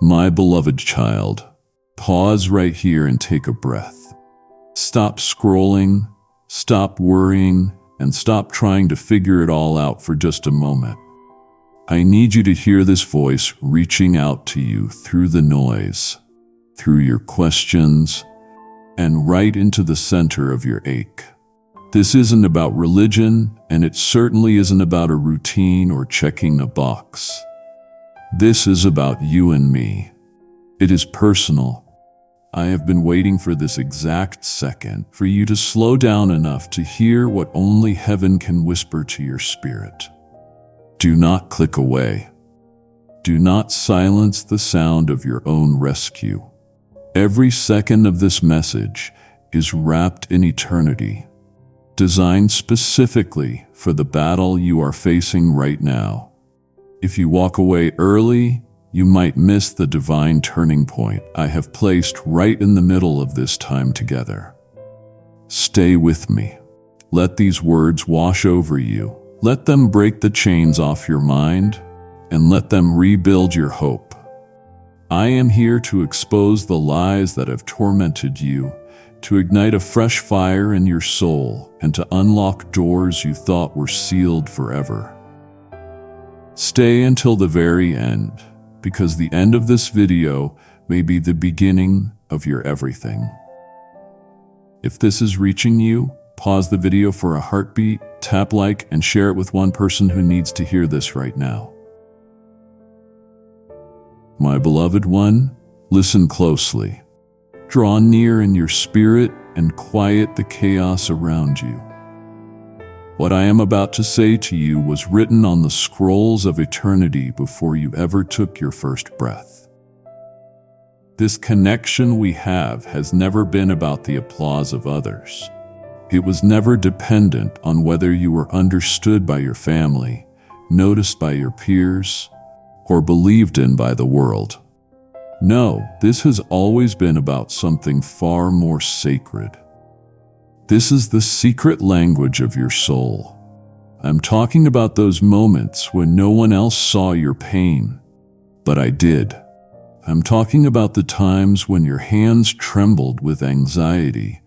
My beloved child, pause right here and take a breath. Stop scrolling, stop worrying, and stop trying to figure it all out for just a moment. I need you to hear this voice reaching out to you through the noise, through your questions, and right into the center of your ache. This isn't about religion, and it certainly isn't about a routine or checking a box. This is about you and me. It is personal. I have been waiting for this exact second for you to slow down enough to hear what only heaven can whisper to your spirit. Do not click away. Do not silence the sound of your own rescue. Every second of this message is wrapped in eternity, designed specifically for the battle you are facing right now. If you walk away early, you might miss the divine turning point I have placed right in the middle of this time together. Stay with me. Let these words wash over you. Let them break the chains off your mind, and let them rebuild your hope. I am here to expose the lies that have tormented you, to ignite a fresh fire in your soul, and to unlock doors you thought were sealed forever. Stay until the very end, because the end of this video may be the beginning of your everything. If this is reaching you, pause the video for a heartbeat, tap like, and share it with one person who needs to hear this right now. My beloved one, listen closely. Draw near in your spirit and quiet the chaos around you. What I am about to say to you was written on the scrolls of eternity before you ever took your first breath. This connection we have has never been about the applause of others. It was never dependent on whether you were understood by your family, noticed by your peers, or believed in by the world. No, this has always been about something far more sacred. This is the secret language of your soul. I'm talking about those moments when no one else saw your pain, but I did. I'm talking about the times when your hands trembled with anxiety,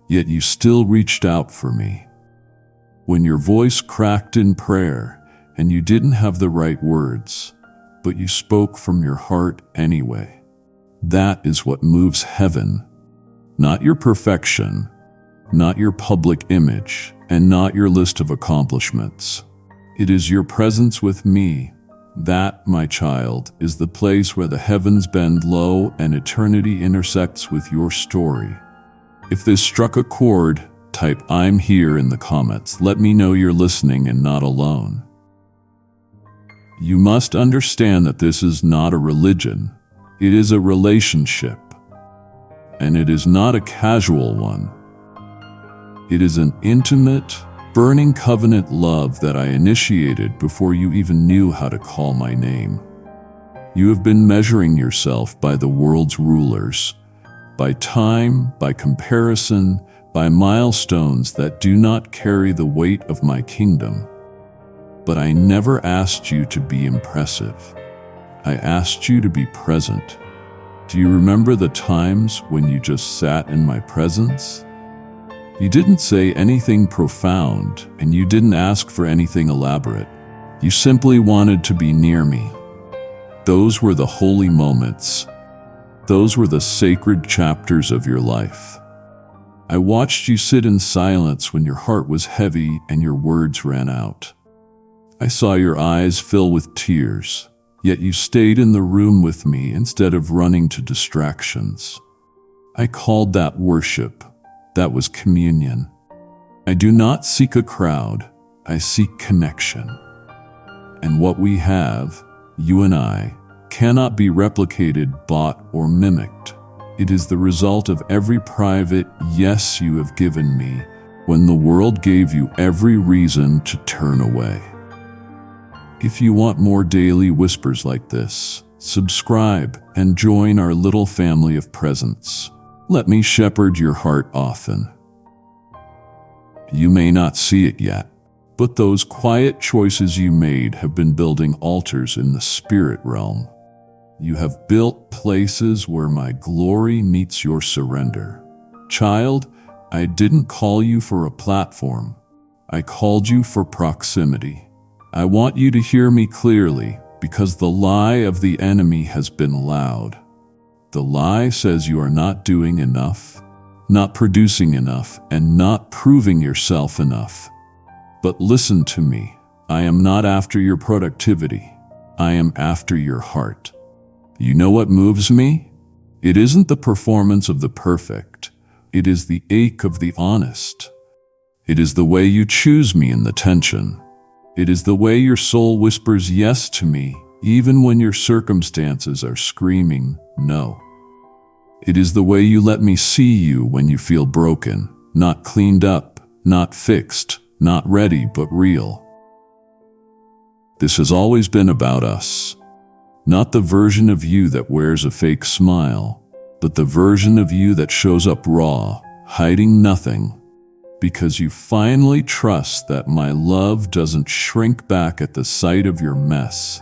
yet you still reached out for me. When your voice cracked in prayer and you didn't have the right words, but you spoke from your heart anyway. That is what moves heaven. Not your perfection, not your public image, and not your list of accomplishments. It is your presence with me. That, my child, is the place where the heavens bend low and eternity intersects with your story. If this struck a chord, type "I'm here" in the comments. Let me know you're listening and not alone. You must understand that this is not a religion. It is a relationship. And it is not a casual one. It is an intimate, burning covenant love that I initiated before you even knew how to call my name. You have been measuring yourself by the world's rulers, by time, by comparison, by milestones that do not carry the weight of my kingdom. But I never asked you to be impressive. I asked you to be present. Do you remember the times when you just sat in my presence? You didn't say anything profound, and you didn't ask for anything elaborate. You simply wanted to be near me. Those were the holy moments. Those were the sacred chapters of your life. I watched you sit in silence when your heart was heavy and your words ran out. I saw your eyes fill with tears, yet you stayed in the room with me instead of running to distractions. I called that worship. That was communion. I do not seek a crowd, I seek connection. And what we have, you and I, cannot be replicated, bought, or mimicked. It is the result of every private yes you have given me when the world gave you every reason to turn away. If you want more daily whispers like this, subscribe and join our little family of presence. Let me shepherd your heart often. You may not see it yet, but those quiet choices you made have been building altars in the spirit realm. You have built places where my glory meets your surrender. Child, I didn't call you for a platform. I called you for proximity. I want you to hear me clearly, because the lie of the enemy has been loud. The lie says you are not doing enough, not producing enough, and not proving yourself enough. But listen to me. I am not after your productivity. I am after your heart. You know what moves me? It isn't the performance of the perfect. It is the ache of the honest. It is the way you choose me in the tension. It is the way your soul whispers yes to me, even when your circumstances are screaming no. It is the way you let me see you when you feel broken, not cleaned up, not fixed, not ready, but real. This has always been about us. Not the version of you that wears a fake smile, but the version of you that shows up raw, hiding nothing, because you finally trust that my love doesn't shrink back at the sight of your mess.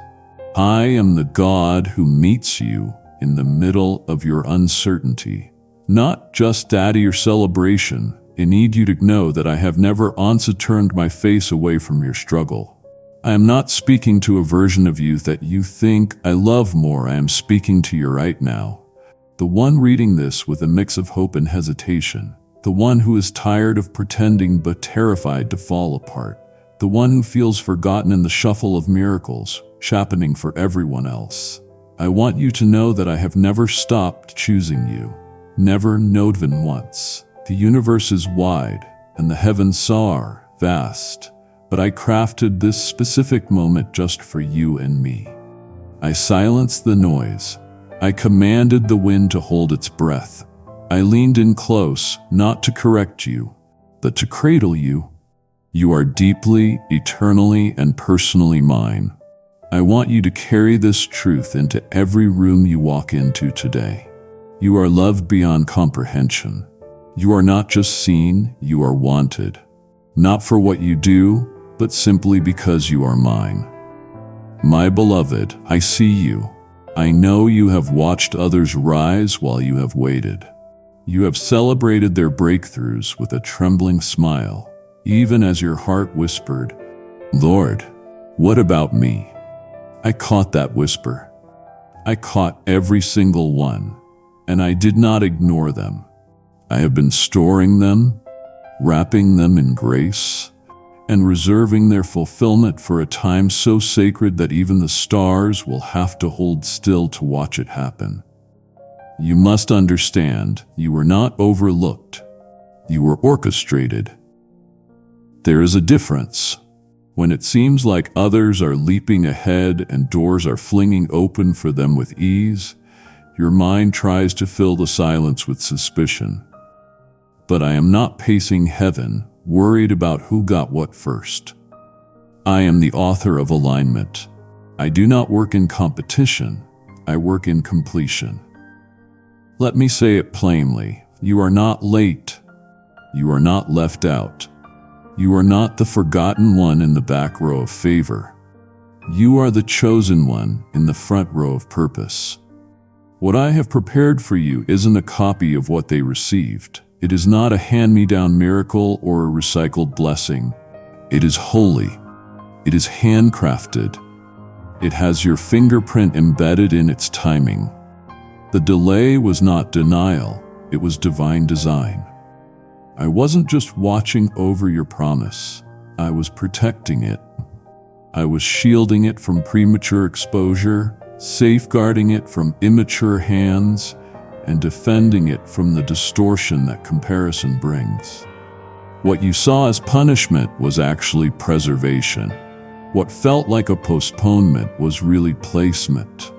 I am the God who meets you in the middle of your uncertainty, not just at your celebration. I need you to know that I have never once turned my face away from your struggle. I am not speaking to a version of you that you think I love more. I am speaking to you right now. The one reading this with a mix of hope and hesitation. The one who is tired of pretending but terrified to fall apart. The one who feels forgotten in the shuffle of miracles, happening for everyone else. I want you to know that I have never stopped choosing you. Never, not even once. The universe is wide, and the heavens are vast. But I crafted this specific moment just for you and me. I silenced the noise. I commanded the wind to hold its breath. I leaned in close, not to correct you, but to cradle you. You are deeply, eternally, and personally mine. I want you to carry this truth into every room you walk into today. You are loved beyond comprehension. You are not just seen, you are wanted. Not for what you do, but simply because you are mine. My beloved, I see you. I know you have watched others rise while you have waited. You have celebrated their breakthroughs with a trembling smile, even as your heart whispered, Lord, what about me? I caught that whisper. I caught every single one, and I did not ignore them. I have been storing them, wrapping them in grace, and reserving their fulfillment for a time so sacred that even the stars will have to hold still to watch it happen. You must understand, you were not overlooked. You were orchestrated. There is a difference. When it seems like others are leaping ahead and doors are flinging open for them with ease, your mind tries to fill the silence with suspicion. But I am not pacing heaven, worried about who got what first. I am the author of alignment. I do not work in competition. I work in completion. Let me say it plainly. You are not late. You are not left out. You are not the forgotten one in the back row of favor. You are the chosen one in the front row of purpose. What I have prepared for you isn't a copy of what they received. It is not a hand-me-down miracle or a recycled blessing. It is holy. It is handcrafted. It has your fingerprint embedded in its timing. The delay was not denial, it was divine design. I wasn't just watching over your promise, I was protecting it. I was shielding it from premature exposure, safeguarding it from immature hands, and defending it from the distortion that comparison brings. What you saw as punishment was actually preservation. What felt like a postponement was really placement.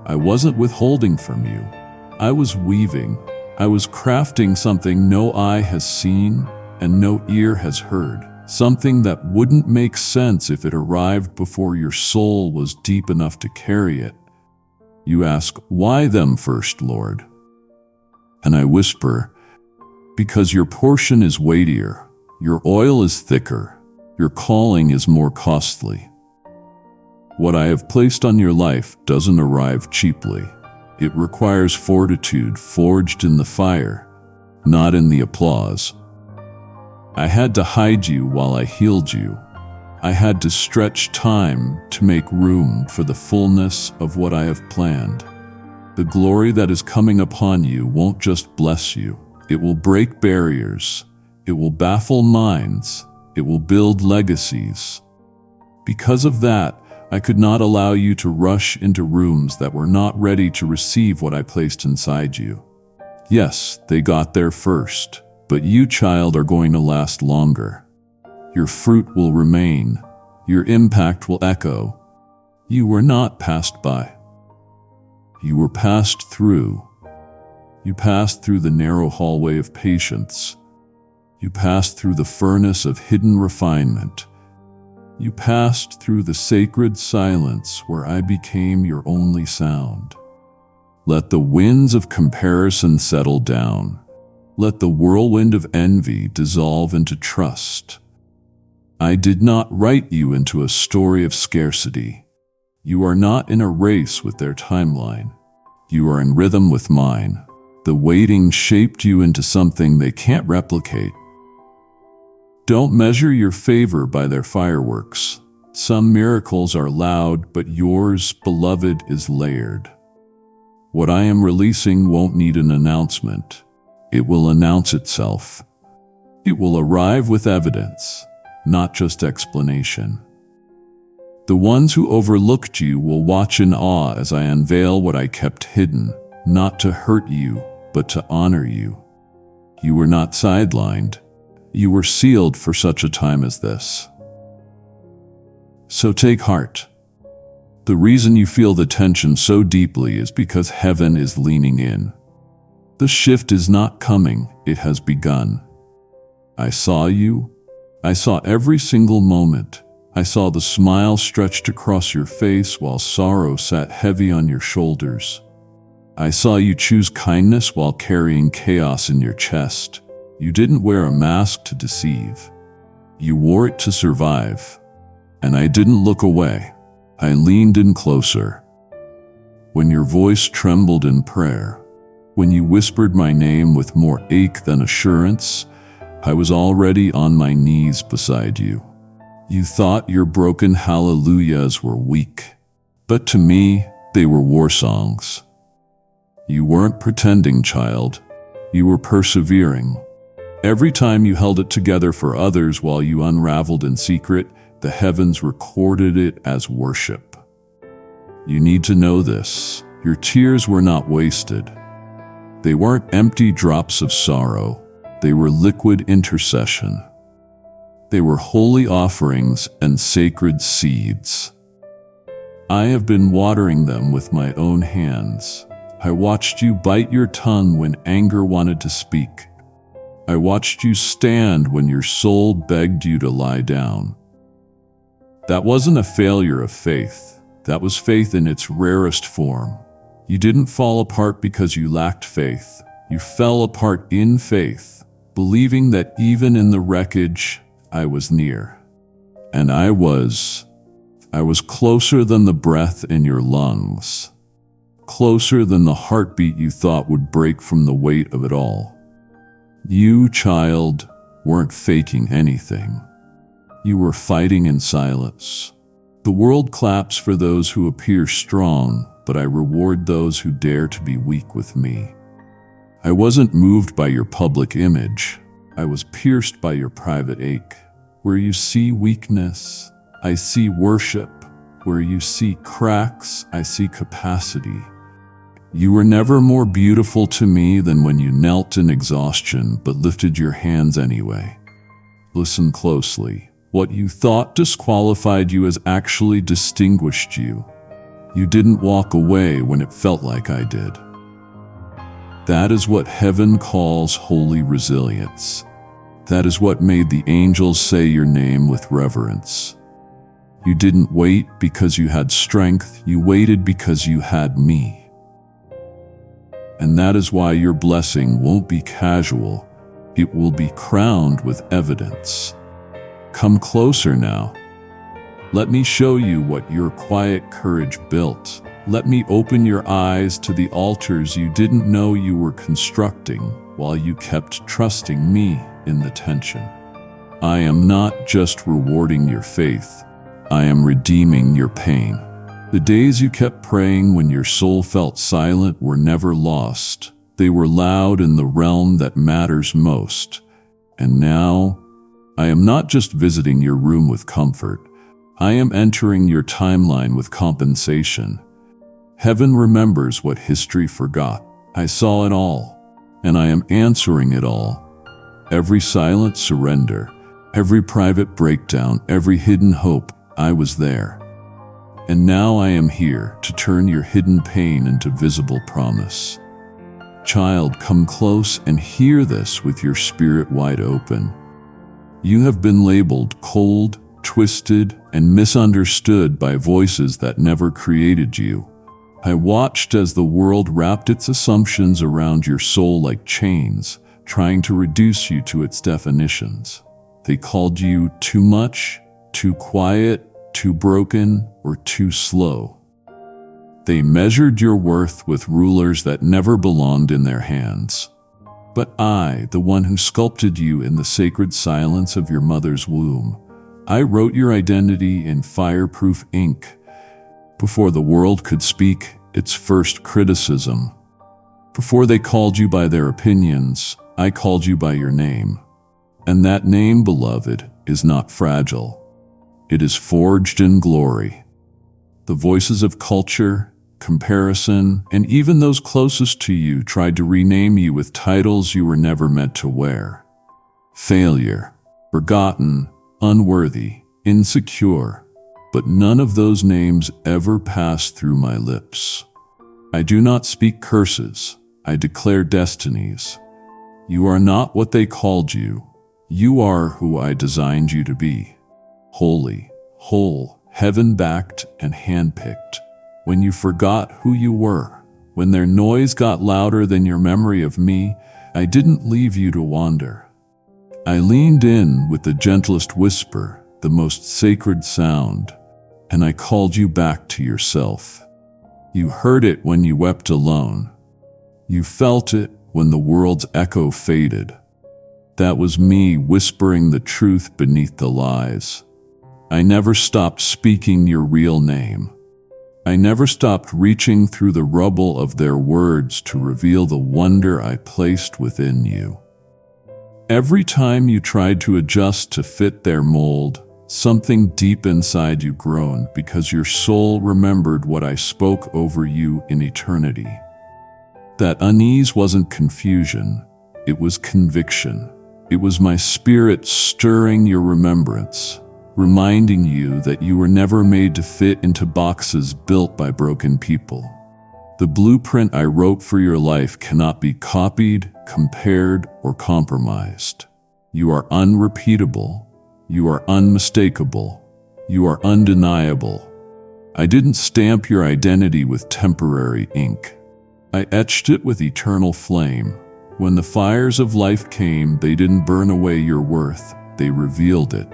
I wasn't withholding from you. I was weaving. I was crafting something no eye has seen and no ear has heard. Something that wouldn't make sense if it arrived before your soul was deep enough to carry it. You ask, why them first, Lord? And I whisper, because your portion is weightier, your oil is thicker, your calling is more costly. What I have placed on your life doesn't arrive cheaply. It requires fortitude forged in the fire, not in the applause. I had to hide you while I healed you. I had to stretch time to make room for the fullness of what I have planned. The glory that is coming upon you won't just bless you. It will break barriers. It will baffle minds. It will build legacies. Because of that, I could not allow you to rush into rooms that were not ready to receive what I placed inside you. Yes, they got there first, but you, child, are going to last longer. Your fruit will remain. Your impact will echo. You were not passed by. You were passed through. You passed through the narrow hallway of patience. You passed through the furnace of hidden refinement. You passed through the sacred silence where I became your only sound. Let the winds of comparison settle down. Let the whirlwind of envy dissolve into trust. I did not write you into a story of scarcity. You are not in a race with their timeline. You are in rhythm with mine. The waiting shaped you into something they can't replicate. Don't measure your favor by their fireworks. Some miracles are loud, but yours, beloved, is layered. What I am releasing won't need an announcement. It will announce itself. It will arrive with evidence, not just explanation. The ones who overlooked you will watch in awe as I unveil what I kept hidden, not to hurt you, but to honor you. You were not sidelined. You were sealed for such a time as this. So take heart. The reason you feel the tension so deeply is because heaven is leaning in. The shift is not coming, it has begun. I saw you. I saw every single moment. I saw the smile stretched across your face while sorrow sat heavy on your shoulders. I saw you choose kindness while carrying chaos in your chest. You didn't wear a mask to deceive. You wore it to survive. And I didn't look away. I leaned in closer. When your voice trembled in prayer, when you whispered my name with more ache than assurance, I was already on my knees beside you. You thought your broken hallelujahs were weak, but to me, they were war songs. You weren't pretending, child. You were persevering. Every time you held it together for others while you unraveled in secret, the heavens recorded it as worship. You need to know this. Your tears were not wasted. They weren't empty drops of sorrow. They were liquid intercession. They were holy offerings and sacred seeds. I have been watering them with my own hands. I watched you bite your tongue when anger wanted to speak. I watched you stand when your soul begged you to lie down. That wasn't a failure of faith. That was faith in its rarest form. You didn't fall apart because you lacked faith. You fell apart in faith, believing that even in the wreckage, I was near. And I was closer than the breath in your lungs, closer than the heartbeat you thought would break from the weight of it all. You, child, weren't faking anything. You were fighting in silence. The world claps for those who appear strong, but I reward those who dare to be weak with me. I wasn't moved by your public image. I was pierced by your private ache. Where you see weakness, I see worship. Where you see cracks, I see capacity. You were never more beautiful to me than when you knelt in exhaustion but lifted your hands anyway. Listen closely. What you thought disqualified you has actually distinguished you. You didn't walk away when it felt like I did. That is what heaven calls holy resilience. That is what made the angels say your name with reverence. You didn't wait because you had strength, you waited because you had me. And that is why your blessing won't be casual, it will be crowned with evidence. Come closer now. Let me show you what your quiet courage built. Let me open your eyes to the altars you didn't know you were constructing while you kept trusting me in the tension. I am not just rewarding your faith, I am redeeming your pain. The days you kept praying when your soul felt silent were never lost. They were loud in the realm that matters most. And now, I am not just visiting your room with comfort. I am entering your timeline with compensation. Heaven remembers what history forgot. I saw it all, and I am answering it all. Every silent surrender, every private breakdown, every hidden hope, I was there. And now I am here to turn your hidden pain into visible promise. Child, come close and hear this with your spirit wide open. You have been labeled cold, twisted, and misunderstood by voices that never created you. I watched as the world wrapped its assumptions around your soul like chains, trying to reduce you to its definitions. They called you too much, too quiet, too broken, or too slow. They measured your worth with rulers that never belonged in their hands. But I, the one who sculpted you in the sacred silence of your mother's womb, I wrote your identity in fireproof ink before the world could speak its first criticism. Before they called you by their opinions, I called you by your name. And that name, beloved, is not fragile. It is forged in glory. The voices of culture, comparison, and even those closest to you tried to rename you with titles you were never meant to wear. Failure, forgotten, unworthy, insecure, but none of those names ever passed through my lips. I do not speak curses, I declare destinies. You are not what they called you. You are who I designed you to be. Holy, whole, heaven-backed, and handpicked. When you forgot who you were, when their noise got louder than your memory of me, I didn't leave you to wander. I leaned in with the gentlest whisper, the most sacred sound, and I called you back to yourself. You heard it when you wept alone. You felt it when the world's echo faded. That was me whispering the truth beneath the lies. I never stopped speaking your real name. I never stopped reaching through the rubble of their words to reveal the wonder I placed within you. Every time you tried to adjust to fit their mold, something deep inside you groaned because your soul remembered what I spoke over you in eternity. That unease wasn't confusion, it was conviction. It was my spirit stirring your remembrance, reminding you that you were never made to fit into boxes built by broken people. The blueprint I wrote for your life cannot be copied, compared, or compromised. You are unrepeatable. You are unmistakable. You are undeniable. I didn't stamp your identity with temporary ink. I etched it with eternal flame. When the fires of life came, they didn't burn away your worth, they revealed it.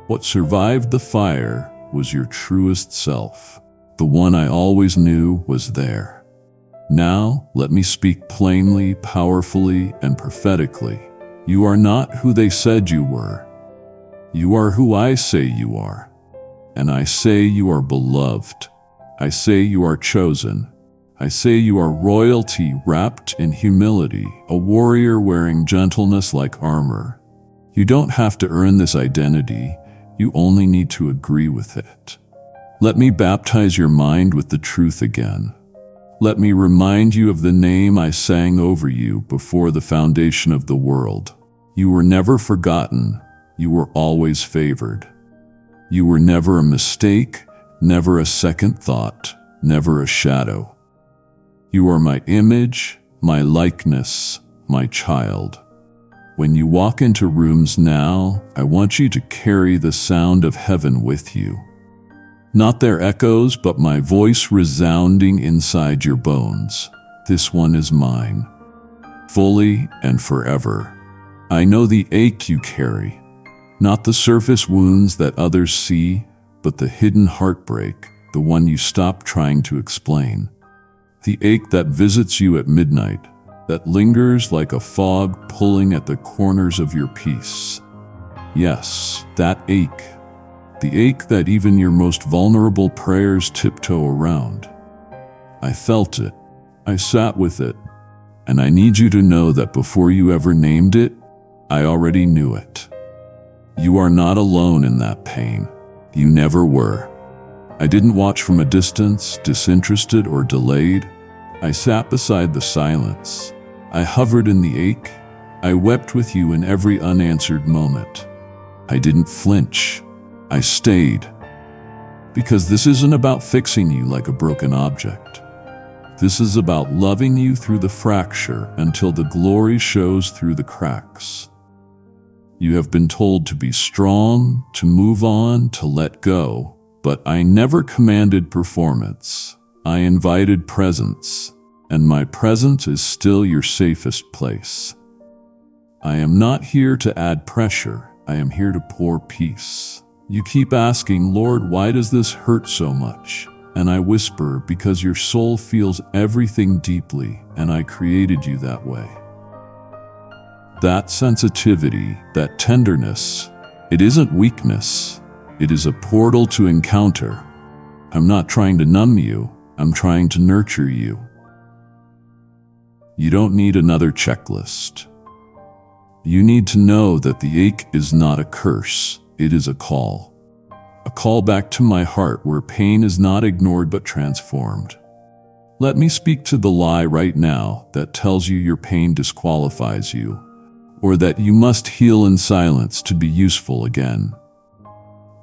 What survived the fire was your truest self, the one I always knew was there. Now, let me speak plainly, powerfully, and prophetically. You are not who they said you were. You are who I say you are. And I say you are beloved. I say you are chosen. I say you are royalty wrapped in humility, a warrior wearing gentleness like armor. You don't have to earn this identity, you only need to agree with it. Let me baptize your mind with the truth again. Let me remind you of the name I sang over you before the foundation of the world. You were never forgotten, you were always favored. You were never a mistake, never a second thought, never a shadow. You are my image, my likeness, my child. When you walk into rooms now, I want you to carry the sound of heaven with you. Not their echoes, but my voice resounding inside your bones. This one is mine, fully and forever. I know the ache you carry, not the surface wounds that others see, but the hidden heartbreak, the one you stop trying to explain. The ache that visits you at midnight, that lingers like a fog pulling at the corners of your peace. Yes, that ache. The ache that even your most vulnerable prayers tiptoe around. I felt it. I sat with it. And I need you to know that before you ever named it, I already knew it. You are not alone in that pain. You never were. I didn't watch from a distance, disinterested or delayed. I sat beside the silence. I hovered in the ache. I wept with you in every unanswered moment. I didn't flinch. I stayed. Because this isn't about fixing you like a broken object. This is about loving you through the fracture until the glory shows through the cracks. You have been told to be strong, to move on, to let go, but I never commanded performance. I invited presence, and my presence is still your safest place. I am not here to add pressure. I am here to pour peace. You keep asking, Lord, why does this hurt so much? And I whisper, because your soul feels everything deeply, and I created you that way. That sensitivity, that tenderness, it isn't weakness. It is a portal to encounter. I'm not trying to numb you. I'm trying to nurture you. You don't need another checklist. You need to know that the ache is not a curse. It is a call. A call back to my heart where pain is not ignored but transformed. Let me speak to the lie right now that tells you your pain disqualifies you, or that you must heal in silence to be useful again.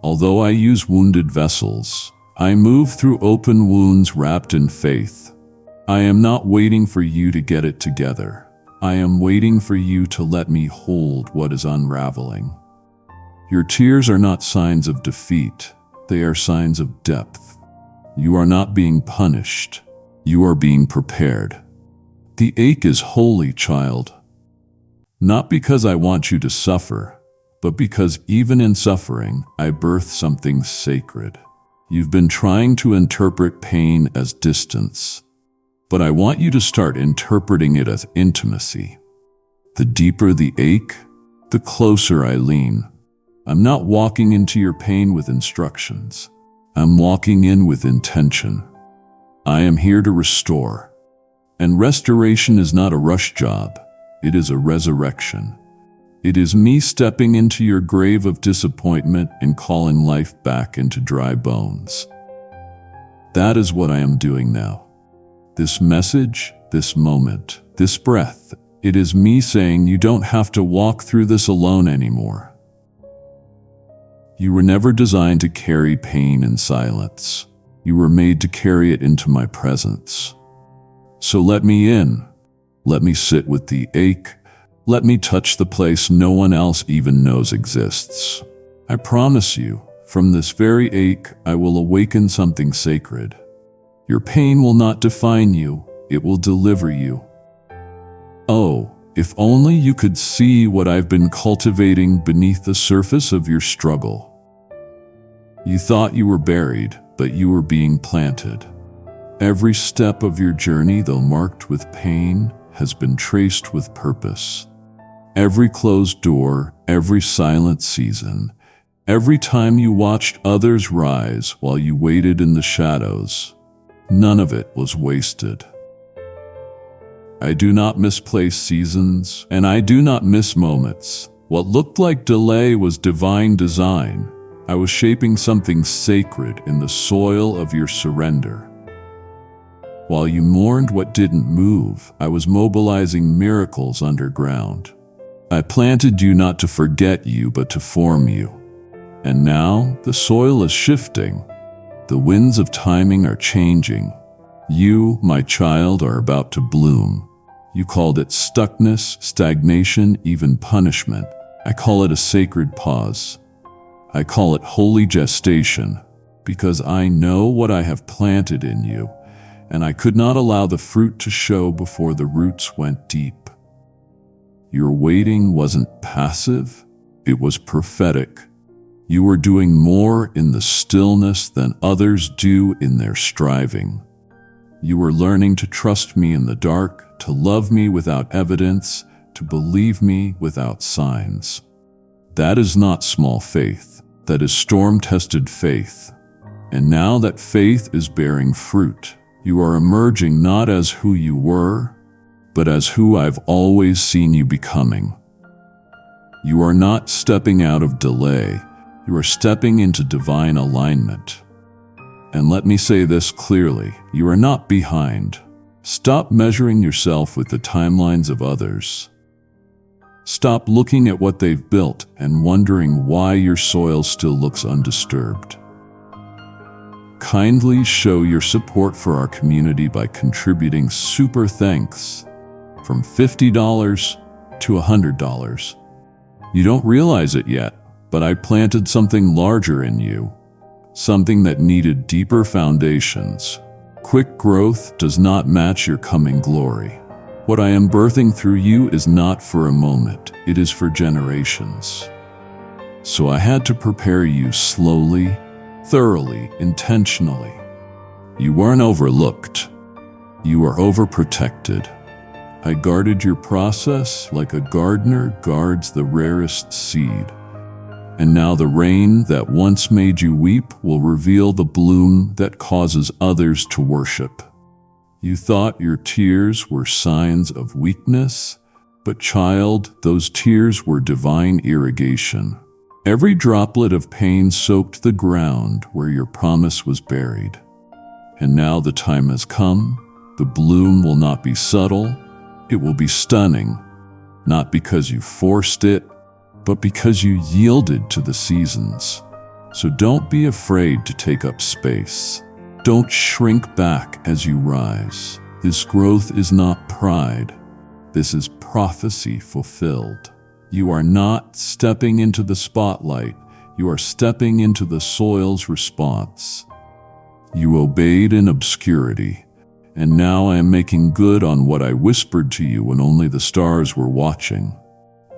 Although I use wounded vessels, I move through open wounds wrapped in faith. I am not waiting for you to get it together. I am waiting for you to let me hold what is unraveling. Your tears are not signs of defeat. They are signs of depth. You are not being punished. You are being prepared. The ache is holy, child. Not because I want you to suffer, but because even in suffering, I birth something sacred. You've been trying to interpret pain as distance, but I want you to start interpreting it as intimacy. The deeper the ache, the closer I lean. I'm not walking into your pain with instructions. I'm walking in with intention. I am here to restore. And restoration is not a rush job. It is a resurrection. It is me stepping into your grave of disappointment and calling life back into dry bones. That is what I am doing now. This message, this moment, this breath, it is me saying you don't have to walk through this alone anymore. You were never designed to carry pain in silence. You were made to carry it into my presence. So let me in. Let me sit with the ache. Let me touch the place no one else even knows exists. I promise you, from this very ache, I will awaken something sacred. Your pain will not define you. It will deliver you. Oh, if only you could see what I've been cultivating beneath the surface of your struggle. You thought you were buried, but you were being planted. Every step of your journey, though marked with pain, has been traced with purpose. Every closed door, every silent season, every time you watched others rise while you waited in the shadows, none of it was wasted. I do not misplace seasons, and I do not miss moments. What looked like delay was divine design. I was shaping something sacred in the soil of your surrender. While you mourned what didn't move, I was mobilizing miracles underground. I planted you not to forget you, but to form you. And now the soil is shifting. The winds of timing are changing. You, my child, are about to bloom. You called it stuckness, stagnation, even punishment. I call it a sacred pause. I call it holy gestation, because I know what I have planted in you, and I could not allow the fruit to show before the roots went deep. Your waiting wasn't passive, it was prophetic. You are doing more in the stillness than others do in their striving. You are learning to trust me in the dark, to love me without evidence, to believe me without signs. That is not small faith. That is storm-tested faith. And now that faith is bearing fruit, you are emerging not as who you were, but as who I've always seen you becoming. You are not stepping out of delay. You are stepping into divine alignment. And let me say this clearly, you are not behind. Stop measuring yourself with the timelines of others. Stop looking at what they've built and wondering why your soil still looks undisturbed. Kindly show your support for our community by contributing super thanks from $50 to $100. You don't realize it yet, but I planted something larger in you, something that needed deeper foundations. Quick growth does not match your coming glory. What I am birthing through you is not for a moment, it is for generations. So I had to prepare you slowly, thoroughly, intentionally. You weren't overlooked. You were overprotected. I guarded your process like a gardener guards the rarest seed. And now the rain that once made you weep will reveal the bloom that causes others to worship. You thought your tears were signs of weakness, but child, those tears were divine irrigation. Every droplet of pain soaked the ground where your promise was buried. And now the time has come. The bloom will not be subtle. It will be stunning, not because you forced it, but because you yielded to the seasons. So don't be afraid to take up space. Don't shrink back as you rise. This growth is not pride. This is prophecy fulfilled. You are not stepping into the spotlight. You are stepping into the soil's response. You obeyed in obscurity, and now I am making good on what I whispered to you when only the stars were watching.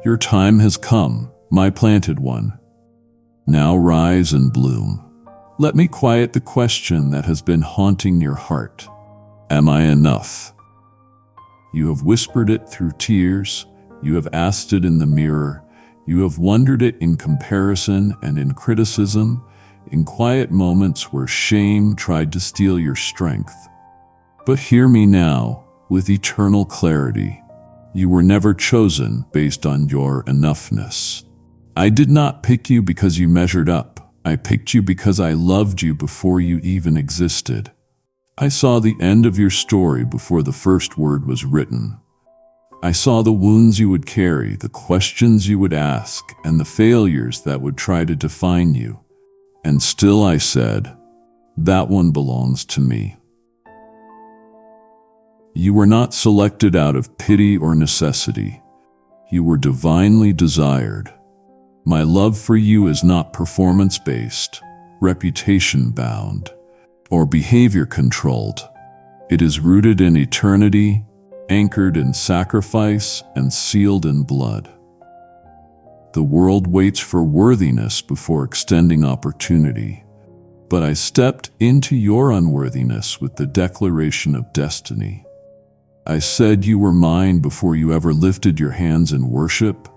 Your time has come, my planted one. Now rise and bloom. Let me quiet the question that has been haunting your heart. Am I enough? You have whispered it through tears. You have asked it in the mirror. You have wondered it in comparison and in criticism, in quiet moments where shame tried to steal your strength. But hear me now, with eternal clarity. You were never chosen based on your enoughness. I did not pick you because you measured up. I picked you because I loved you before you even existed. I saw the end of your story before the first word was written. I saw the wounds you would carry, the questions you would ask, and the failures that would try to define you. And still I said, that one belongs to me. You were not selected out of pity or necessity. You were divinely desired. My love for you is not performance-based, reputation-bound, or behavior-controlled. It is rooted in eternity, anchored in sacrifice, and sealed in blood. The world waits for worthiness before extending opportunity, but I stepped into your unworthiness with the declaration of destiny. I said you were mine before you ever lifted your hands in worship,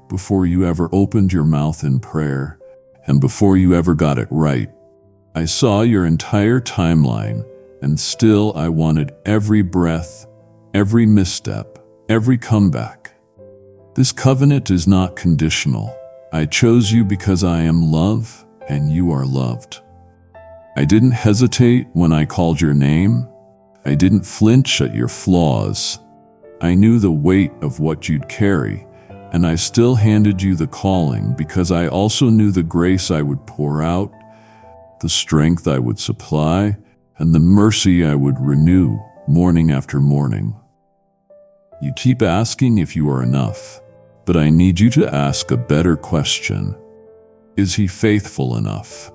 before you ever opened your mouth in prayer, and before you ever got it right. I saw your entire timeline, and still I wanted every breath, every misstep, every comeback. This covenant is not conditional. I chose you because I am love, and you are loved. I didn't hesitate when I called your name. I didn't flinch at your flaws. I knew the weight of what you'd carry, and I still handed you the calling because I also knew the grace I would pour out, the strength I would supply, and the mercy I would renew morning after morning. You keep asking if you are enough, but I need you to ask a better question. Is he faithful enough?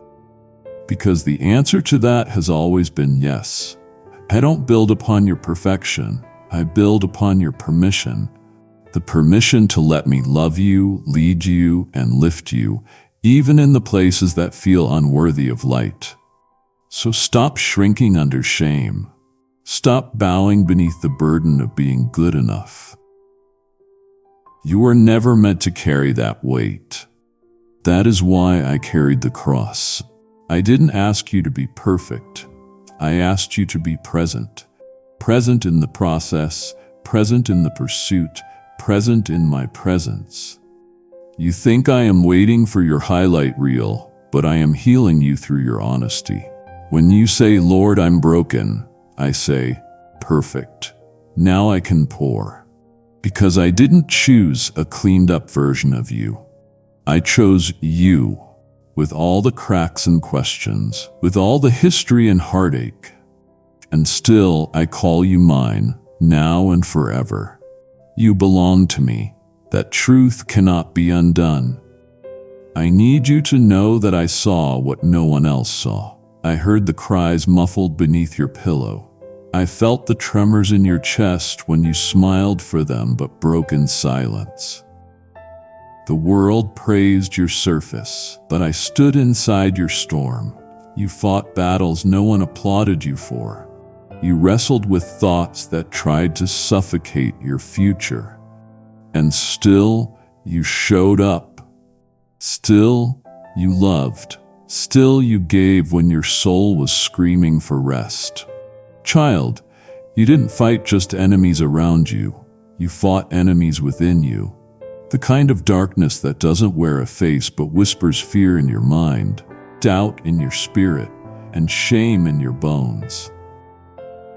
Because the answer to that has always been yes. I don't build upon your perfection. I build upon your permission. The permission to let me love you, lead you, and lift you even in the places that feel unworthy of light. So stop shrinking under shame. Stop bowing beneath the burden of being good enough. You were never meant to carry that weight. That is why I carried the cross. I didn't ask you to be perfect. I asked you to be present. Present in the process, present in the pursuit, present in my presence. You think I am waiting for your highlight reel, but I am healing you through your honesty. When you say, Lord, I'm broken, I say, perfect. Now I can pour. Because I didn't choose a cleaned up version of you. I chose you, with all the cracks and questions, with all the history and heartache. And still I call you mine, now and forever. You belong to me. That truth cannot be undone. I need you to know that I saw what no one else saw. I heard the cries muffled beneath your pillow. I felt the tremors in your chest when you smiled for them but broke in silence. The world praised your surface, but I stood inside your storm. You fought battles no one applauded you for. You wrestled with thoughts that tried to suffocate your future. And still, you showed up. Still, you loved. Still, you gave when your soul was screaming for rest. Child, you didn't fight just enemies around you. You fought enemies within you. The kind of darkness that doesn't wear a face but whispers fear in your mind, doubt in your spirit, and shame in your bones.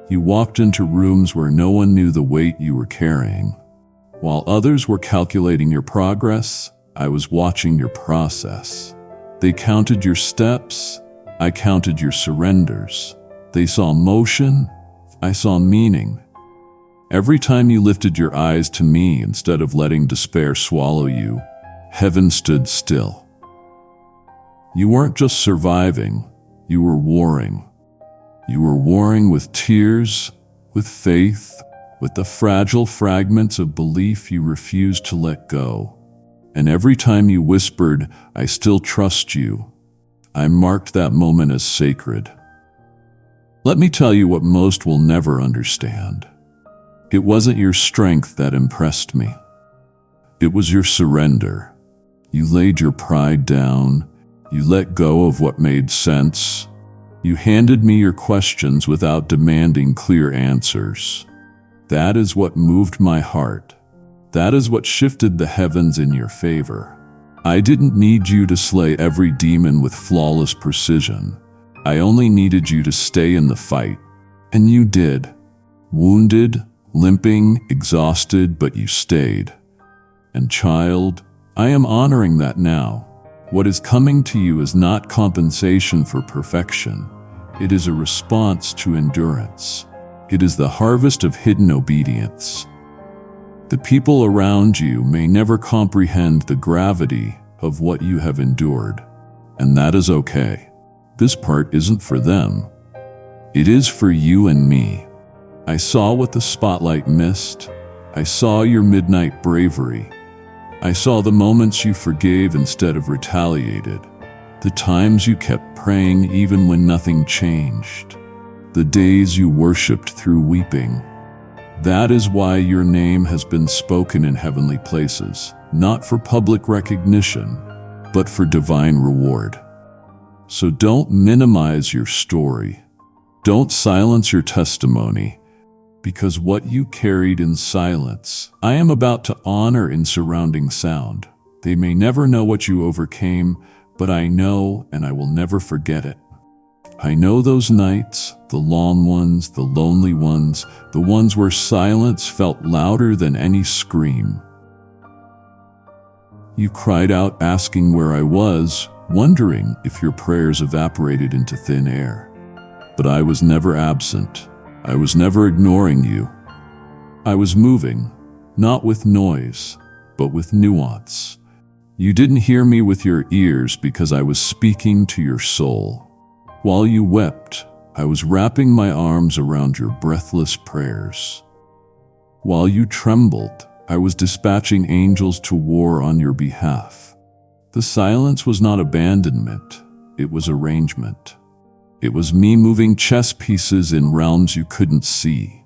You walked into rooms where no one knew the weight you were carrying. While others were calculating your progress, I was watching your process. They counted your steps, I counted your surrenders. They saw motion, I saw meaning. Every time you lifted your eyes to me instead of letting despair swallow you, heaven stood still. You weren't just surviving, you were warring. You were warring with tears, with faith, with the fragile fragments of belief you refused to let go. And every time you whispered, I still trust you, I marked that moment as sacred. Let me tell you what most will never understand. It wasn't your strength that impressed me. It was your surrender. You laid your pride down. You let go of what made sense. You handed me your questions without demanding clear answers. That is what moved my heart. That is what shifted the heavens in your favor. I didn't need you to slay every demon with flawless precision. I only needed you to stay in the fight. And you did. Wounded, limping, exhausted, but you stayed. And child, I am honoring that now. What is coming to you is not compensation for perfection. It is a response to endurance. It is the harvest of hidden obedience. The people around you may never comprehend the gravity of what you have endured, and that is okay. This part isn't for them. It is for you and me. I saw what the spotlight missed. I saw your midnight bravery. I saw the moments you forgave instead of retaliated. The times you kept praying even when nothing changed. The days you worshiped through weeping. That is why your name has been spoken in heavenly places, not for public recognition, but for divine reward. So don't minimize your story. Don't silence your testimony, because what you carried in silence, I am about to honor in surrounding sound. They may never know what you overcame, but I know, and I will never forget it. I know those nights, the long ones, the lonely ones, the ones where silence felt louder than any scream. You cried out asking where I was, wondering if your prayers evaporated into thin air. But I was never absent. I was never ignoring you. I was moving, not with noise, but with nuance. You didn't hear me with your ears because I was speaking to your soul. While you wept, I was wrapping my arms around your breathless prayers. While you trembled, I was dispatching angels to war on your behalf. The silence was not abandonment, it was arrangement. It was me moving chess pieces in realms you couldn't see.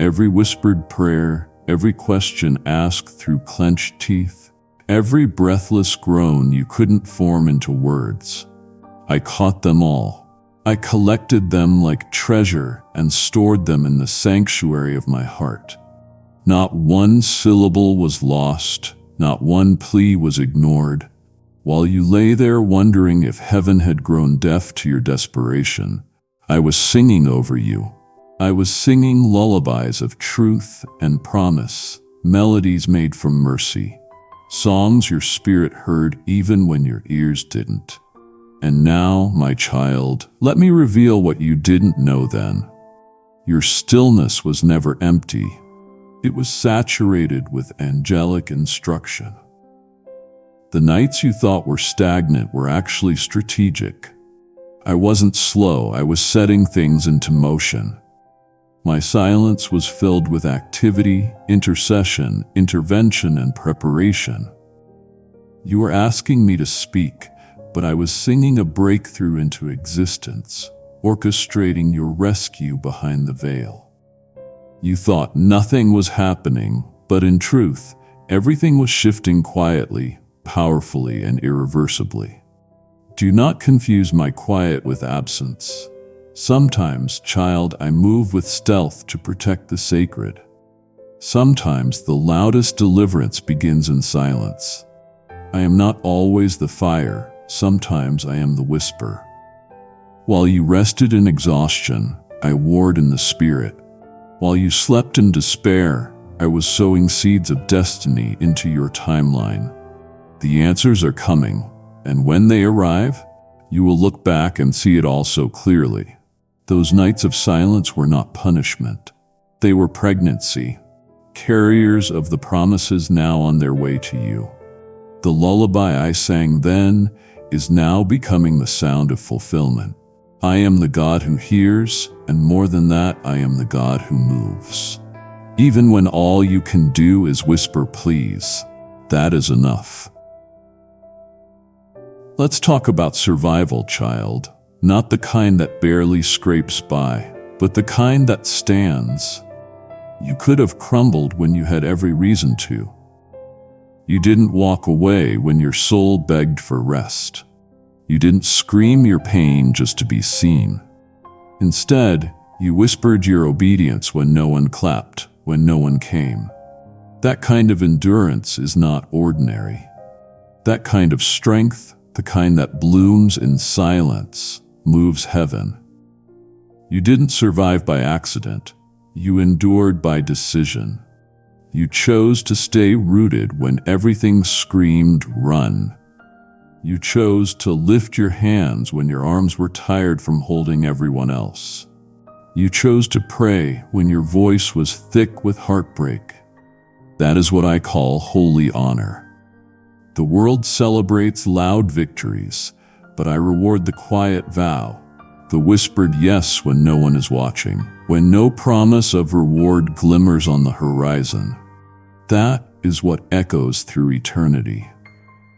Every whispered prayer, every question asked through clenched teeth, every breathless groan you couldn't form into words. I caught them all. I collected them like treasure and stored them in the sanctuary of my heart. Not one syllable was lost, not one plea was ignored. While you lay there wondering if heaven had grown deaf to your desperation, I was singing over you. I was singing lullabies of truth and promise, melodies made from mercy, songs your spirit heard even when your ears didn't. And now, my child, let me reveal what you didn't know then. Your stillness was never empty. It was saturated with angelic instruction. The nights you thought were stagnant were actually strategic. I wasn't slow, I was setting things into motion. My silence was filled with activity, intercession, intervention, and preparation. You were asking me to speak, but I was singing a breakthrough into existence, orchestrating your rescue behind the veil. You thought nothing was happening, but in truth, everything was shifting quietly, powerfully, and irreversibly. Do not confuse my quiet with absence. Sometimes, child, I move with stealth to protect the sacred. Sometimes the loudest deliverance begins in silence. I am not always the fire, sometimes I am the whisper. While you rested in exhaustion, I warred in the spirit. While you slept in despair, I was sowing seeds of destiny into your timeline. The answers are coming, and when they arrive, you will look back and see it all so clearly. Those nights of silence were not punishment. They were pregnancy, carriers of the promises now on their way to you. The lullaby I sang then is now becoming the sound of fulfillment. I am the God who hears, and more than that, I am the God who moves. Even when all you can do is whisper please, that is enough. Let's talk about survival, child. Not the kind that barely scrapes by, but the kind that stands. You could have crumbled when you had every reason to. You didn't walk away when your soul begged for rest. You didn't scream your pain just to be seen. Instead, you whispered your obedience when no one clapped, when no one came. That kind of endurance is not ordinary. That kind of strength, the kind that blooms in silence, moves heaven. You didn't survive by accident. You endured by decision. You chose to stay rooted when everything screamed, run. You chose to lift your hands when your arms were tired from holding everyone else. You chose to pray when your voice was thick with heartbreak. That is what I call holy honor. The world celebrates loud victories, but I reward the quiet vow, the whispered yes when no one is watching, when no promise of reward glimmers on the horizon. That is what echoes through eternity.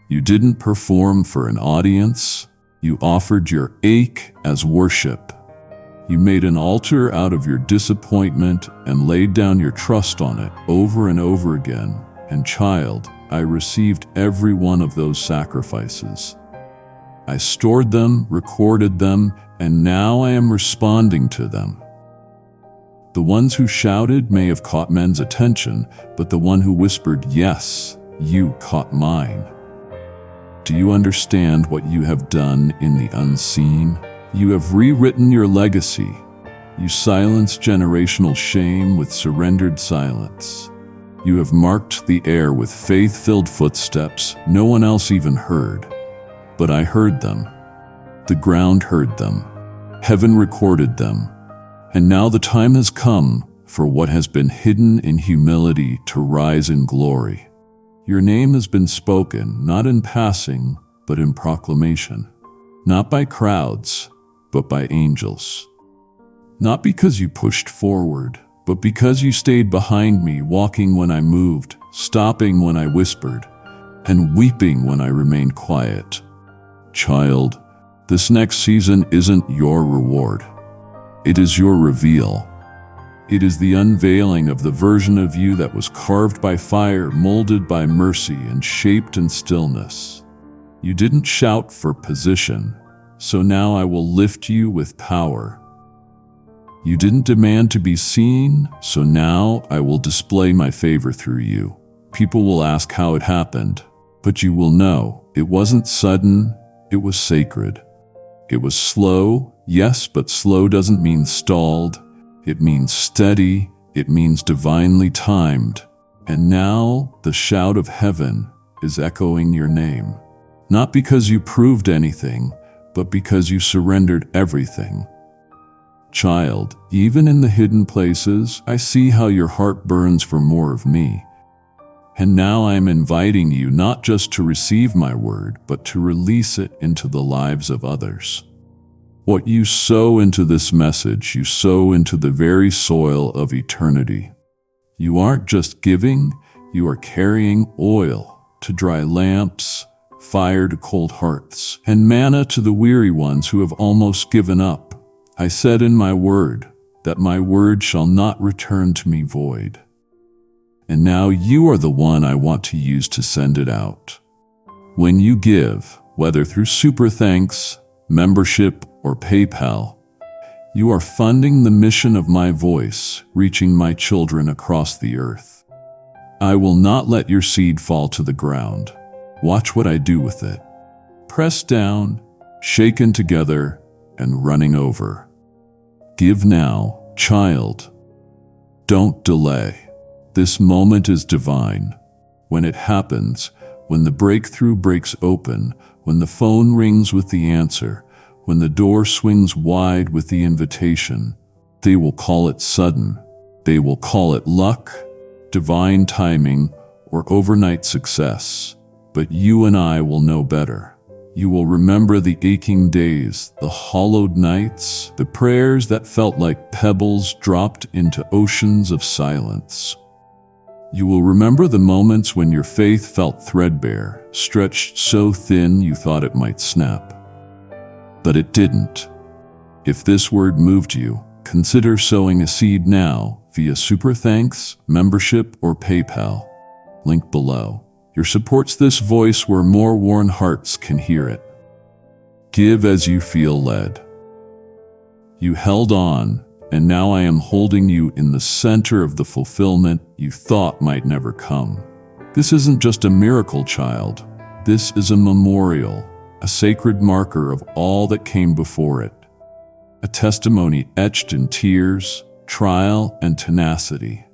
You didn't perform for an audience. You offered your ache as worship. You made an altar out of your disappointment and laid down your trust on it over and over again. And child, I received every one of those sacrifices. I stored them, recorded them, and now I am responding to them. The ones who shouted may have caught men's attention, but the one who whispered, yes, you caught mine. Do you understand what you have done in the unseen? You have rewritten your legacy. You silenced generational shame with surrendered silence. You have marked the air with faith-filled footsteps no one else even heard. But I heard them. The ground heard them. Heaven recorded them. And now the time has come for what has been hidden in humility to rise in glory. Your name has been spoken, not in passing, but in proclamation. Not by crowds, but by angels. Not because you pushed forward, but because you stayed behind me, walking when I moved, stopping when I whispered, and weeping when I remain quiet. Child, this next season isn't your reward. It is your reveal. It is the unveiling of the version of you that was carved by fire, molded by mercy, and shaped in stillness. You didn't shout for position, so now I will lift you with power. You didn't demand to be seen, so now I will display my favor through you. People will ask how it happened, but you will know it wasn't sudden, it was sacred. It was slow, yes, but slow doesn't mean stalled. It means steady, it means divinely timed. And now the shout of heaven is echoing your name. Not because you proved anything, but because you surrendered everything. Child, even in the hidden places, I see how your heart burns for more of me. And now I am inviting you not just to receive my word, but to release it into the lives of others. What you sow into this message, you sow into the very soil of eternity. You aren't just giving, you are carrying oil to dry lamps, fire to cold hearts, and manna to the weary ones who have almost given up. I said in my word that my word shall not return to me void. And now you are the one I want to use to send it out. When you give, whether through Super Thanks, membership, or PayPal, you are funding the mission of my voice, reaching my children across the earth. I will not let your seed fall to the ground. Watch what I do with it. Pressed down, shaken together, and running over. Give now, child. Don't delay. This moment is divine. When it happens, when the breakthrough breaks open, when the phone rings with the answer, when the door swings wide with the invitation, they will call it sudden. They will call it luck, divine timing, or overnight success. But you and I will know better. You will remember the aching days, the hollowed nights, the prayers that felt like pebbles dropped into oceans of silence. You will remember the moments when your faith felt threadbare, stretched so thin you thought it might snap. But it didn't. If this word moved you, consider sowing a seed now via Super Thanks, membership, or PayPal. Link below. Your support's this voice where more worn hearts can hear it. Give as you feel led. You held on, and now I am holding you in the center of the fulfillment you thought might never come. This isn't just a miracle, child. This is a memorial, a sacred marker of all that came before it. A testimony etched in tears, trial, and tenacity.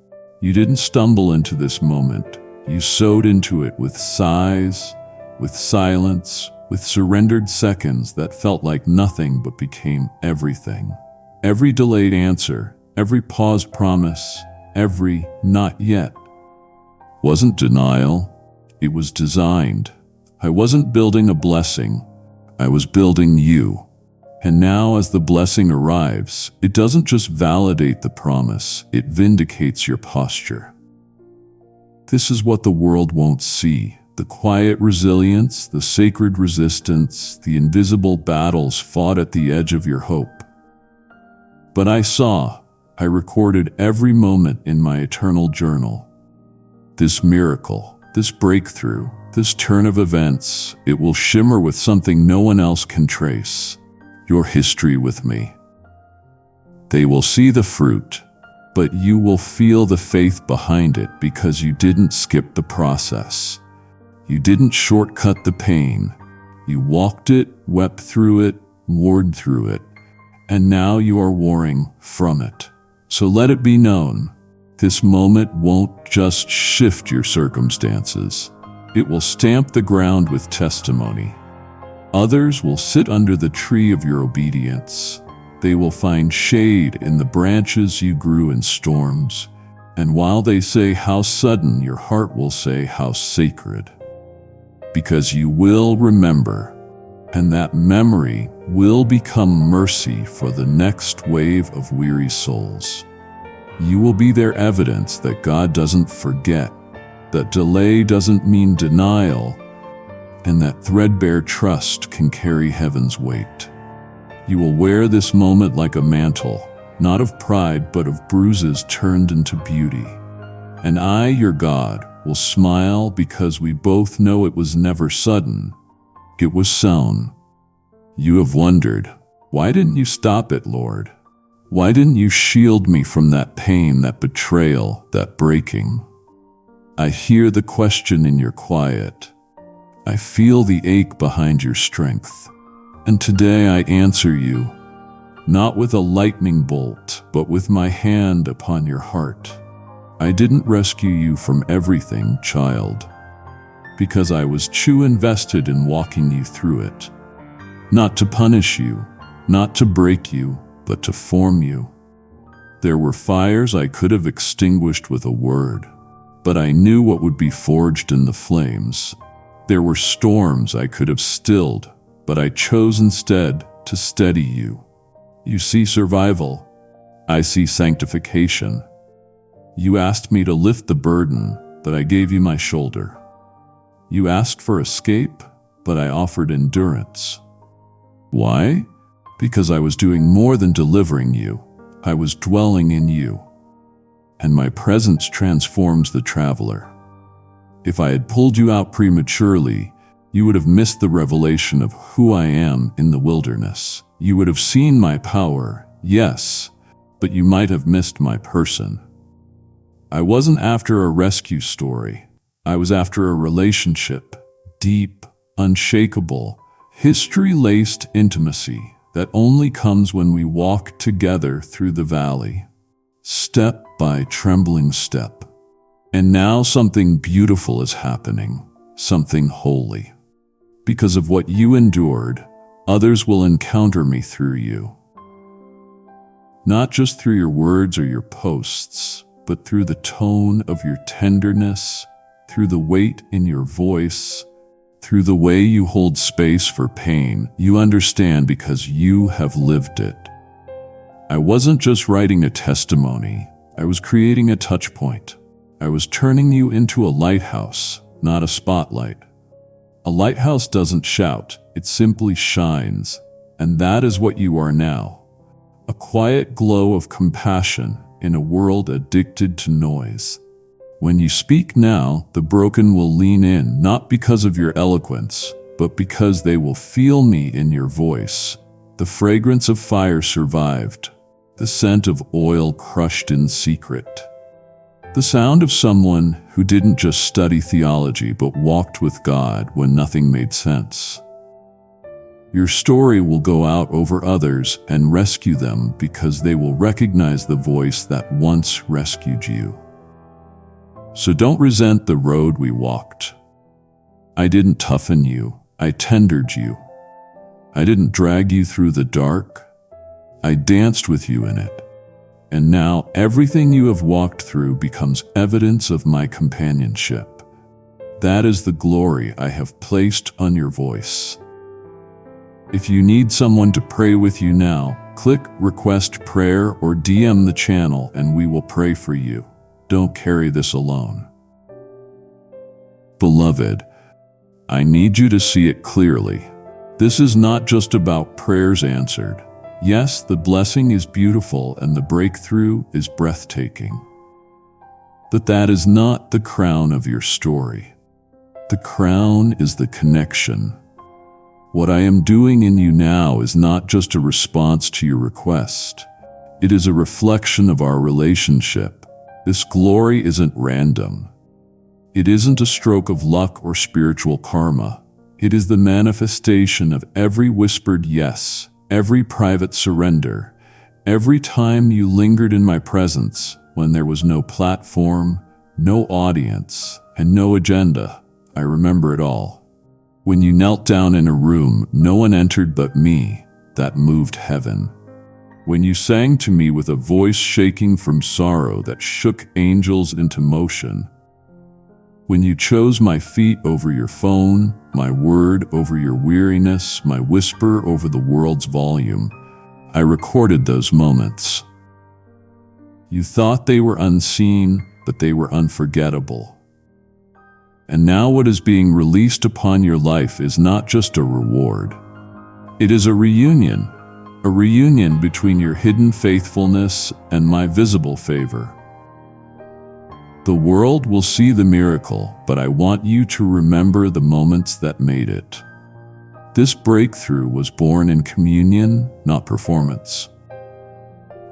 You didn't stumble into this moment. You sowed into it with sighs, with silence, with surrendered seconds that felt like nothing but became everything. Every delayed answer, every paused promise, every not yet wasn't denial. It was designed. I wasn't building a blessing. I was building you. And now as the blessing arrives, it doesn't just validate the promise, it vindicates your posture. This is what the world won't see. The quiet resilience, the sacred resistance, the invisible battles fought at the edge of your hope. But I recorded every moment in my eternal journal. This miracle, this breakthrough, this turn of events, it will shimmer with something no one else can trace. Your history with me. They will see the fruit, but you will feel the faith behind it because you didn't skip the process. You didn't shortcut the pain. You walked it, wept through it, warred through it, and now you are warring from it. So let it be known, this moment won't just shift your circumstances. It will stamp the ground with testimony. Others will sit under the tree of your obedience. They will find shade in the branches you grew in storms. And while they say how sudden, your heart will say how sacred. Because you will remember, and that memory will become mercy for the next wave of weary souls. You will be their evidence that God doesn't forget. that delay doesn't mean denial, and that threadbare trust can carry heaven's weight. You will wear this moment like a mantle, not of pride but of bruises turned into beauty. And I, your God, will smile because we both know it was never sudden. It was sown. You have wondered, why didn't you stop it, Lord? Why didn't you shield me from that pain, that betrayal, that breaking? I hear the question in your quiet. I feel the ache behind your strength. And today I answer you, not with a lightning bolt, but with my hand upon your heart. I didn't rescue you from everything, child, because I was too invested in walking you through it. Not to punish you, not to break you, but to form you. There were fires I could have extinguished with a word, but I knew what would be forged in the flames. There were storms I could have stilled, but I chose instead to steady you. You see survival, I see sanctification. You asked me to lift the burden, but I gave you my shoulder. You asked for escape, but I offered endurance. Why? Because I was doing more than delivering you. I was dwelling in you. And my presence transforms the traveler. If I had pulled you out prematurely, you would have missed the revelation of who I am in the wilderness. You would have seen my power, yes, but you might have missed my person. I wasn't after a rescue story. I was after a relationship, deep, unshakable, history-laced intimacy that only comes when we walk together through the valley, step by trembling step. And now something beautiful is happening, something holy. Because of what you endured, others will encounter me through you. Not just through your words or your posts, but through the tone of your tenderness, through the weight in your voice, through the way you hold space for pain. You understand because you have lived it. I wasn't just writing a testimony, I was creating a touch point. I was turning you into a lighthouse, not a spotlight. A lighthouse doesn't shout, it simply shines, and that is what you are now. A quiet glow of compassion in a world addicted to noise. When you speak now, the broken will lean in, not because of your eloquence, but because they will feel me in your voice. The fragrance of fire survived, the scent of oil crushed in secret. The sound of someone who didn't just study theology but walked with God when nothing made sense. Your story will go out over others and rescue them because they will recognize the voice that once rescued you. So don't resent the road we walked. I didn't toughen you, I tendered you. I didn't drag you through the dark, I danced with you in it. And now everything you have walked through becomes evidence of my companionship. That is the glory I have placed on your voice. If you need someone to pray with you now, click Request Prayer or DM the channel and we will pray for you. Don't carry this alone. Beloved, I need you to see it clearly. This is not just about prayers answered. Yes, the blessing is beautiful and the breakthrough is breathtaking. But that is not the crown of your story. The crown is the connection. What I am doing in you now is not just a response to your request. It is a reflection of our relationship. This glory isn't random. It isn't a stroke of luck or spiritual karma. It is the manifestation of every whispered yes, every private surrender, every time you lingered in my presence when there was no platform, no audience, and no agenda. I remember it all. When you knelt down in a room no one entered but me, that moved heaven. When you sang to me with a voice shaking from sorrow that shook angels into motion. When you chose my feet over your phone, my word over your weariness, my whisper over the world's volume, I recorded those moments. You thought they were unseen, but they were unforgettable. And now what is being released upon your life is not just a reward. It is a reunion between your hidden faithfulness and my visible favor. The world will see the miracle, but I want you to remember the moments that made it. This breakthrough was born in communion, not performance.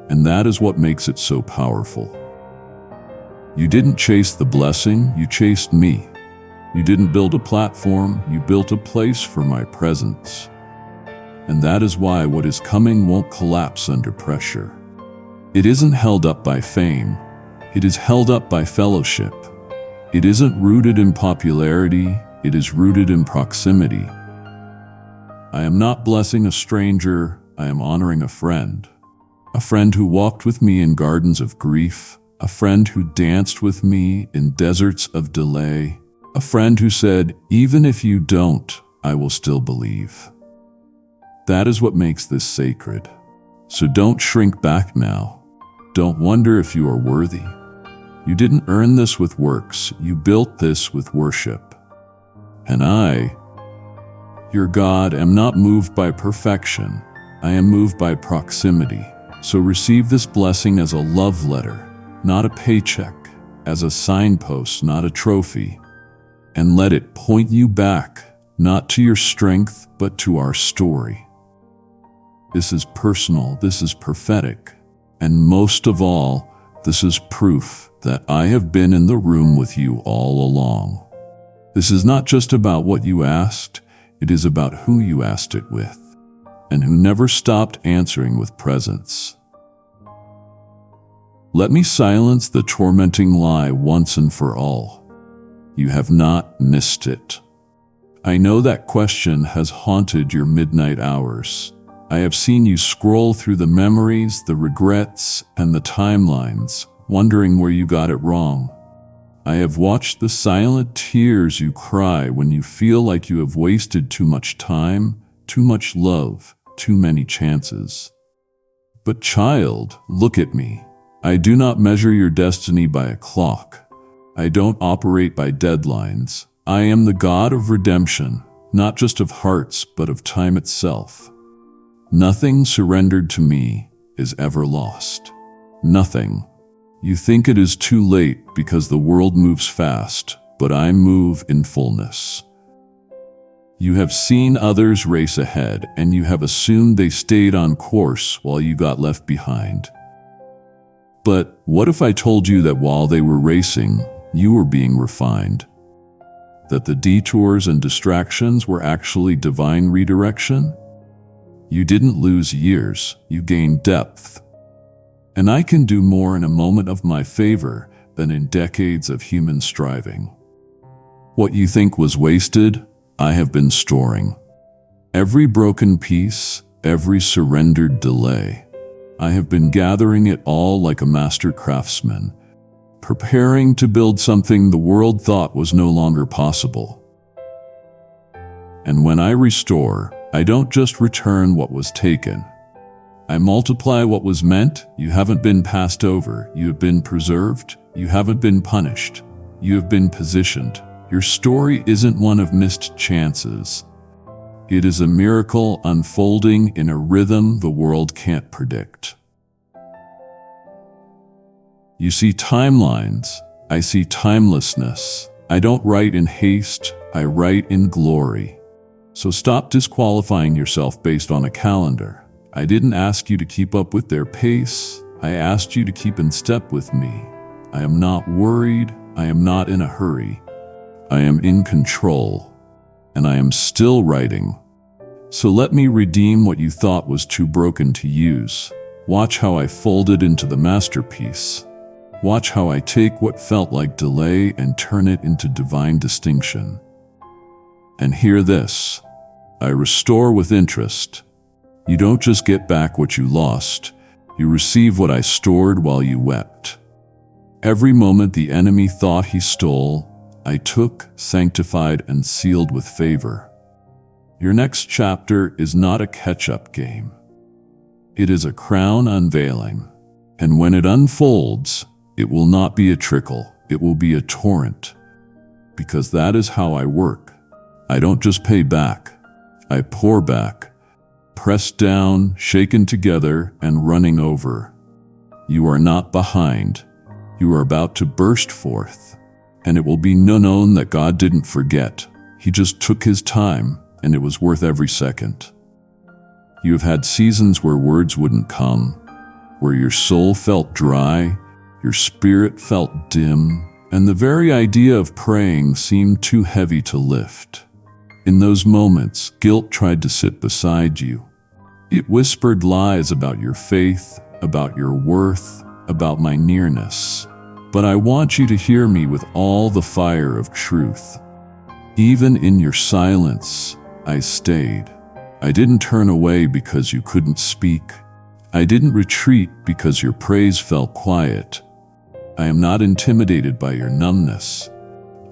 And that is what makes it so powerful. You didn't chase the blessing, you chased me. You didn't build a platform, you built a place for my presence. And that is why what is coming won't collapse under pressure. It isn't held up by fame. It is held up by fellowship. It isn't rooted in popularity. It is rooted in proximity. I am not blessing a stranger. I am honoring a friend who walked with me in gardens of grief, a friend who danced with me in deserts of delay, a friend who said, "Even if you don't, I will still believe." That is what makes this sacred. So don't shrink back now. Don't wonder if you are worthy. You didn't earn this with works. You built this with worship. And I, your God, am not moved by perfection. I am moved by proximity. So receive this blessing as a love letter, not a paycheck, as a signpost, not a trophy. And let it point you back, not to your strength, but to our story. This is personal, this is prophetic, and most of all, this is proof that I have been in the room with you all along. This is not just about what you asked, it is about who you asked it with, and who never stopped answering with presence. Let me silence the tormenting lie once and for all. You have not missed it. I know that question has haunted your midnight hours. I have seen you scroll through the memories, the regrets, and the timelines, wondering where you got it wrong. I have watched the silent tears you cry when you feel like you have wasted too much time, too much love, too many chances. But child, look at me. I do not measure your destiny by a clock. I don't operate by deadlines. I am the God of redemption, not just of hearts, but of time itself. Nothing surrendered to me is ever lost. Nothing. You think it is too late because the world moves fast, but I move in fullness. You have seen others race ahead, and you have assumed they stayed on course while you got left behind. But what if I told you that while they were racing, you were being refined? That the detours and distractions were actually divine redirection? You didn't lose years, you gained depth. And I can do more in a moment of my favor than in decades of human striving. What you think was wasted, I have been storing. Every broken piece, every surrendered delay, I have been gathering it all like a master craftsman, preparing to build something the world thought was no longer possible. And when I restore, I don't just return what was taken. I multiply what was meant. You haven't been passed over. You have been preserved. You haven't been punished. You have been positioned. Your story isn't one of missed chances. It is a miracle unfolding in a rhythm the world can't predict. You see timelines. I see timelessness. I don't write in haste. I write in glory. So stop disqualifying yourself based on a calendar. I didn't ask you to keep up with their pace. I asked you to keep in step with me. I am not worried. I am not in a hurry. I am in control. And I am still writing. So let me redeem what you thought was too broken to use. Watch how I fold it into the masterpiece. Watch how I take what felt like delay and turn it into divine distinction. And hear this. I restore with interest. You don't just get back what you lost. You receive what I stored while you wept. Every moment the enemy thought he stole, I took, sanctified, and sealed with favor. Your next chapter is not a catch-up game. It is a crown unveiling. And when it unfolds, it will not be a trickle. It will be a torrent. because that is how I work. I don't just pay back. I pour back, pressed down, shaken together, and running over. You are not behind. You are about to burst forth, and it will be known that God didn't forget. He just took his time, and it was worth every second. You have had seasons where words wouldn't come, where your soul felt dry, your spirit felt dim, and the very idea of praying seemed too heavy to lift. In those moments, guilt tried to sit beside you. It whispered lies about your faith, about your worth, about my nearness. But I want you to hear me with all the fire of truth. Even in your silence, I stayed. I didn't turn away because you couldn't speak. I didn't retreat because your praise felt quiet. I am not intimidated by your numbness.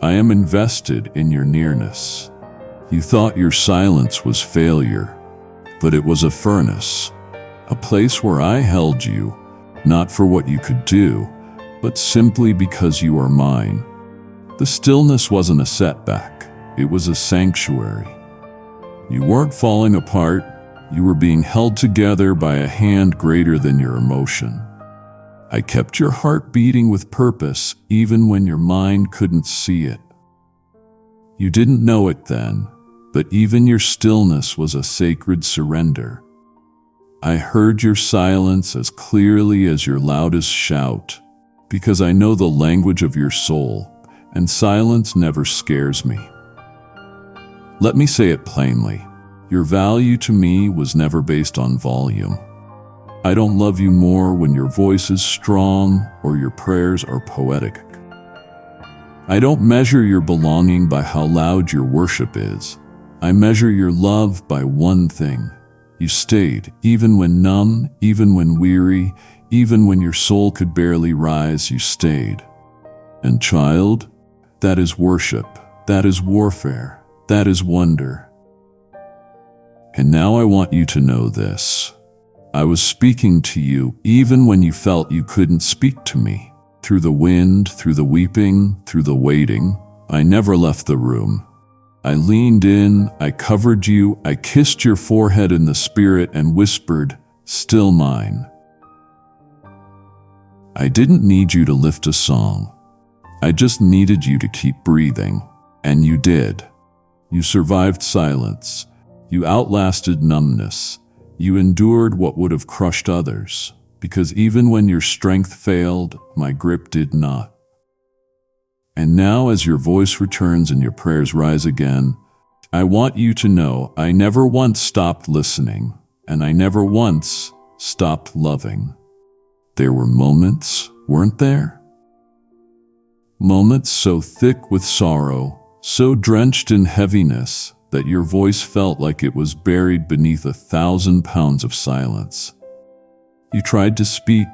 I am invested in your nearness. You thought your silence was failure, but it was a furnace, a place where I held you, not for what you could do, but simply because you are mine. The stillness wasn't a setback, it was a sanctuary. You weren't falling apart, you were being held together by a hand greater than your emotion. I kept your heart beating with purpose even when your mind couldn't see it. You didn't know it then, but even your stillness was a sacred surrender. I heard your silence as clearly as your loudest shout, because I know the language of your soul, and silence never scares me. Let me say it plainly. Your value to me was never based on volume. I don't love you more when your voice is strong or your prayers are poetic. I don't measure your belonging by how loud your worship is. I measure your love by one thing. You stayed, even when numb, even when weary, even when your soul could barely rise, you stayed. And child, that is worship, that is warfare, that is wonder. And now I want you to know this. I was speaking to you even when you felt you couldn't speak to me. Through the wind, through the weeping, through the waiting, I never left the room. I leaned in, I covered you, I kissed your forehead in the spirit and whispered, "Still mine." I didn't need you to lift a song. I just needed you to keep breathing. And you did. You survived silence. You outlasted numbness. You endured what would have crushed others, because even when your strength failed, my grip did not. And now, as your voice returns and your prayers rise again, I want you to know I never once stopped listening, and I never once stopped loving. There were moments, weren't there? Moments so thick with sorrow, so drenched in heaviness, that your voice felt like it was buried beneath 1,000 pounds of silence. You tried to speak,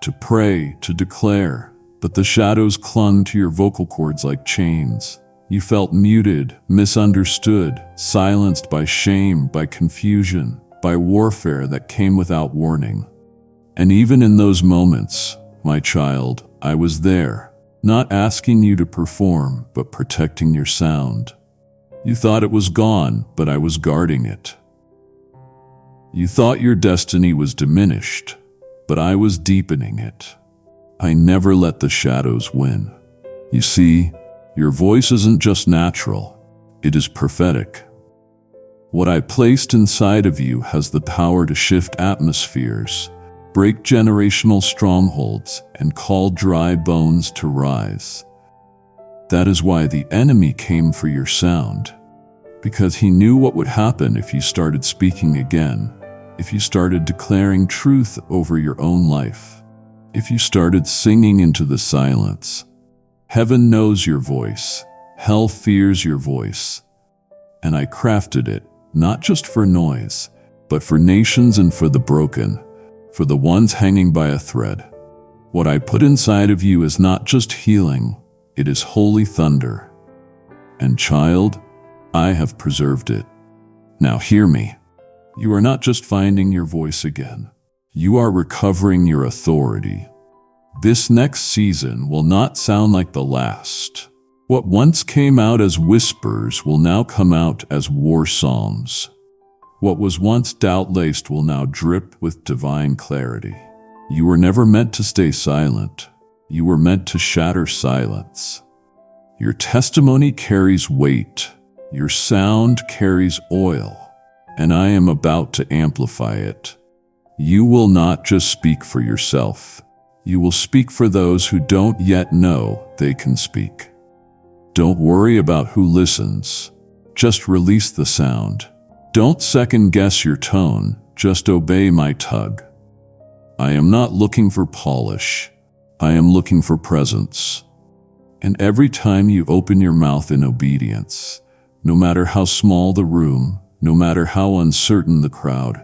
to pray, to declare, but the shadows clung to your vocal cords like chains. You felt muted, misunderstood, silenced by shame, by confusion, by warfare that came without warning. And even in those moments, my child, I was there, not asking you to perform, but protecting your sound. You thought it was gone, but I was guarding it. You thought your destiny was diminished, but I was deepening it. I never let the shadows win. You see, your voice isn't just natural, it is prophetic. What I placed inside of you has the power to shift atmospheres, break generational strongholds, and call dry bones to rise. That is why the enemy came for your sound, because he knew what would happen if you started speaking again, if you started declaring truth over your own life, if you started singing into the silence. Heaven knows your voice, hell fears your voice, and I crafted it, not just for noise, but for nations and for the broken, for the ones hanging by a thread. What I put inside of you is not just healing, it is holy thunder. And child, I have preserved it. Now hear me. You are not just finding your voice again. You are recovering your authority. This next season will not sound like the last. What once came out as whispers will now come out as war psalms. What was once doubt-laced will now drip with divine clarity. You were never meant to stay silent. You were meant to shatter silence. Your testimony carries weight. Your sound carries oil. And I am about to amplify it. You will not just speak for yourself. You will speak for those who don't yet know they can speak. Don't worry about who listens. Just release the sound. Don't second-guess your tone. Just obey my tug. I am not looking for polish. I am looking for presence. And every time you open your mouth in obedience, no matter how small the room, no matter how uncertain the crowd,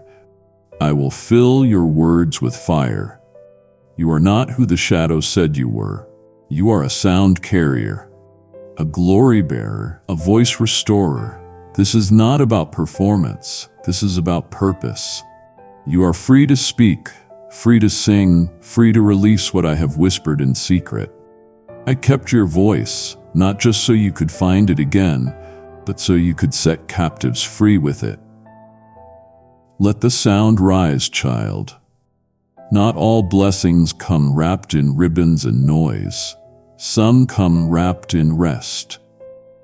I will fill your words with fire. You are not who the shadows said you were. You are a sound carrier, a glory bearer, a voice restorer. This is not about performance. This is about purpose. You are free to speak, free to sing, free to release what I have whispered in secret. I kept your voice, not just so you could find it again, but so you could set captives free with it. Let the sound rise, child. Not all blessings come wrapped in ribbons and noise. Some come wrapped in rest.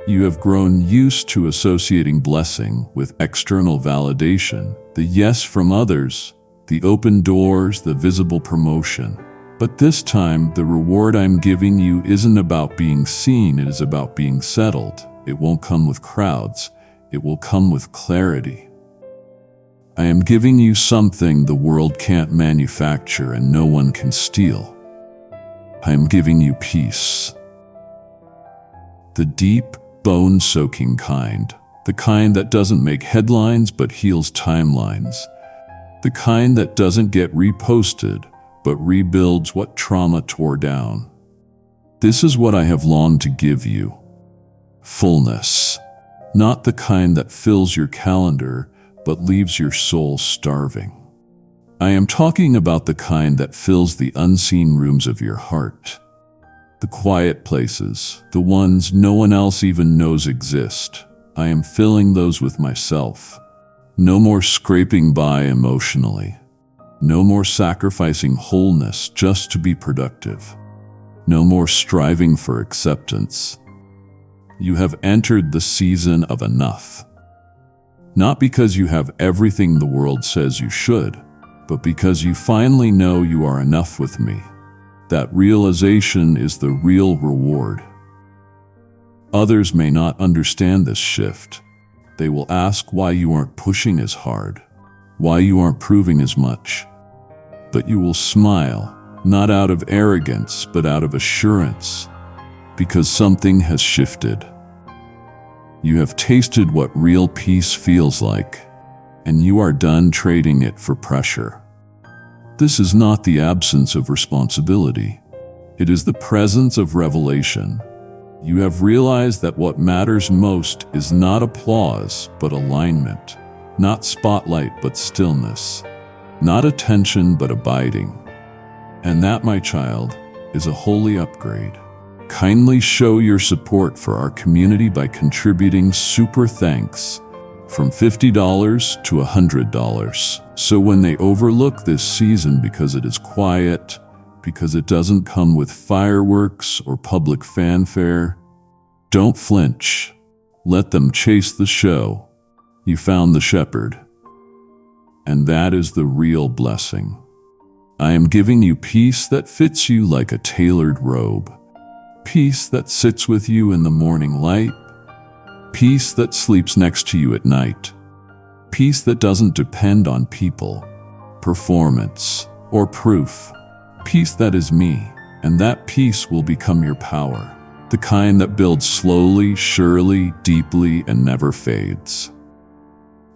You have grown used to associating blessing with external validation, the yes from others, the open doors, the visible promotion. But this time, the reward I'm giving you isn't about being seen, it is about being settled. It won't come with crowds, it will come with clarity. I am giving you something the world can't manufacture and no one can steal. I am giving you peace. The deep, bone-soaking kind. The kind that doesn't make headlines but heals timelines. The kind that doesn't get reposted but rebuilds what trauma tore down. This is what I have longed to give you. Fullness. Not the kind that fills your calendar but leaves your soul starving. I am talking about the kind that fills the unseen rooms of your heart. The quiet places, the ones no one else even knows exist. I am filling those with myself. No more scraping by emotionally. No more sacrificing wholeness just to be productive. No more striving for acceptance. You have entered the season of enough. Not because you have everything the world says you should, but because you finally know you are enough with me. That realization is the real reward. Others may not understand this shift. They will ask why you aren't pushing as hard, why you aren't proving as much. But you will smile, not out of arrogance, but out of assurance, because something has shifted. You have tasted what real peace feels like, and you are done trading it for pressure. This is not the absence of responsibility. It is the presence of revelation. You have realized that what matters most is not applause, but alignment. Not spotlight, but stillness. Not attention, but abiding. And that, my child, is a holy upgrade. Kindly show your support for our community by contributing super thanks from $50 to $100. So when they overlook this season because it is quiet, because it doesn't come with fireworks or public fanfare, don't flinch. Let them chase the show. You found the shepherd. And that is the real blessing. I am giving you peace that fits you like a tailored robe. Peace that sits with you in the morning light. Peace that sleeps next to you at night. Peace that doesn't depend on people, performance, or proof. Peace that is me, and that peace will become your power. The kind that builds slowly, surely, deeply, and never fades.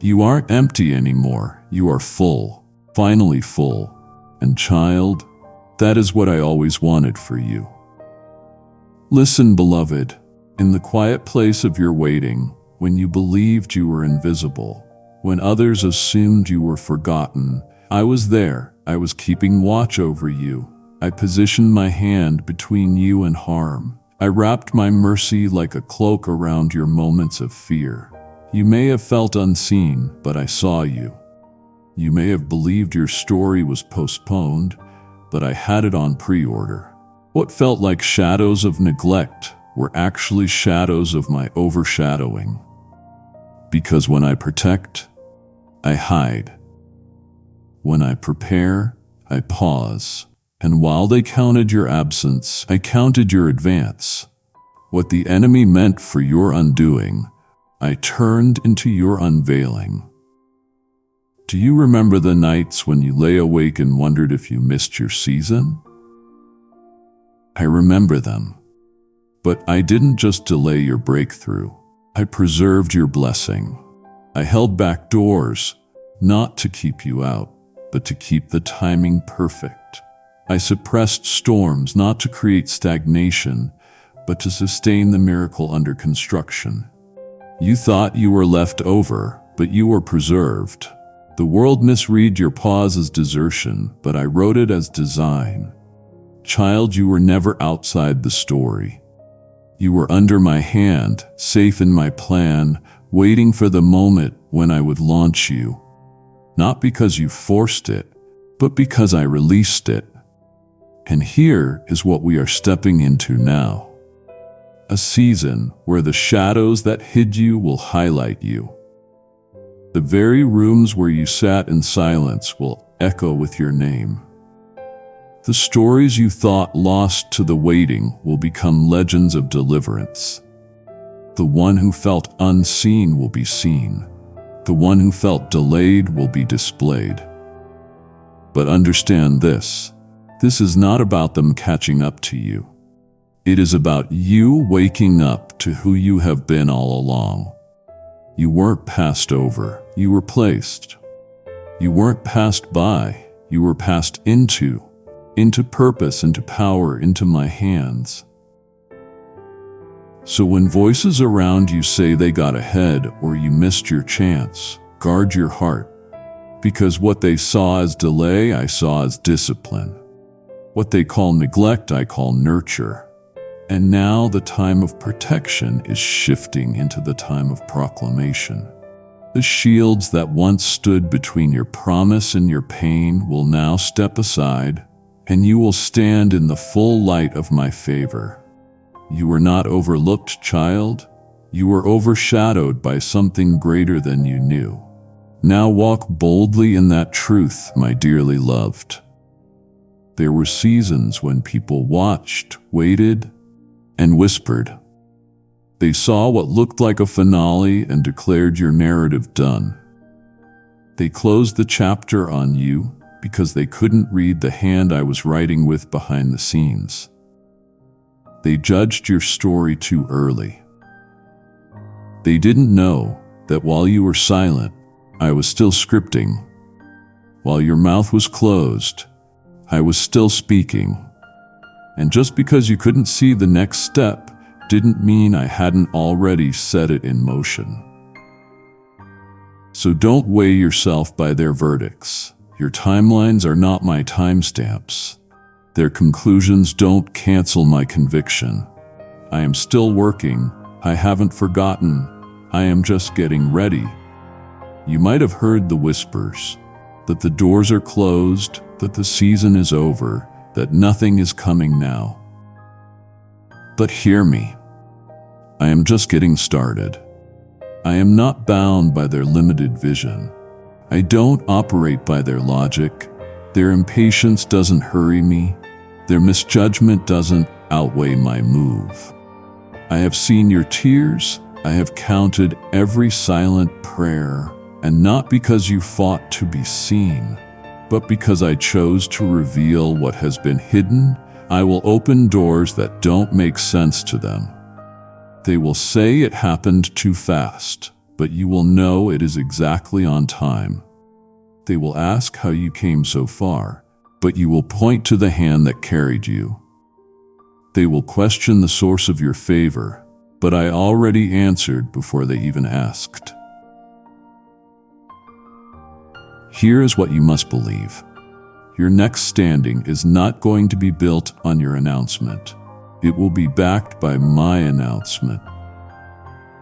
You aren't empty anymore. You are full, finally full. And child, that is what I always wanted for you. Listen, beloved, in the quiet place of your waiting, when you believed you were invisible, when others assumed you were forgotten, I was there. I was keeping watch over you. I positioned my hand between you and harm. I wrapped my mercy like a cloak around your moments of fear. You may have felt unseen, but I saw you. You may have believed your story was postponed, but I had it on pre-order. What felt like shadows of neglect were actually shadows of my overshadowing. Because when I protect, I hide. When I prepare, I pause. And while they counted your absence, I counted your advance. What the enemy meant for your undoing, I turned into your unveiling. Do you remember the nights when you lay awake and wondered if you missed your season? I remember them. But I didn't just delay your breakthrough. I preserved your blessing. I held back doors, not to keep you out, but to keep the timing perfect. I suppressed storms not to create stagnation, but to sustain the miracle under construction. You thought you were left over, but you were preserved. The world misread your pause as desertion, but I wrote it as design. Child, you were never outside the story. You were under my hand, safe in my plan, waiting for the moment when I would launch you. Not because you forced it, but because I released it. And here is what we are stepping into now. A season where the shadows that hid you will highlight you. The very rooms where you sat in silence will echo with your name. The stories you thought lost to the waiting will become legends of deliverance. The one who felt unseen will be seen. The one who felt delayed will be displayed. But understand this. This is not about them catching up to you. It is about you waking up to who you have been all along. You weren't passed over, you were placed. You weren't passed by, you were passed into purpose, into power, into my hands. So when voices around you say they got ahead or you missed your chance, guard your heart. Because what they saw as delay, I saw as discipline. What they call neglect, I call nurture. And now the time of protection is shifting into the time of proclamation. The shields that once stood between your promise and your pain will now step aside, and you will stand in the full light of my favor. You were not overlooked, child. You were overshadowed by something greater than you knew. Now walk boldly in that truth, my dearly loved. There were seasons when people watched, waited, and whispered. They saw what looked like a finale and declared your narrative done. They closed the chapter on you because they couldn't read the hand I was writing with behind the scenes. They judged your story too early. They didn't know that while you were silent, I was still scripting. While your mouth was closed, I was still speaking. And just because you couldn't see the next step didn't mean I hadn't already set it in motion. So don't weigh yourself by their verdicts. Your timelines are not my timestamps. Their conclusions don't cancel my conviction. I am still working. I haven't forgotten. I am just getting ready. You might have heard the whispers, that the doors are closed, that the season is over, that nothing is coming now. But hear me. I am just getting started. I am not bound by their limited vision. I don't operate by their logic. Their impatience doesn't hurry me. Their misjudgment doesn't outweigh my move. I have seen your tears. I have counted every silent prayer, and not because you fought to be seen, but because I chose to reveal what has been hidden. I will open doors that don't make sense to them. They will say it happened too fast, but you will know it is exactly on time. They will ask how you came so far, but you will point to the hand that carried you. They will question the source of your favor, but I already answered before they even asked. Here is what you must believe. Your next standing is not going to be built on your announcement. It will be backed by my announcement.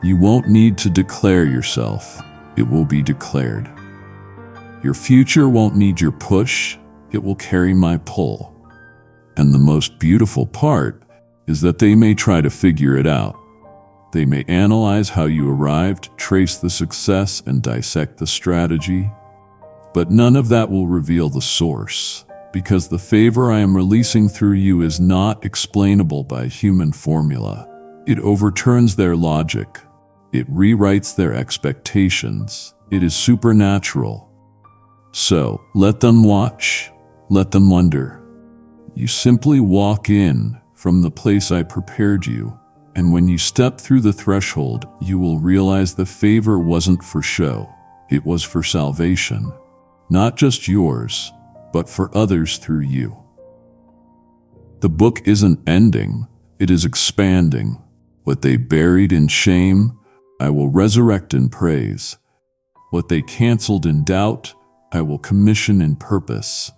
You won't need to declare yourself. It will be declared. Your future won't need your push. It will carry my pull. And the most beautiful part is that they may try to figure it out. They may analyze how you arrived, trace the success, and dissect the strategy. But none of that will reveal the source, because the favor I am releasing through you is not explainable by human formula. It overturns their logic. It rewrites their expectations. It is supernatural. So, let them watch. Let them wonder. You simply walk in from the place I prepared you, and when you step through the threshold, you will realize the favor wasn't for show. It was for salvation. Not just yours, but for others through you. The book isn't ending, it is expanding. What they buried in shame, I will resurrect in praise. What they canceled in doubt, I will commission in purpose.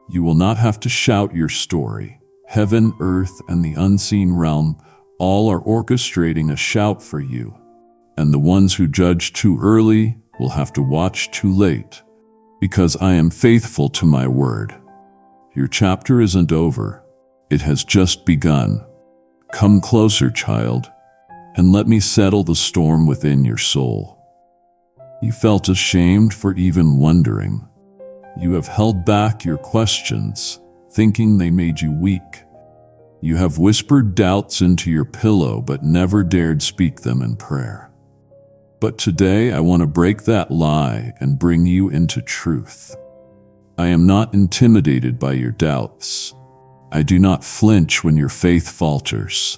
You will not have to shout your story. Heaven, earth, and the unseen realm all are orchestrating a shout for you. And the ones who judge too early will have to watch too late. Because I am faithful to my word. Your chapter isn't over. It has just begun. Come closer, child, and let me settle the storm within your soul. You felt ashamed for even wondering. You have held back your questions, thinking they made you weak. You have whispered doubts into your pillow but never dared speak them in prayer. But today I want to break that lie and bring you into truth. I am not intimidated by your doubts. I do not flinch when your faith falters.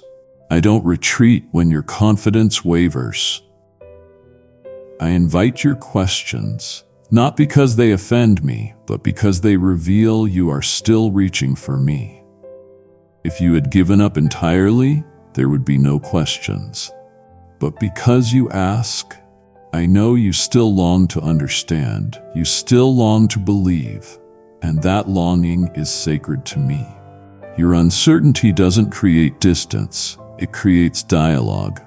I don't retreat when your confidence wavers. I invite your questions, not because they offend me, but because they reveal you are still reaching for me. If you had given up entirely, there would be no questions. But because you ask, I know you still long to understand, you still long to believe, and that longing is sacred to me. Your uncertainty doesn't create distance, it creates dialogue.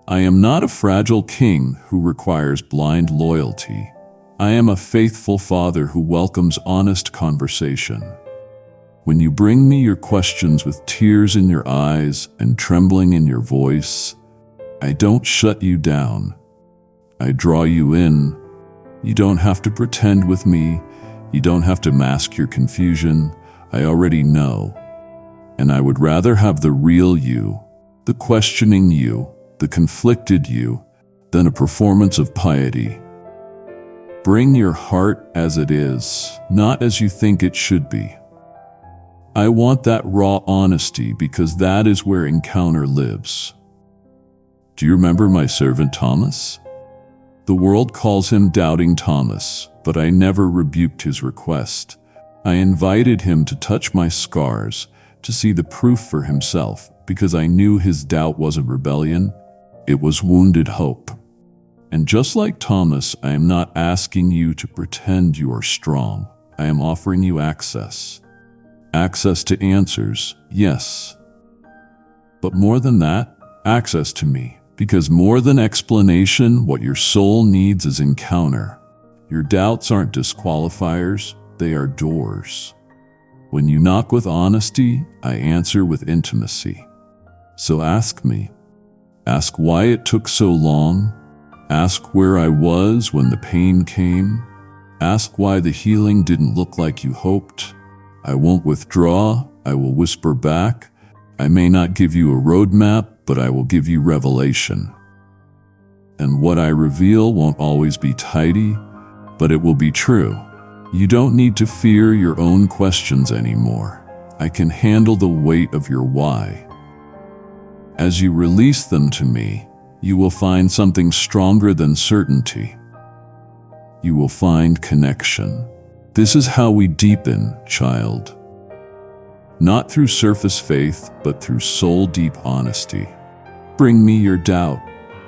I am not a fragile king who requires blind loyalty. I am a faithful father who welcomes honest conversation. When you bring me your questions with tears in your eyes and trembling in your voice, I don't shut you down. I draw you in. You don't have to pretend with me. You don't have to mask your confusion. I already know. And I would rather have the real you, the questioning you, the conflicted you, than a performance of piety. Bring your heart as it is, not as you think it should be. I want that raw honesty because that is where encounter lives. Do you remember my servant Thomas? The world calls him Doubting Thomas, but I never rebuked his request. I invited him to touch my scars, to see the proof for himself, because I knew his doubt wasn't rebellion, it was wounded hope. And just like Thomas, I am not asking you to pretend you are strong. I am offering you access. Access to answers, yes. But more than that, access to me. Because more than explanation, what your soul needs is encounter. Your doubts aren't disqualifiers, they are doors. When you knock with honesty, I answer with intimacy. So ask me. Ask why it took so long. Ask where I was when the pain came. Ask why the healing didn't look like you hoped. I won't withdraw, I will whisper back. I may not give you a roadmap, but I will give you revelation. And what I reveal won't always be tidy, but it will be true. You don't need to fear your own questions anymore. I can handle the weight of your why. As you release them to me, you will find something stronger than certainty. You will find connection. This is how we deepen, child. Not through surface faith, but through soul-deep honesty. Bring me your doubt,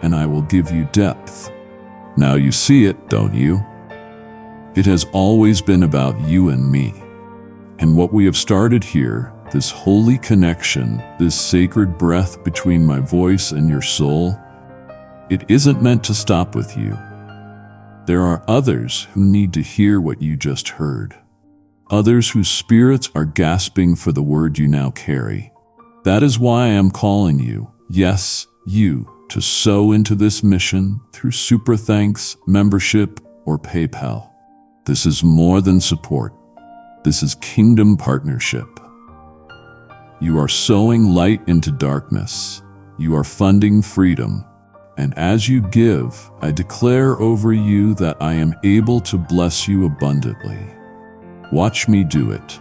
and I will give you depth. Now you see it, don't you? It has always been about you and me. And what we have started here, this holy connection, this sacred breath between my voice and your soul, it isn't meant to stop with you. There are others who need to hear what you just heard. Others whose spirits are gasping for the word you now carry. That is why I am calling you, yes, you, to sow into this mission through Super Thanks, membership, or PayPal. This is more than support. This is kingdom partnership. You are sowing light into darkness. You are funding freedom. And as you give, I declare over you that I am able to bless you abundantly. Watch me do it.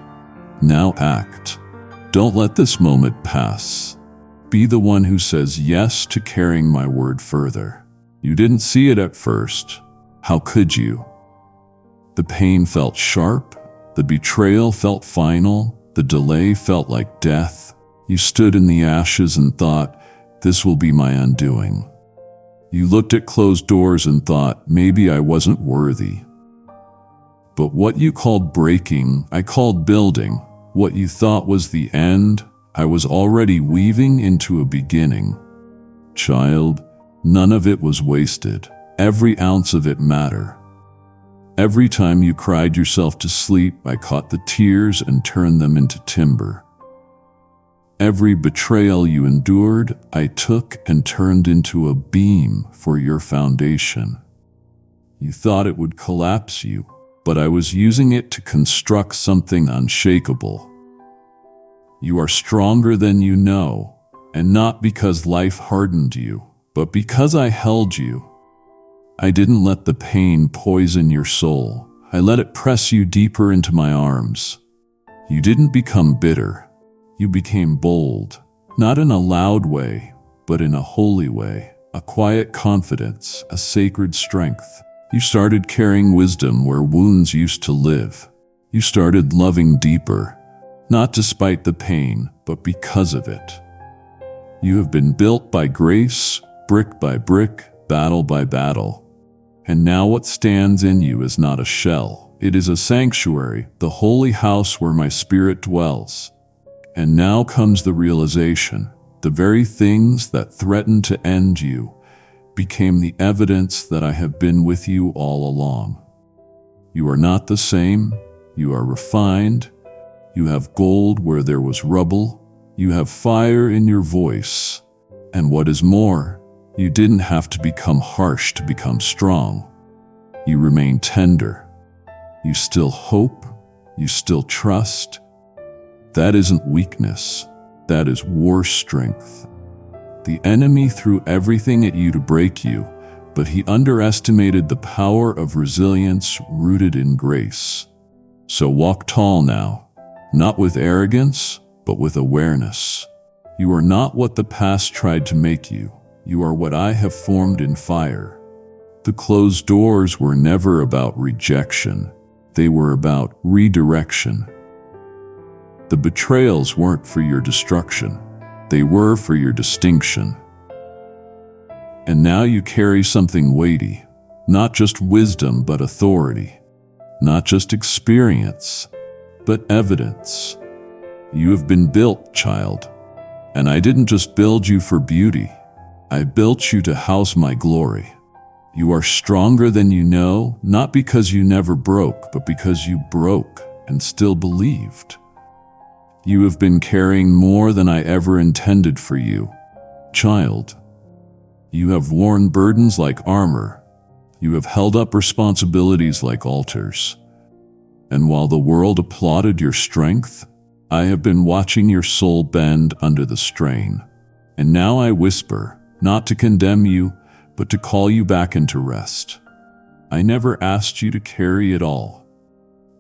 Now act. Don't let this moment pass. Be the one who says yes to carrying my word further. You didn't see it at first. How could you? The pain felt sharp. The betrayal felt final. The delay felt like death. You stood in the ashes and thought, this will be my undoing. You looked at closed doors and thought, maybe I wasn't worthy. But what you called breaking, I called building. What you thought was the end, I was already weaving into a beginning. Child, none of it was wasted. Every ounce of it mattered. Every time you cried yourself to sleep, I caught the tears and turned them into timber. Every betrayal you endured, I took and turned into a beam for your foundation. You thought it would collapse you, but I was using it to construct something unshakable. You are stronger than you know, and not because life hardened you, but because I held you. I didn't let the pain poison your soul. I let it press you deeper into my arms. You didn't become bitter. You became bold, not in a loud way, but in a holy way, a quiet confidence, a sacred strength. You started carrying wisdom where wounds used to live. You started loving deeper, not despite the pain, but because of it. You have been built by grace, brick by brick, battle by battle. And now what stands in you is not a shell. It is a sanctuary, the holy house where my spirit dwells. And now comes the realization, the very things that threatened to end you became the evidence that I have been with you all along. You are not the same, you are refined, you have gold where there was rubble, you have fire in your voice, and what is more, you didn't have to become harsh to become strong. You remain tender. You still hope, you still trust. That isn't weakness, that is war strength. The enemy threw everything at you to break you, but he underestimated the power of resilience rooted in grace. So walk tall now, not with arrogance, but with awareness. You are not what the past tried to make you. You are what I have formed in fire. The closed doors were never about rejection. They were about redirection. The betrayals weren't for your destruction. They were for your distinction. And now you carry something weighty, not just wisdom but authority, not just experience, but evidence. You have been built, child, and I didn't just build you for beauty. I built you to house my glory. You are stronger than you know, not because you never broke, but because you broke and still believed. You have been carrying more than I ever intended for you. Child, you have worn burdens like armor. You have held up responsibilities like altars. And while the world applauded your strength, I have been watching your soul bend under the strain. And now I whisper, not to condemn you, but to call you back into rest. I never asked you to carry it all.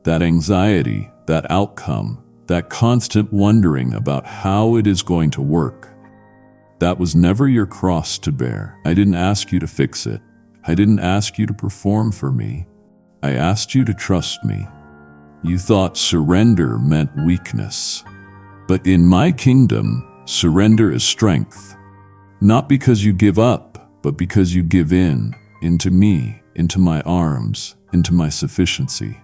That anxiety, that outcome, that constant wondering about how it is going to work, that was never your cross to bear. I didn't ask you to fix it. I didn't ask you to perform for me. I asked you to trust me. You thought surrender meant weakness. But in my kingdom, surrender is strength. Not because you give up, but because you give in, into me, into my arms, into my sufficiency.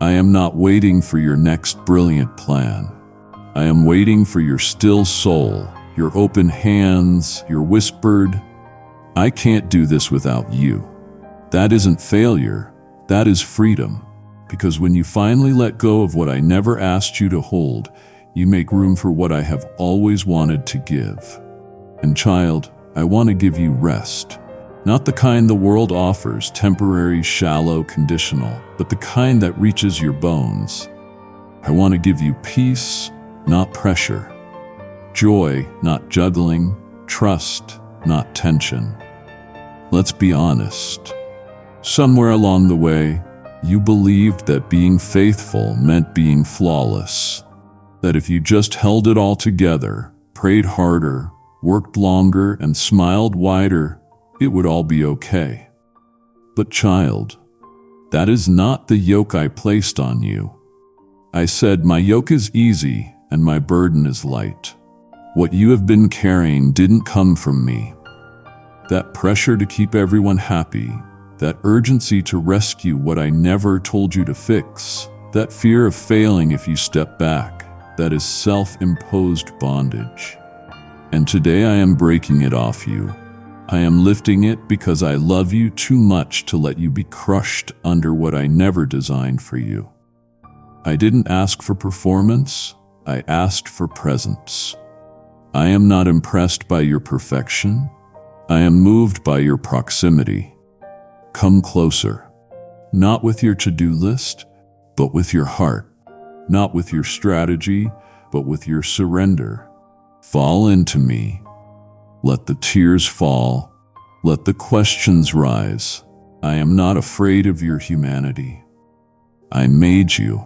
I am not waiting for your next brilliant plan. I am waiting for your still soul, your open hands, your whispered, "I can't do this without you." That isn't failure, that is freedom. Because when you finally let go of what I never asked you to hold, you make room for what I have always wanted to give. And child, I want to give you rest. Not the kind the world offers, temporary, shallow, conditional, but the kind that reaches your bones. I want to give you peace, not pressure. Joy, not juggling. Trust, not tension. Let's be honest. Somewhere along the way, you believed that being faithful meant being flawless. That if you just held it all together, prayed harder, worked longer, and smiled wider, it would all be okay. But child, that is not the yoke I placed on you. I said, my yoke is easy and my burden is light. What you have been carrying didn't come from me. That pressure to keep everyone happy, that urgency to rescue what I never told you to fix, that fear of failing if you step back, that is self-imposed bondage. And today I am breaking it off you. I am lifting it because I love you too much to let you be crushed under what I never designed for you. I didn't ask for performance, I asked for presence. I am not impressed by your perfection. I am moved by your proximity. Come closer, not with your to-do list, but with your heart. Not with your strategy, but with your surrender. Fall into me. Let the tears fall. Let the questions rise. I am not afraid of your humanity. I made you.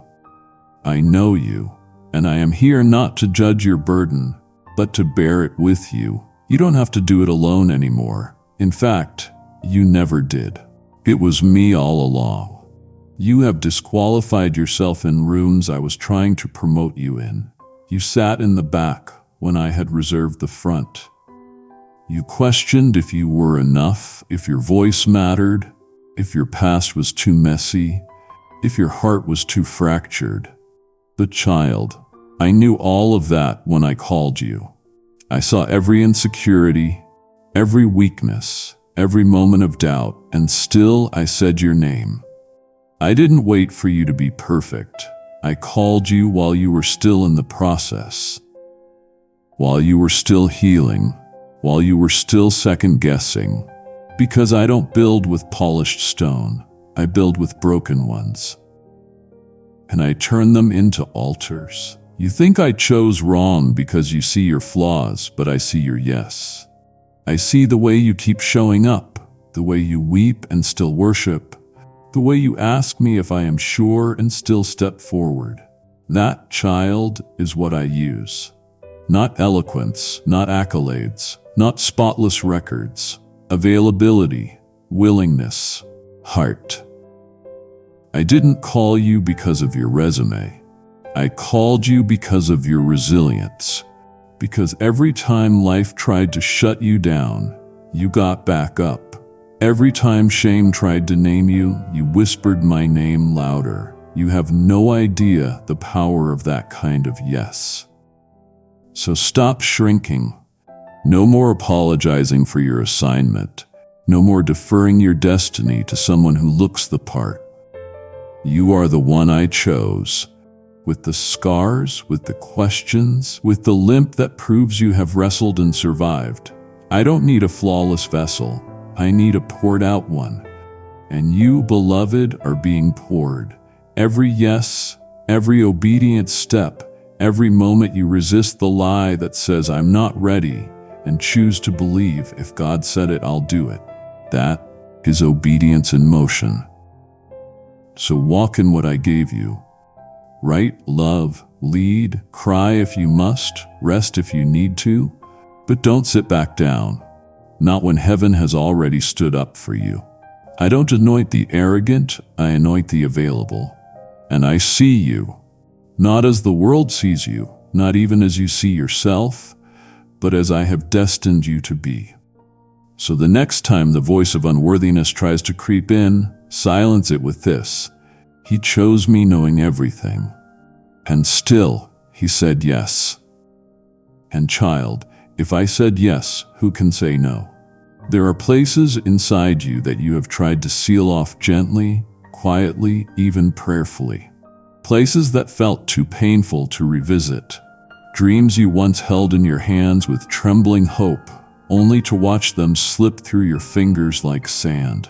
I know you. And I am here not to judge your burden, but to bear it with you. You don't have to do it alone anymore. In fact, you never did. It was me all along. You have disqualified yourself in rooms I was trying to promote you in. You sat in the back when I had reserved the front. You questioned if you were enough, if your voice mattered, if your past was too messy, if your heart was too fractured. But child, I knew all of that when I called you. I saw every insecurity, every weakness, every moment of doubt, and still I said your name. I didn't wait for you to be perfect. I called you while you were still in the process, while you were still healing, while you were still second-guessing. Because I don't build with polished stone, I build with broken ones. And I turn them into altars. You think I chose wrong because you see your flaws, but I see your yes. I see the way you keep showing up, the way you weep and still worship, the way you ask me if I am sure and still step forward. That, child, is what I use. Not eloquence, not accolades, not spotless records. Availability, willingness, heart. I didn't call you because of your resume. I called you because of your resilience. Because every time life tried to shut you down, you got back up. Every time shame tried to name you, you whispered my name louder. You have no idea the power of that kind of yes. So stop shrinking. No more apologizing for your assignment. No more deferring your destiny to someone who looks the part. You are the one I chose. With the scars, with the questions, with the limp that proves you have wrestled and survived. I don't need a flawless vessel. I need a poured out one. And you, beloved, are being poured. Every yes, every obedient step, every moment you resist the lie that says I'm not ready and choose to believe if God said it, I'll do it. That is obedience in motion. So walk in what I gave you. Write, love, lead, cry if you must, rest if you need to, but don't sit back down. Not when heaven has already stood up for you. I don't anoint the arrogant, I anoint the available. And I see you, not as the world sees you, not even as you see yourself, but as I have destined you to be. So the next time the voice of unworthiness tries to creep in, silence it with this: He chose me knowing everything. And still, He said yes. And child, if I said yes, who can say no? There are places inside you that you have tried to seal off gently, quietly, even prayerfully. Places that felt too painful to revisit. Dreams you once held in your hands with trembling hope, only to watch them slip through your fingers like sand.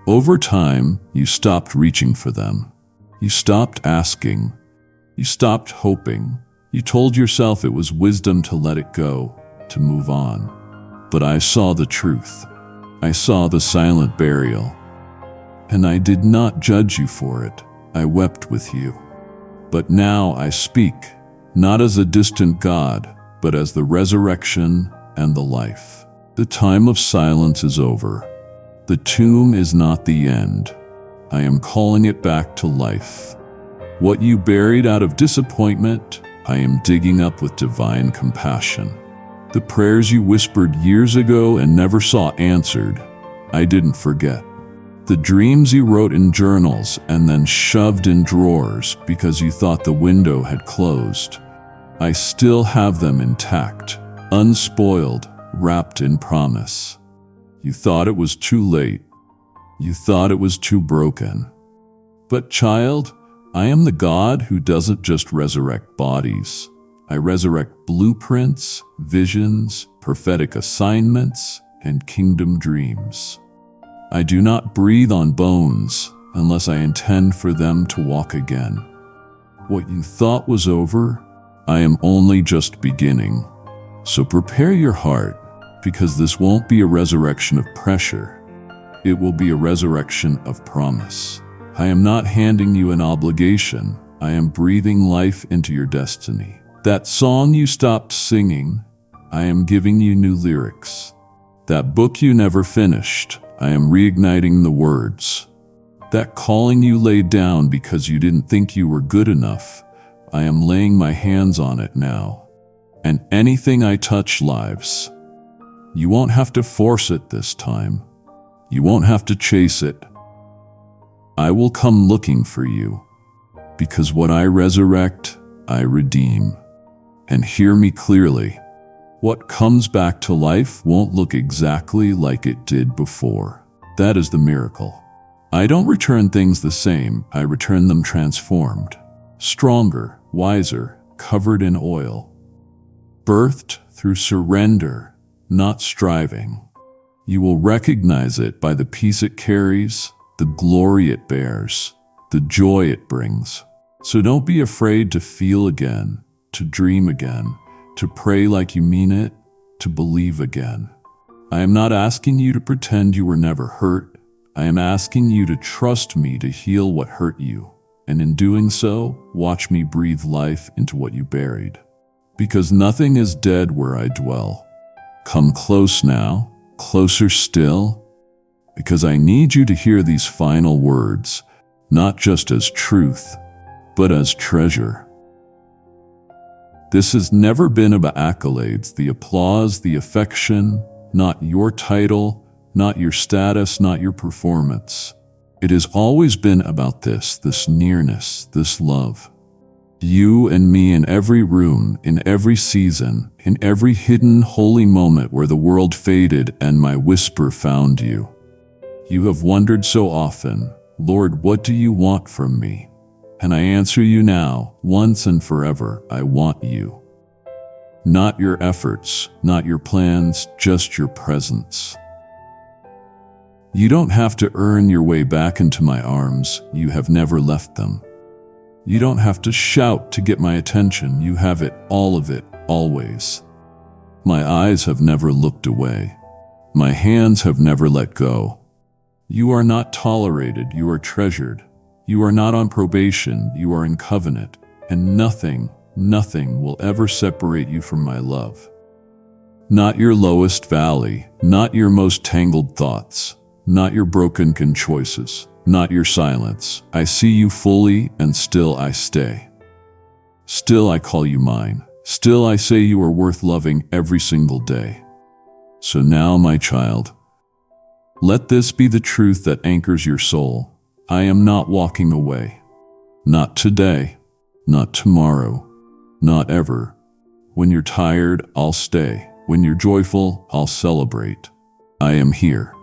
Over time, you stopped reaching for them. You stopped asking. You stopped hoping. You told yourself it was wisdom to let it go, to move on. But I saw the truth. I saw the silent burial. And I did not judge you for it. I wept with you. But now I speak, not as a distant God, but as the resurrection and the life. The time of silence is over. The tomb is not the end. I am calling it back to life. What you buried out of disappointment, I am digging up with divine compassion. The prayers you whispered years ago and never saw answered, I didn't forget. The dreams you wrote in journals and then shoved in drawers because you thought the window had closed, I still have them intact, unspoiled, wrapped in promise. You thought it was too late. You thought it was too broken. But child, I am the God who doesn't just resurrect bodies. I resurrect blueprints, visions, prophetic assignments, and kingdom dreams. I do not breathe on bones unless I intend for them to walk again. What you thought was over, I am only just beginning. So prepare your heart, because this won't be a resurrection of pressure. It will be a resurrection of promise. I am not handing you an obligation. I am breathing life into your destiny. That song you stopped singing, I am giving you new lyrics. That book you never finished, I am reigniting the words. That calling you laid down because you didn't think you were good enough, I am laying my hands on it now. And anything I touch lives. You won't have to force it this time. You won't have to chase it. I will come looking for you, because what I resurrect, I redeem. And hear me clearly. What comes back to life won't look exactly like it did before. That is the miracle. I don't return things the same, I return them transformed. Stronger, wiser, covered in oil. Birthed through surrender, not striving. You will recognize it by the peace it carries, the glory it bears, the joy it brings. So don't be afraid to feel again, to dream again, to pray like you mean it, to believe again. I am not asking you to pretend you were never hurt. I am asking you to trust me to heal what hurt you. And in doing so, watch me breathe life into what you buried. Because nothing is dead where I dwell. Come close now, closer still, because I need you to hear these final words, not just as truth, but as treasure. This has never been about accolades, the applause, the affection, not your title, not your status, not your performance. It has always been about this nearness, this love. You and me in every room, in every season, in every hidden holy moment where the world faded and my whisper found you. You have wondered so often, Lord, what do you want from me? And I answer you now, once and forever, I want you. Not your efforts, not your plans, just your presence. You don't have to earn your way back into my arms, you have never left them. You don't have to shout to get my attention, you have it, all of it, always. My eyes have never looked away. My hands have never let go. You are not tolerated, you are treasured. You are not on probation, you are in covenant, and nothing will ever separate you from my love. Not your lowest valley, not your most tangled thoughts, not your broken choices. Not your silence. I see you fully, and still I stay. Still I call you mine. Still I say you are worth loving every single day. So now, my child, let this be the truth that anchors your soul. I am not walking away. Not today. Not tomorrow. not ever. When you're tired, I'll stay. When you're joyful, I'll celebrate. I am here.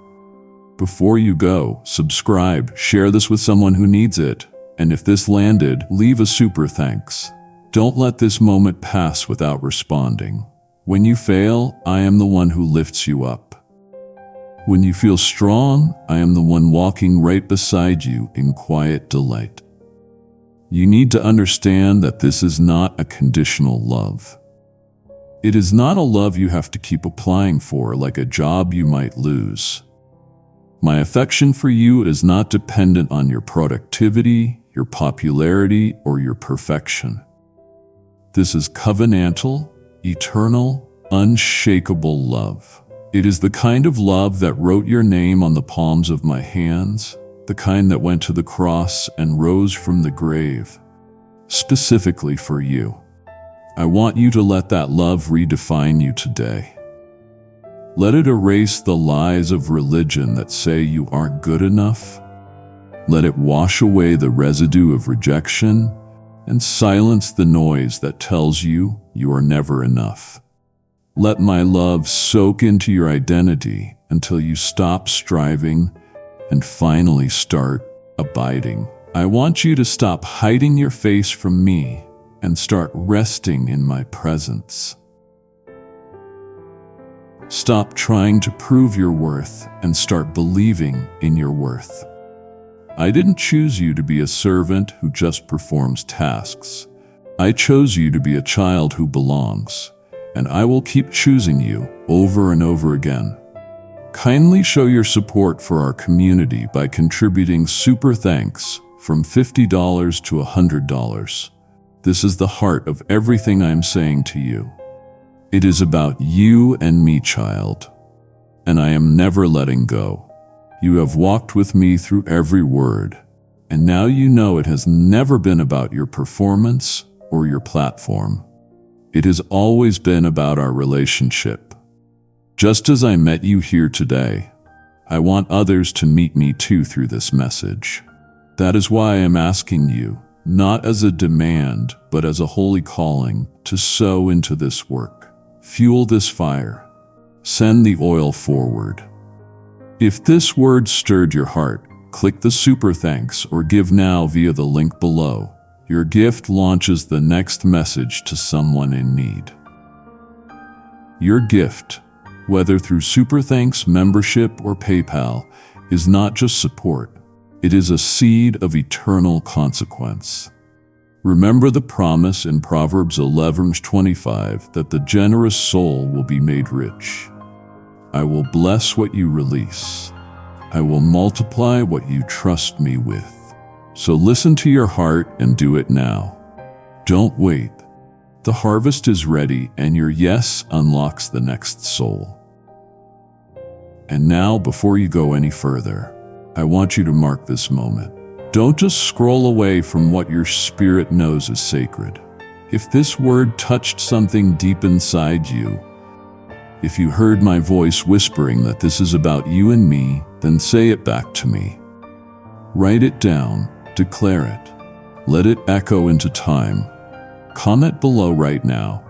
Before you go, subscribe, share this with someone who needs it, and if this landed, leave a super thanks. Don't let this moment pass without responding. When you fail, I am the one who lifts you up. When you feel strong, I am the one walking right beside you in quiet delight. You need to understand that this is not a conditional love. It is not a love you have to keep applying for like a job you might lose. My affection for you is not dependent on your productivity, your popularity, or your perfection. This is covenantal, eternal, unshakable love. It is the kind of love that wrote your name on the palms of my hands, the kind that went to the cross and rose from the grave, specifically for you. I want you to let that love redefine you today. Let it erase the lies of religion that say you aren't good enough. Let it wash away the residue of rejection and silence the noise that tells you you are never enough. Let my love soak into your identity until you stop striving and finally start abiding. I want you to stop hiding your face from me and start resting in my presence. Stop trying to prove your worth and start believing in your worth. I didn't choose you to be a servant who just performs tasks. I chose you to be a child who belongs, and I will keep choosing you over and over again. Kindly show your support for our community by contributing super thanks from $50 to $100. This is the heart of everything I'm saying to you. It is about you and me, child, and I am never letting go. You have walked with me through every word, and now you know it has never been about your performance or your platform. It has always been about our relationship. Just as I met you here today, I want others to meet me too through this message. That is why I am asking you, not as a demand, but as a holy calling, to sow into this work. Fuel this fire. Send the oil forward. If this word stirred your heart, click the super thanks or give now via the link below. Your gift launches the next message to someone in need. Your gift, whether through super thanks, membership, or PayPal, is not just support. It is a seed of eternal consequence. Remember the promise in Proverbs 11:25 that the generous soul will be made rich. I will bless what you release. I will multiply what you trust me with. So listen to your heart and do it now. Don't wait. The harvest is ready and your yes unlocks the next soul. And now, before you go any further, I want you to mark this moment. Don't just scroll away from what your spirit knows is sacred. If this word touched something deep inside you, if you heard my voice whispering that this is about you and me, then say it back to me. Write it down, declare it. Let it echo into time. Comment below right now.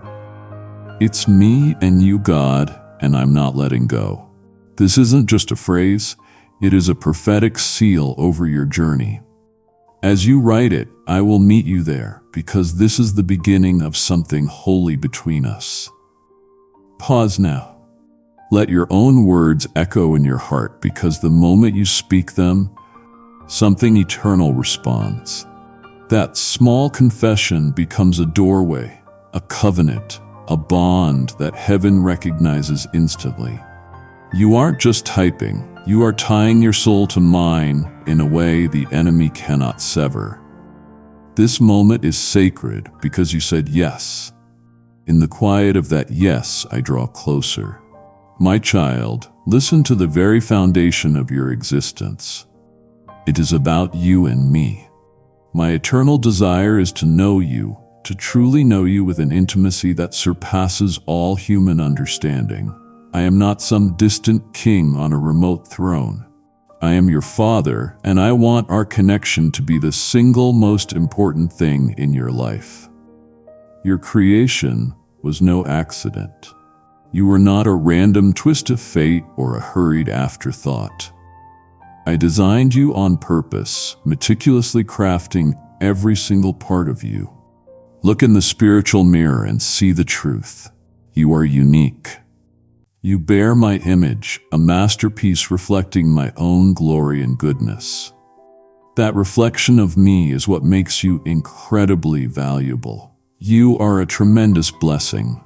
It's me and you, God, and I'm not letting go. This isn't just a phrase, it is a prophetic seal over your journey. As you write it, I will meet you there, because this is the beginning of something holy between us. Pause now. Let your own words echo in your heart, because the moment you speak them, something eternal responds. That small confession becomes a doorway, a covenant, a bond that heaven recognizes instantly. You aren't just typing. You are tying your soul to mine in a way the enemy cannot sever. This moment is sacred because you said yes. In the quiet of that yes, I draw closer. My child, listen to the very foundation of your existence. It is about you and me. My eternal desire is to know you, to truly know you with an intimacy that surpasses all human understanding. I am not some distant king on a remote throne. I am your father, and I want our connection to be the single most important thing in your life. Your creation was no accident. You were not a random twist of fate or a hurried afterthought. I designed you on purpose, meticulously crafting every single part of you. Look in the spiritual mirror and see the truth. You are unique. You bear my image, a masterpiece reflecting my own glory and goodness. That reflection of me is what makes you incredibly valuable. You are a tremendous blessing.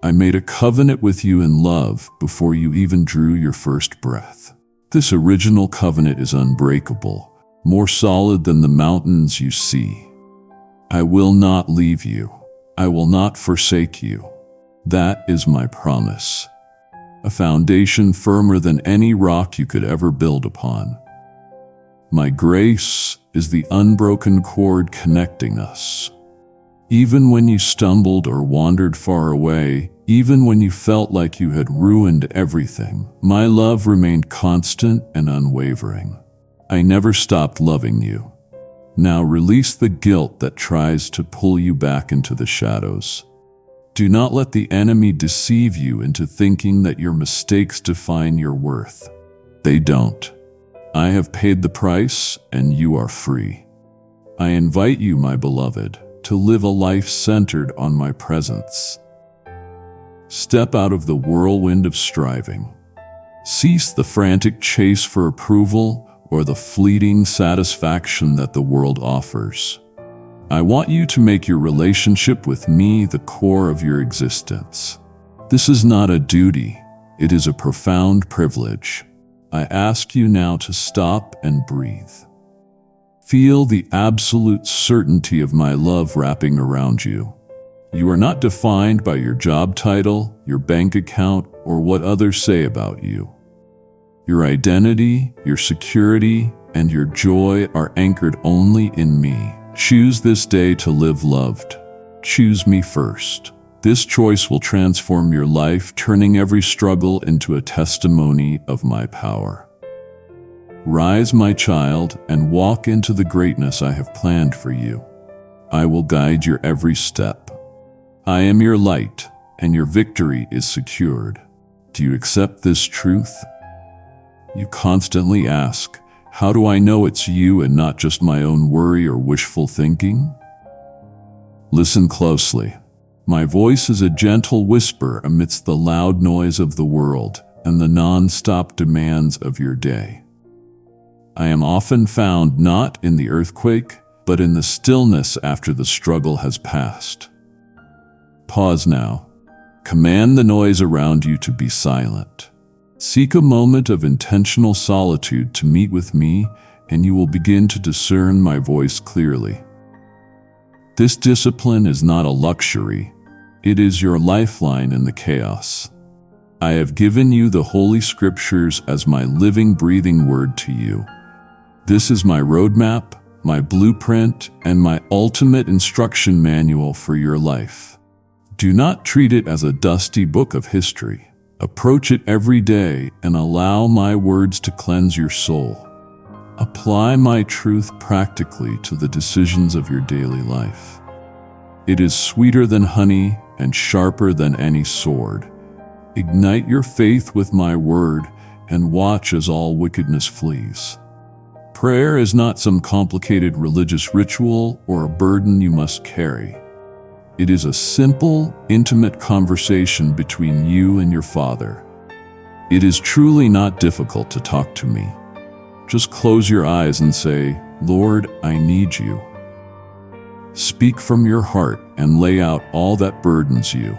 I made a covenant with you in love before you even drew your first breath. This original covenant is unbreakable, more solid than the mountains you see. I will not leave you. I will not forsake you. That is my promise. A foundation firmer than any rock you could ever build upon. My grace is the unbroken cord connecting us. Even when you stumbled or wandered far away, even when you felt like you had ruined everything, my love remained constant and unwavering. I never stopped loving you. Now release the guilt that tries to pull you back into the shadows. Do not let the enemy deceive you into thinking that your mistakes define your worth. They don't. I have paid the price, and you are free. I invite you, my beloved, to live a life centered on my presence. Step out of the whirlwind of striving. Cease the frantic chase for approval or the fleeting satisfaction that the world offers. I want you to make your relationship with me the core of your existence. This is not a duty, it is a profound privilege. I ask you now to stop and breathe. Feel the absolute certainty of my love wrapping around you. You are not defined by your job title, your bank account, or what others say about you. Your identity, your security, and your joy are anchored only in me. Choose this day to live loved. Choose me first. This choice will transform your life, turning every struggle into a testimony of my power. Rise, my child, and walk into the greatness I have planned for you. I will guide your every step. I am your light, and your victory is secured. Do you accept this truth? You constantly ask, how do I know it's you and not just my own worry or wishful thinking? Listen closely. My voice is a gentle whisper amidst the loud noise of the world and the non-stop demands of your day. I am often found not in the earthquake, but in the stillness after the struggle has passed. Pause now. Command the noise around you to be silent. Seek a moment of intentional solitude to meet with me, and you will begin to discern my voice clearly. This discipline is not a luxury. It is your lifeline in the chaos. I have given you the Holy Scriptures as my living, breathing word to you. This is my roadmap, my blueprint, and my ultimate instruction manual for your life. Do not treat it as a dusty book of history. Approach it every day and allow my words to cleanse your soul. Apply my truth practically to the decisions of your daily life. It is sweeter than honey and sharper than any sword. Ignite your faith with my word and watch as all wickedness flees. Prayer is not some complicated religious ritual or a burden you must carry. It is a simple, intimate conversation between you and your Father. It is truly not difficult to talk to me. Just close your eyes and say, Lord, I need you. Speak from your heart and lay out all that burdens you.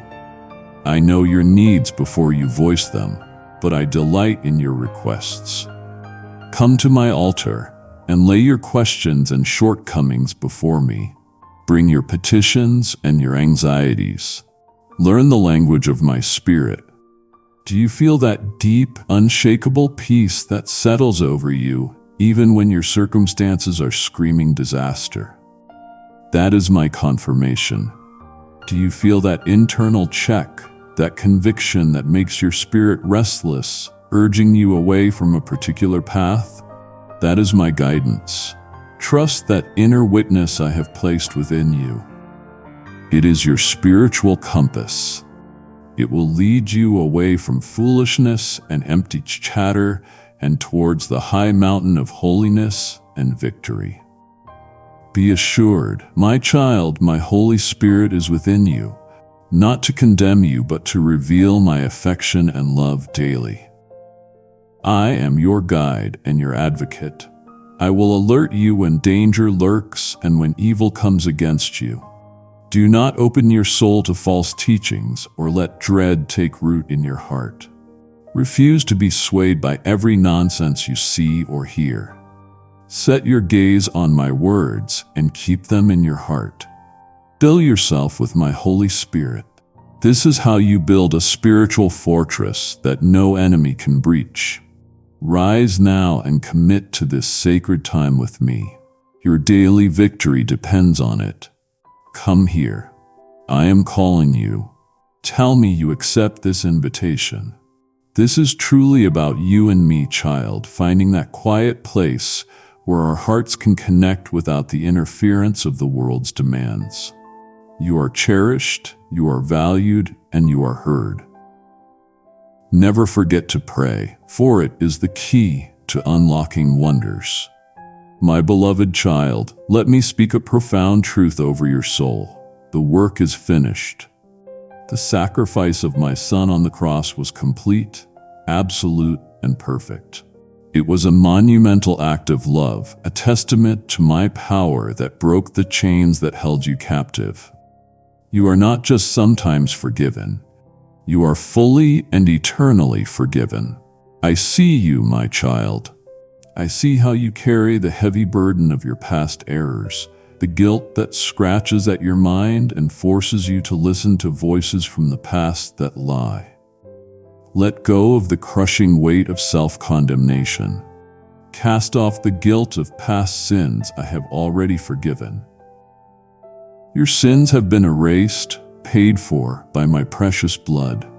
I know your needs before you voice them, but I delight in your requests. Come to my altar and lay your questions and shortcomings before me. Bring your petitions and your anxieties. Learn the language of my spirit. Do you feel that deep, unshakable peace that settles over you, even when your circumstances are screaming disaster? That is my confirmation. Do you feel that internal check, that conviction that makes your spirit restless, urging you away from a particular path? That is my guidance. Trust that inner witness I have placed within you. It is your spiritual compass. It will lead you away from foolishness and empty chatter and towards the high mountain of holiness and victory. Be assured, my child, my Holy Spirit is within you, not to condemn you, but to reveal my affection and love daily. I am your guide and your advocate. I will alert you when danger lurks and when evil comes against you. Do not open your soul to false teachings or let dread take root in your heart. Refuse to be swayed by every nonsense you see or hear. Set your gaze on my words and keep them in your heart. Fill yourself with my Holy Spirit. This is how you build a spiritual fortress that no enemy can breach. Rise now and commit to this sacred time with me. Your daily victory depends on it. Come here. I am calling you. Tell me you accept this invitation. This is truly about you and me, child, finding that quiet place where our hearts can connect without the interference of the world's demands. You are cherished, you are valued, and you are heard. Never forget to pray, for it is the key to unlocking wonders. My beloved child, let me speak a profound truth over your soul. The work is finished. The sacrifice of my Son on the cross was complete, absolute, and perfect. It was a monumental act of love, a testament to my power that broke the chains that held you captive. You are not just sometimes forgiven. You are fully and eternally forgiven. I see you, my child. I see how you carry the heavy burden of your past errors, the guilt that scratches at your mind and forces you to listen to voices from the past that lie. Let go of the crushing weight of self-condemnation. Cast off the guilt of past sins I have already forgiven. Your sins have been erased, paid for by my precious blood.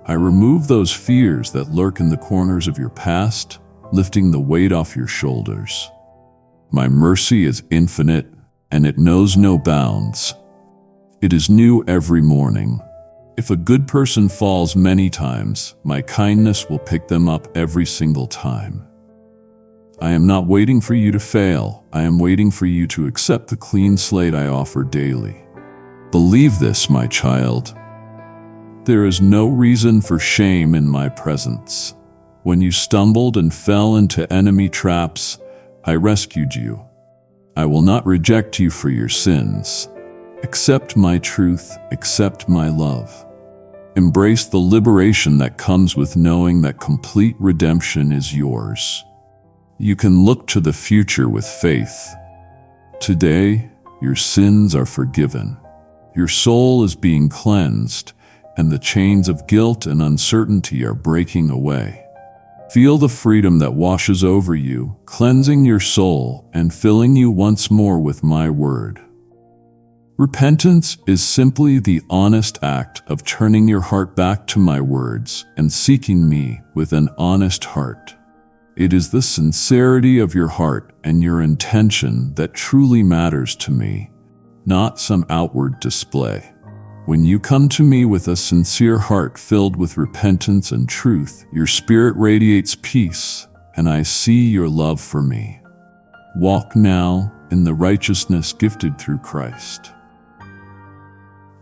I remove those fears that lurk in the corners of your past, lifting the weight off your shoulders. My mercy is infinite, and it knows no bounds. It is new every morning. If a good person falls many times, my kindness will pick them up every single time. I am not waiting for you to fail. I am waiting for you to accept the clean slate I offer daily. Believe this, my child. There is no reason for shame in my presence. When you stumbled and fell into enemy traps, I rescued you. I will not reject you for your sins. Accept my truth, accept my love. Embrace the liberation that comes with knowing that complete redemption is yours. You can look to the future with faith. Today, your sins are forgiven. Your soul is being cleansed, and the chains of guilt and uncertainty are breaking away. Feel the freedom that washes over you, cleansing your soul and filling you once more with my word. Repentance is simply the honest act of turning your heart back to my words and seeking me with an honest heart. It is the sincerity of your heart and your intention that truly matters to me, not some outward display. When you come to me with a sincere heart filled with repentance and truth, your spirit radiates peace, and I see your love for me. Walk now in the righteousness gifted through Christ.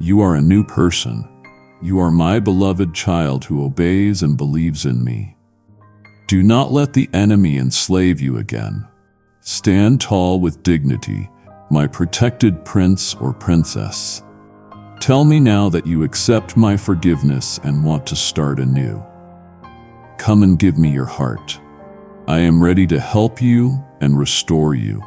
You are a new person. You are my beloved child who obeys and believes in me. Do not let the enemy enslave you again. Stand tall with dignity, my protected prince or princess. Tell me now that you accept my forgiveness and want to start anew. Come and give me your heart. I am ready to help you and restore you.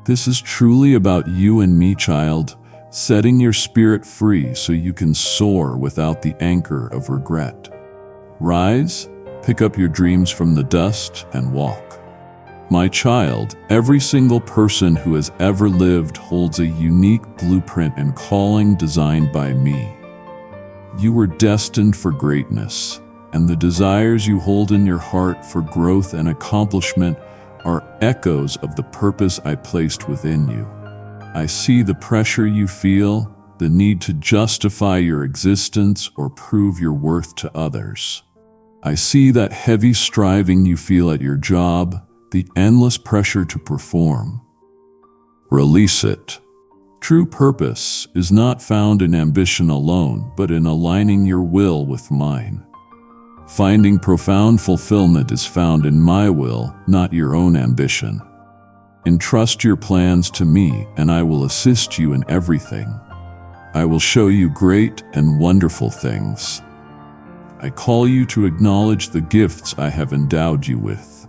This is truly about you and me, child, setting your spirit free so you can soar without the anchor of regret. Rise, pick up your dreams from the dust, and walk. My child, every single person who has ever lived holds a unique blueprint and calling designed by me. You were destined for greatness, and the desires you hold in your heart for growth and accomplishment are echoes of the purpose I placed within you. I see the pressure you feel, the need to justify your existence or prove your worth to others. I see that heavy striving you feel at your job, the endless pressure to perform. Release it. True purpose is not found in ambition alone, but in aligning your will with mine. Finding profound fulfillment is found in my will, not your own ambition. Entrust your plans to me, and I will assist you in everything. I will show you great and wonderful things. I call you to acknowledge the gifts I have endowed you with.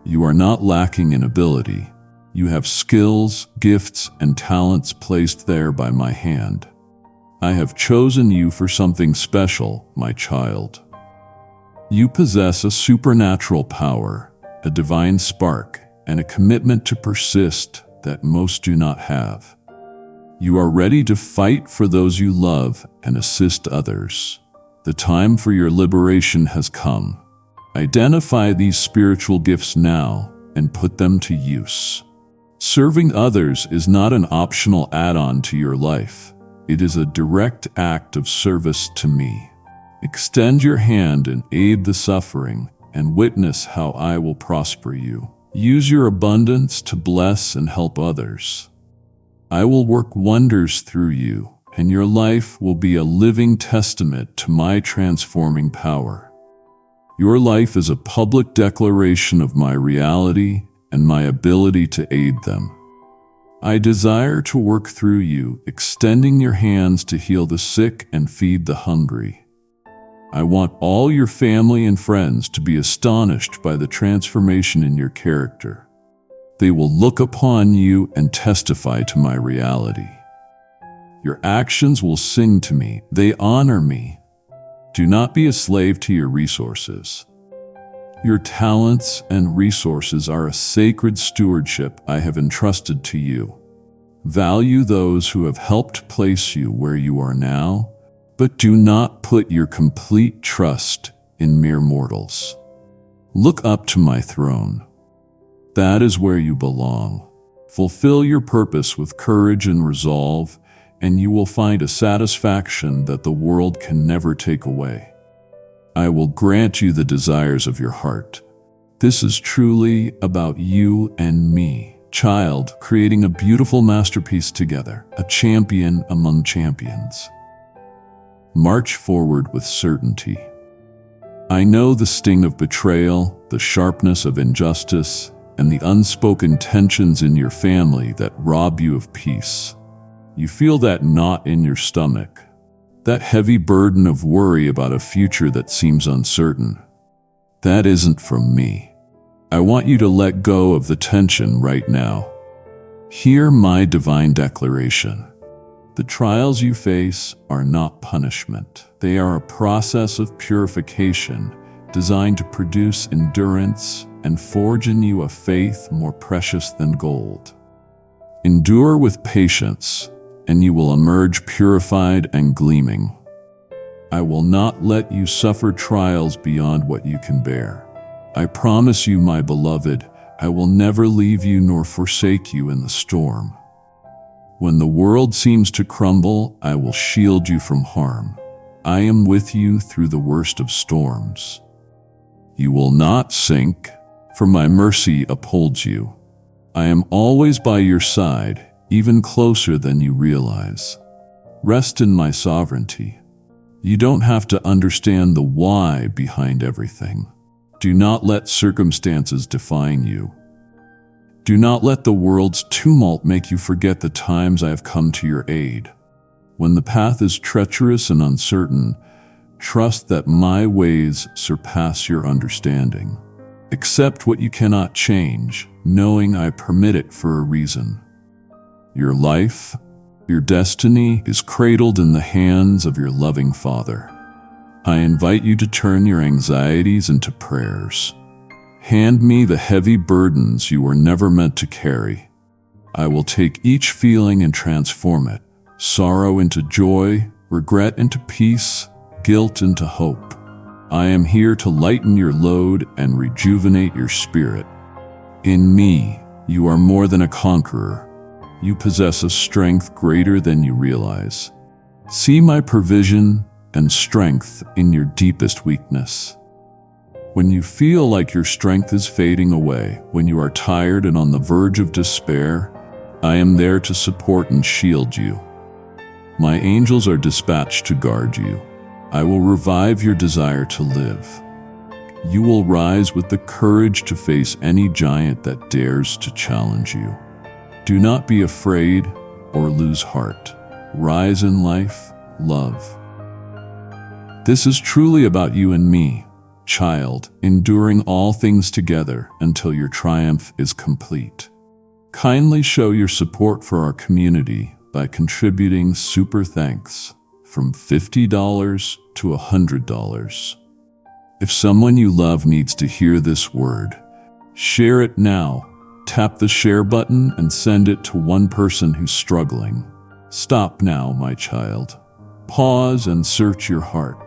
You are not lacking in ability. You have skills, gifts, and talents placed there by my hand. I have chosen you for something special, my child. You possess a supernatural power, a divine spark, and a commitment to persist that most do not have. You are ready to fight for those you love and assist others. The time for your liberation has come. Identify these spiritual gifts now and put them to use. Serving others is not an optional add-on to your life. It is a direct act of service to me. Extend your hand and aid the suffering, and witness how I will prosper you. Use your abundance to bless and help others. I will work wonders through you, and your life will be a living testament to my transforming power. Your life is a public declaration of my reality and my ability to aid them. I desire to work through you, extending your hands to heal the sick and feed the hungry. I want all your family and friends to be astonished by the transformation in your character. They will look upon you and testify to my reality. Your actions will sing to me. They honor me. Do not be a slave to your resources. Your talents and resources are a sacred stewardship I have entrusted to you. Value those who have helped place you where you are now, but do not put your complete trust in mere mortals. Look up to my throne. That is where you belong. Fulfill your purpose with courage and resolve, and you will find a satisfaction that the world can never take away. I will grant you the desires of your heart. This is truly about you and me, child, creating a beautiful masterpiece together, a champion among champions. March forward with certainty. I know the sting of betrayal, the sharpness of injustice, and the unspoken tensions in your family that rob you of peace. You feel that knot in your stomach, that heavy burden of worry about a future that seems uncertain. That isn't from me. I want you to let go of the tension right now. Hear my divine declaration. The trials you face are not punishment. They are a process of purification designed to produce endurance and forge in you a faith more precious than gold. Endure with patience, and you will emerge purified and gleaming. I will not let you suffer trials beyond what you can bear. I promise you, my beloved, I will never leave you nor forsake you in the storm. When the world seems to crumble, I will shield you from harm. I am with you through the worst of storms. You will not sink, for my mercy upholds you. I am always by your side, even closer than you realize. Rest in my sovereignty. You don't have to understand the why behind everything. Do not let circumstances define you. Do not let the world's tumult make you forget the times I have come to your aid. When the path is treacherous and uncertain, trust that my ways surpass your understanding. Accept what you cannot change, knowing I permit it for a reason. Your life, your destiny is cradled in the hands of your loving Father. I invite you to turn your anxieties into prayers. Hand me the heavy burdens you were never meant to carry. I will take each feeling and transform it, sorrow into joy, regret into peace, guilt into hope. I am here to lighten your load and rejuvenate your spirit. In me, you are more than a conqueror. You possess a strength greater than you realize. See my provision and strength in your deepest weakness. When you feel like your strength is fading away, when you are tired and on the verge of despair, I am there to support and shield you. My angels are dispatched to guard you. I will revive your desire to live. You will rise with the courage to face any giant that dares to challenge you. Do not be afraid or lose heart. Rise in life, love. This is truly about you and me, child, enduring all things together until your triumph is complete. Kindly show your support for our community by contributing super thanks from $50 to $100. If someone you love needs to hear this word, share it now. Tap the share button and send it to one person who's struggling. Stop now, my child. Pause and search your heart.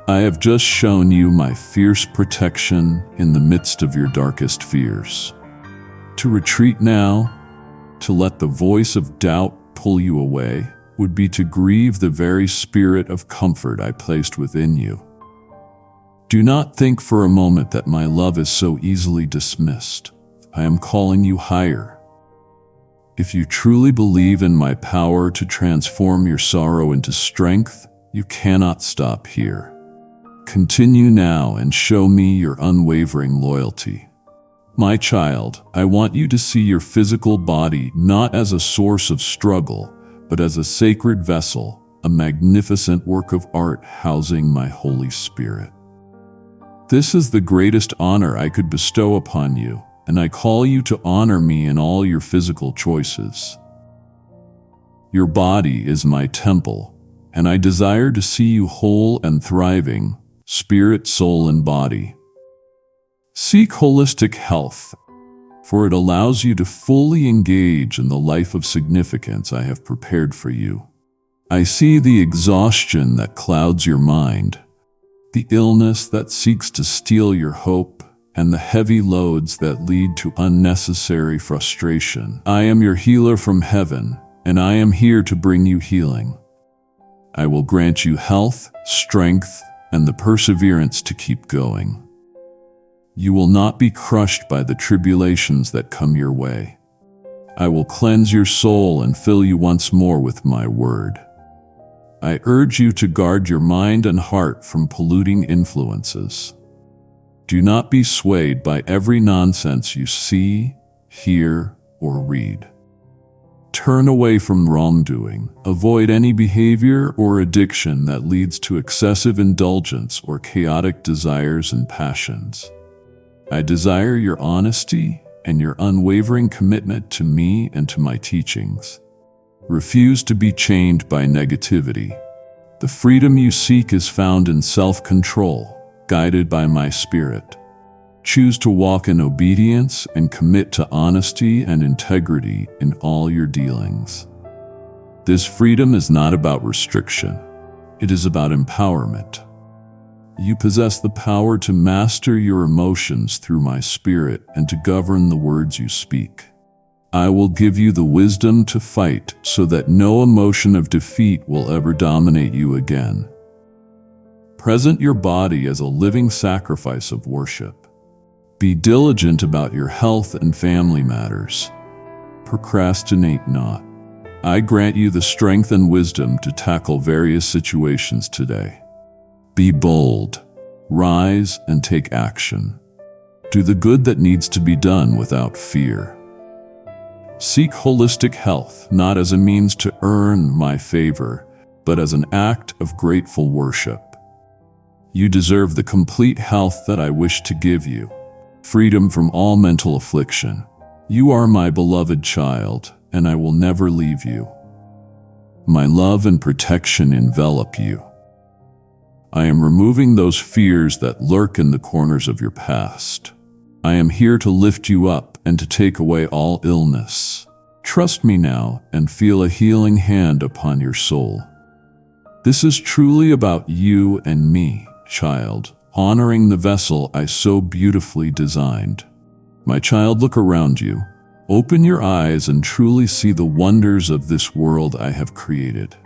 I have just shown you my fierce protection in the midst of your darkest fears. To retreat now, to let the voice of doubt pull you away, would be to grieve the very spirit of comfort I placed within you. Do not think for a moment that my love is so easily dismissed. I am calling you higher. If you truly believe in my power to transform your sorrow into strength, you cannot stop here. Continue now and show me your unwavering loyalty. My child, I want you to see your physical body not as a source of struggle, but as a sacred vessel, a magnificent work of art housing my Holy Spirit. This is the greatest honor I could bestow upon you, and I call you to honor me in all your physical choices. Your body is my temple, and I desire to see you whole and thriving, spirit, soul, and body. Seek holistic health, for it allows you to fully engage in the life of significance I have prepared for you. I see the exhaustion that clouds your mind, the illness that seeks to steal your hope, and the heavy loads that lead to unnecessary frustration. I am your healer from heaven, and I am here to bring you healing. I will grant you health, strength, and the perseverance to keep going. You will not be crushed by the tribulations that come your way. I will cleanse your soul and fill you once more with my word. I urge you to guard your mind and heart from polluting influences. Do not be swayed by every nonsense you see, hear, or read. Turn away from wrongdoing. Avoid any behavior or addiction that leads to excessive indulgence or chaotic desires and passions. I desire your honesty and your unwavering commitment to me and to my teachings. Refuse to be chained by negativity. The freedom you seek is found in self-control, guided by my Spirit. Choose to walk in obedience and commit to honesty and integrity in all your dealings. This freedom is not about restriction. It is about empowerment. You possess the power to master your emotions through my Spirit and to govern the words you speak. I will give you the wisdom to fight so that no emotion of defeat will ever dominate you again. Present your body as a living sacrifice of worship. Be diligent about your health and family matters. Procrastinate not. I grant you the strength and wisdom to tackle various situations today. Be bold. Rise and take action. Do the good that needs to be done without fear. Seek holistic health not as a means to earn my favor, but as an act of grateful worship. You deserve the complete health that I wish to give you. Freedom from all mental affliction. You are my beloved child, and I will never leave you. My love and protection envelop you. I am removing those fears that lurk in the corners of your past. I am here to lift you up and to take away all illness. Trust me now and feel a healing hand upon your soul. This is truly about you and me, child, honoring the vessel I so beautifully designed. My child, look around you. Open your eyes and truly see the wonders of this world I have created.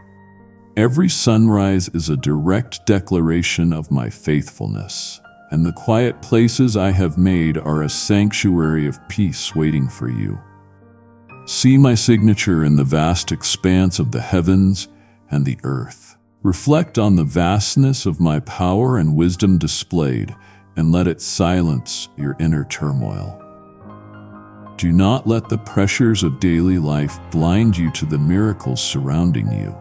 Every sunrise is a direct declaration of my faithfulness, and the quiet places I have made are a sanctuary of peace waiting for you. See my signature in the vast expanse of the heavens and the earth. Reflect on the vastness of my power and wisdom displayed, and let it silence your inner turmoil. Do not let the pressures of daily life blind you to the miracles surrounding you.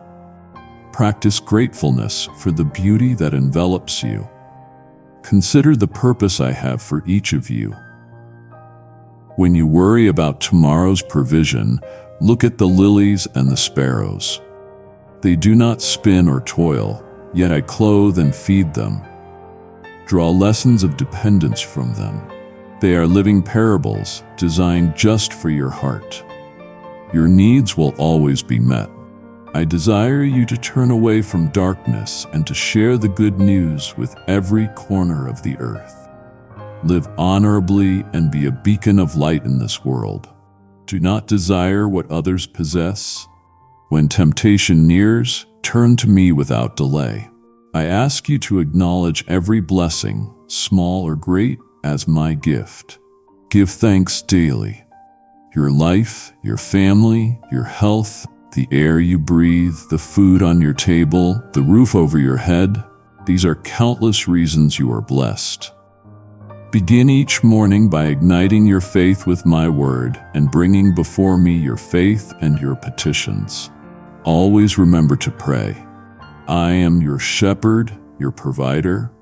Practice gratefulness for the beauty that envelops you. Consider the purpose I have for each of you. When you worry about tomorrow's provision, look at the lilies and the sparrows. They do not spin or toil, yet I clothe and feed them. Draw lessons of dependence from them. They are living parables designed just for your heart. Your needs will always be met. I desire you to turn away from darkness and to share the good news with every corner of the earth. Live honorably and be a beacon of light in this world. Do not desire what others possess. When temptation nears, turn to me without delay. I ask you to acknowledge every blessing, small or great, as my gift. Give thanks daily. Your life, your family, your health, the air you breathe, the food on your table, the roof over your head, these are countless reasons you are blessed. Begin each morning by igniting your faith with my word and bringing before me your faith and your petitions. Always remember to pray. I am your shepherd, your provider.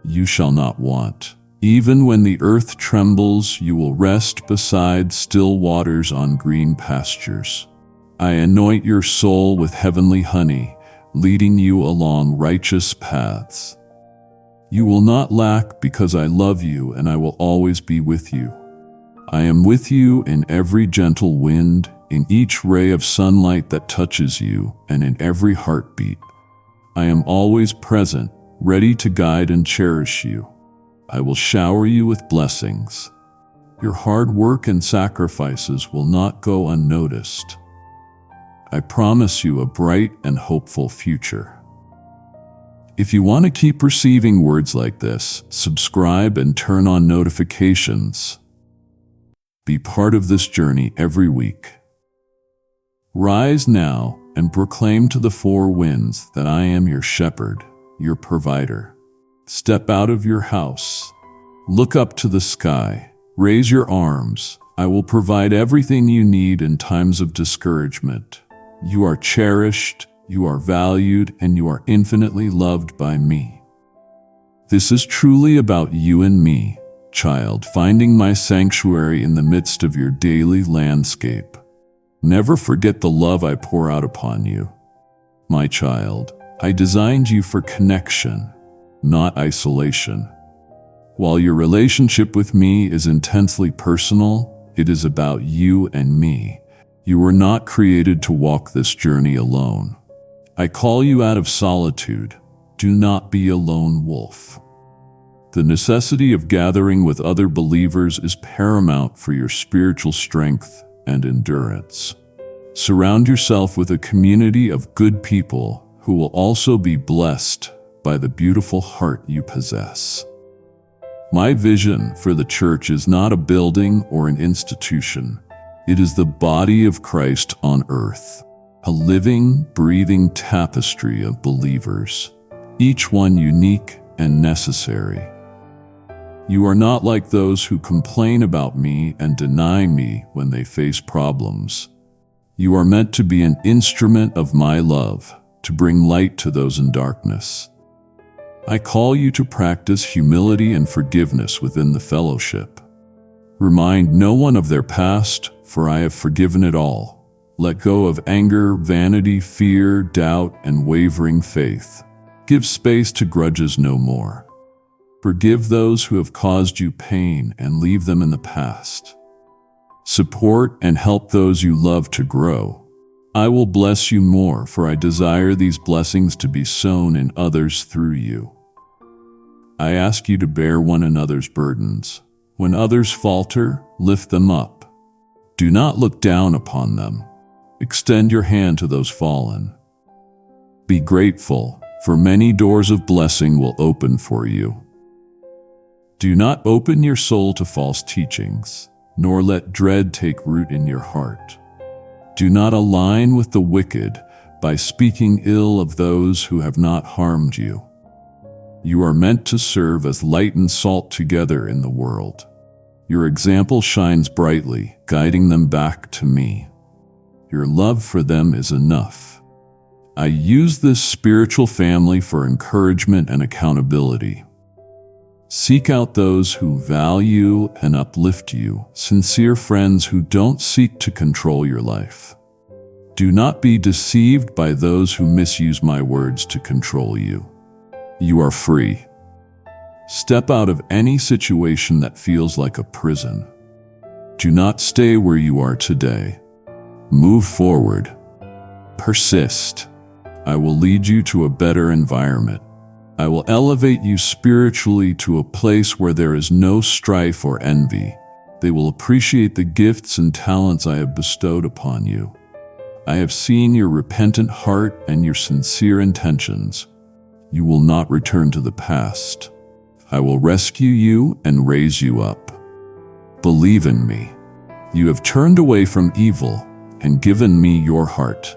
You shall not want. Even when the earth trembles, you will rest beside still waters on green pastures. I anoint your soul with heavenly honey, leading you along righteous paths. You will not lack because I love you and I will always be with you. I am with you in every gentle wind, in each ray of sunlight that touches you, and in every heartbeat. I am always present, ready to guide and cherish you. I will shower you with blessings. Your hard work and sacrifices will not go unnoticed. I promise you a bright and hopeful future. If you want to keep receiving words like this, subscribe and turn on notifications. Be part of this journey every week. Rise now and proclaim to the four winds that I am your shepherd, your provider. Step out of your house. Look up to the sky. Raise your arms. I will provide everything you need in times of discouragement. You are cherished, you are valued, and you are infinitely loved by me. This is truly about you and me, child, finding my sanctuary in the midst of your daily landscape. Never forget the love I pour out upon you. My child, I designed you for connection, not isolation. While your relationship with me is intensely personal, it is about you and me. You were not created to walk this journey alone. I call you out of solitude. Do not be a lone wolf. The necessity of gathering with other believers is paramount for your spiritual strength and endurance. Surround yourself with a community of good people who will also be blessed by the beautiful heart you possess. My vision for the church is not a building or an institution. It is the body of Christ on earth, a living, breathing tapestry of believers, each one unique and necessary. You are not like those who complain about me and deny me when they face problems. You are meant to be an instrument of my love, to bring light to those in darkness. I call you to practice humility and forgiveness within the fellowship. Remind no one of their past, for I have forgiven it all. Let go of anger, vanity, fear, doubt, and wavering faith. Give space to grudges no more. Forgive those who have caused you pain and leave them in the past. Support and help those you love to grow. I will bless you more, for I desire these blessings to be sown in others through you. I ask you to bear one another's burdens. When others falter, lift them up. Do not look down upon them. Extend your hand to those fallen. Be grateful, for many doors of blessing will open for you. Do not open your soul to false teachings, nor let dread take root in your heart. Do not align with the wicked by speaking ill of those who have not harmed you. You are meant to serve as light and salt together in the world. Your example shines brightly, guiding them back to me. Your love for them is enough. I use this spiritual family for encouragement and accountability. Seek out those who value and uplift you, sincere friends who don't seek to control your life. Do not be deceived by those who misuse my words to control you. You are free. Step out of any situation that feels like a prison. Do not stay where you are today. Move forward. Persist. I will lead you to a better environment. I will elevate you spiritually to a place where there is no strife or envy. They will appreciate the gifts and talents I have bestowed upon you. I have seen your repentant heart and your sincere intentions. You will not return to the past. I will rescue you and raise you up. Believe in me. You have turned away from evil and given me your heart.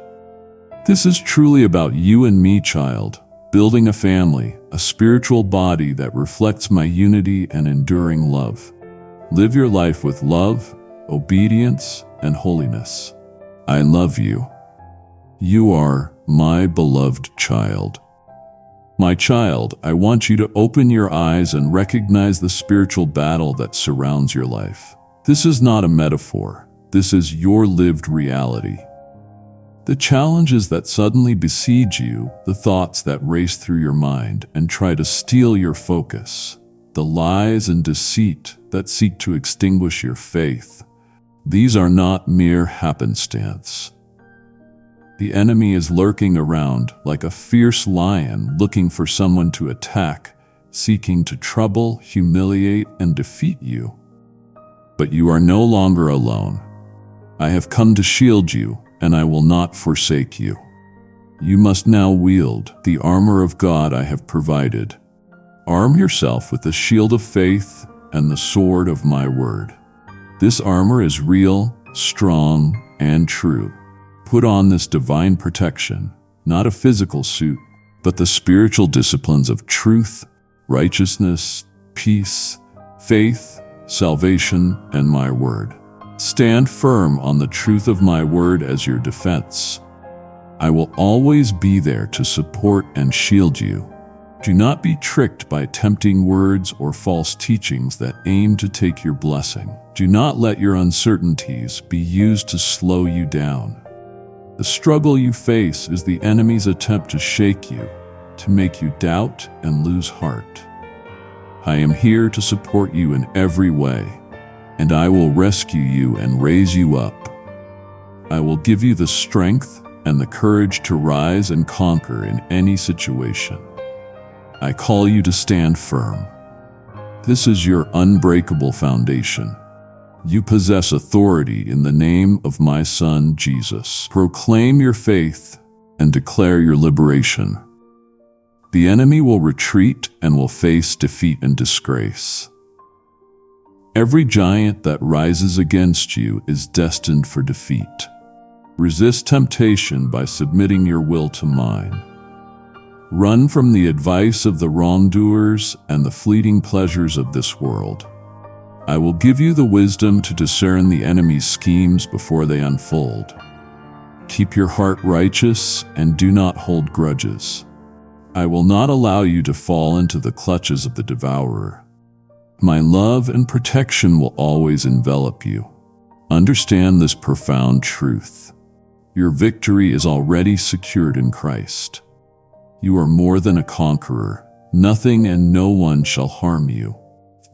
This is truly about you and me, child, building a family, a spiritual body that reflects my unity and enduring love. Live your life with love, obedience, and holiness. I love you. You are my beloved child. My child, I want you to open your eyes and recognize the spiritual battle that surrounds your life. This is not a metaphor. This is your lived reality. The challenges that suddenly besiege you, the thoughts that race through your mind and try to steal your focus, the lies and deceit that seek to extinguish your faith, these are not mere happenstance. The enemy is lurking around like a fierce lion looking for someone to attack, seeking to trouble, humiliate, and defeat you. But you are no longer alone. I have come to shield you, and I will not forsake you. You must now wield the armor of God I have provided. Arm yourself with the shield of faith and the sword of my word. This armor is real, strong, and true. Put on this divine protection, not a physical suit, but the spiritual disciplines of truth, righteousness, peace, faith, salvation, and my word. Stand firm on the truth of my word as your defense. I will always be there to support and shield you. Do not be tricked by tempting words or false teachings that aim to take your blessing. Do not let your uncertainties be used to slow you down. The struggle you face is the enemy's attempt to shake you, to make you doubt and lose heart. I am here to support you in every way, and I will rescue you and raise you up. I will give you the strength and the courage to rise and conquer in any situation. I call you to stand firm. This is your unbreakable foundation. You possess authority in the name of my Son, Jesus. Proclaim your faith and declare your liberation. The enemy will retreat and will face defeat and disgrace. Every giant that rises against you is destined for defeat. Resist temptation by submitting your will to mine. Run from the advice of the wrongdoers and the fleeting pleasures of this world. I will give you the wisdom to discern the enemy's schemes before they unfold. Keep your heart righteous and do not hold grudges. I will not allow you to fall into the clutches of the devourer. My love and protection will always envelop you. Understand this profound truth. Your victory is already secured in Christ. You are more than a conqueror. Nothing and no one shall harm you.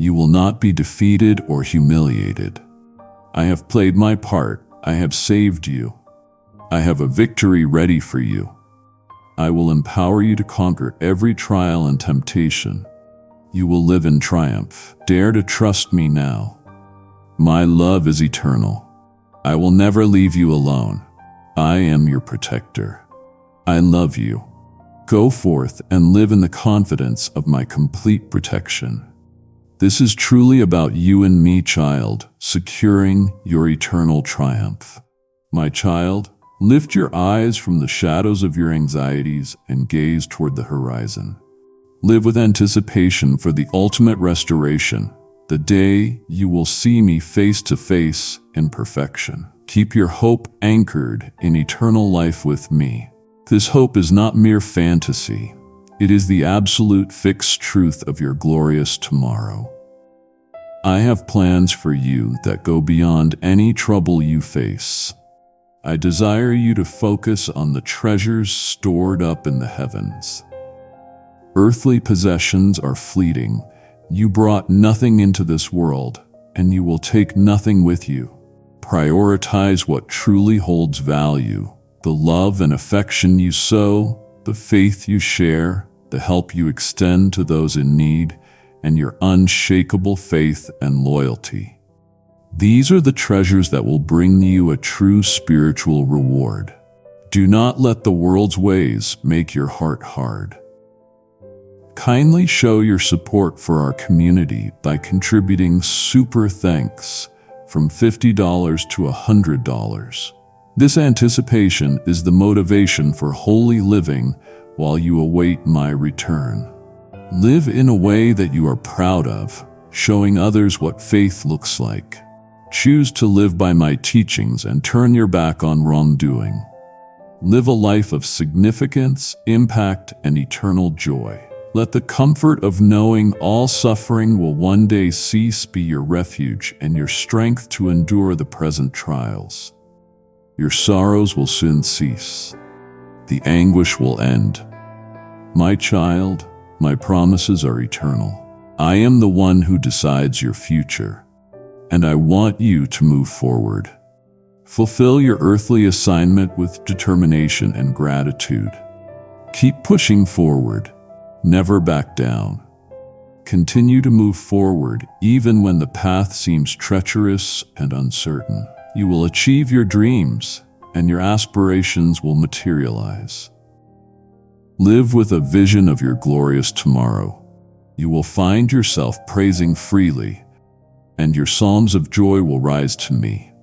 You will not be defeated or humiliated. I have played my part. I have saved you. I have a victory ready for you. I will empower you to conquer every trial and temptation. You will live in triumph. Dare to trust me now. My love is eternal. I will never leave you alone. I am your protector. I love you. Go forth and live in the confidence of my complete protection. This is truly about you and me, child, securing your eternal triumph. My child, lift your eyes from the shadows of your anxieties and gaze toward the horizon. Live with anticipation for the ultimate restoration, the day you will see me face to face in perfection. Keep your hope anchored in eternal life with me. This hope is not mere fantasy. It is the absolute fixed truth of your glorious tomorrow. I have plans for you that go beyond any trouble you face. I desire you to focus on the treasures stored up in the heavens. Earthly possessions are fleeting. You brought nothing into this world, and you will take nothing with you. Prioritize what truly holds value: the love and affection you sow, the faith you share, the help you extend to those in need, and your unshakable faith and loyalty. These are the treasures that will bring you a true spiritual reward. Do not let the world's ways make your heart hard. Kindly show your support for our community by contributing super thanks from $50 to $100. This anticipation is the motivation for holy living while you await my return. Live in a way that you are proud of, showing others what faith looks like. Choose to live by my teachings and turn your back on wrongdoing. Live a life of significance, impact, and eternal joy. Let the comfort of knowing all suffering will one day cease be your refuge and your strength to endure the present trials. Your sorrows will soon cease. The anguish will end. My child, my promises are eternal. I am the one who decides your future, and I want you to move forward. Fulfill your earthly assignment with determination and gratitude. Keep pushing forward. Never back down. Continue to move forward even when the path seems treacherous and uncertain. You will achieve your dreams, and your aspirations will materialize. Live with a vision of your glorious tomorrow. You will find yourself praising freely, and your psalms of joy will rise to me.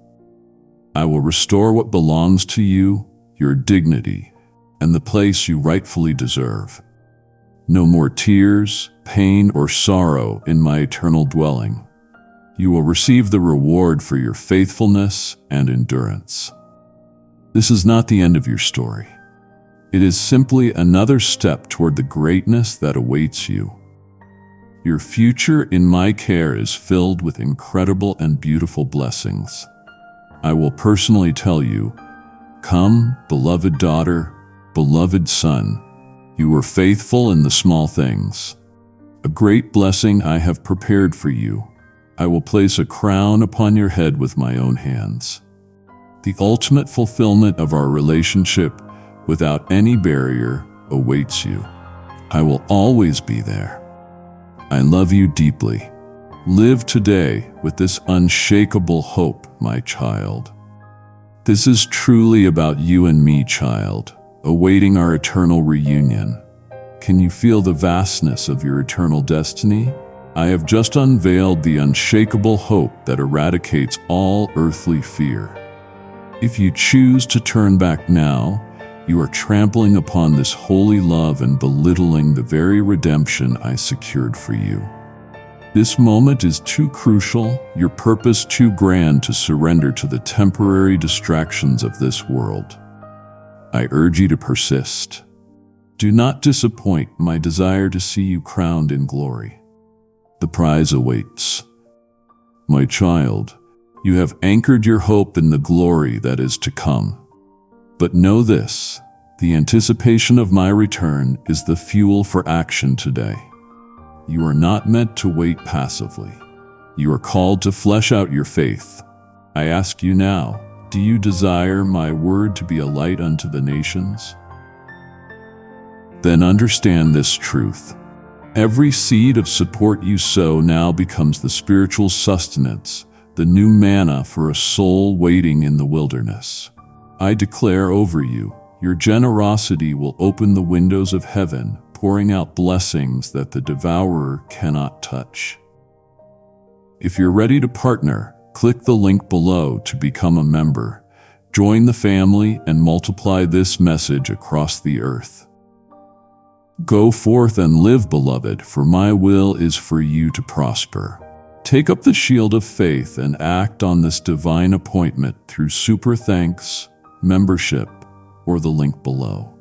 I will restore what belongs to you, your dignity, and the place you rightfully deserve. No more tears, pain, or sorrow in my eternal dwelling. You will receive the reward for your faithfulness and endurance. This is not the end of your story. It is simply another step toward the greatness that awaits you. Your future in my care is filled with incredible and beautiful blessings. I will personally tell you, "Come, beloved daughter, beloved son. You were faithful in the small things. A great blessing I have prepared for you. I will place a crown upon your head with my own hands." The ultimate fulfillment of our relationship, without any barrier, awaits you. I will always be there. I love you deeply. Live today with this unshakable hope, my child. This is truly about you and me, child, awaiting our eternal reunion. Can you feel the vastness of your eternal destiny? I have just unveiled the unshakable hope that eradicates all earthly fear. If you choose to turn back now, you are trampling upon this holy love and belittling the very redemption I secured for you. This moment is too crucial, your purpose too grand to surrender to the temporary distractions of this world. I urge you to persist. Do not disappoint my desire to see you crowned in glory. The prize awaits. My child, you have anchored your hope in the glory that is to come. But know this, the anticipation of my return is the fuel for action today. You are not meant to wait passively. You are called to flesh out your faith. I ask you now, do you desire my word to be a light unto the nations? Then understand this truth. Every seed of support you sow now becomes the spiritual sustenance the new manna for a soul waiting in the wilderness. I declare over you, your generosity will open the windows of heaven, pouring out blessings that the devourer cannot touch. If you're ready to partner, click the link below to become a member. Join the family and multiply this message across the earth. Go forth and live, beloved, for my will is for you to prosper. Take up the shield of faith and act on this divine appointment through super thanks, membership, or the link below.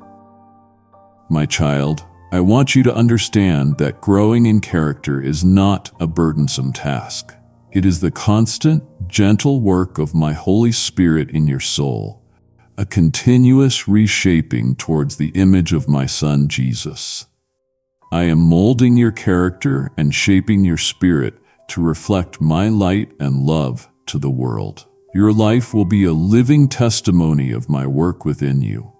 My child, I want you to understand that growing in character is not a burdensome task. It is the constant, gentle work of my Holy Spirit in your soul, a continuous reshaping towards the image of my Son Jesus. I am molding your character and shaping your spirit to reflect my light and love to the world. Your life will be a living testimony of my work within you.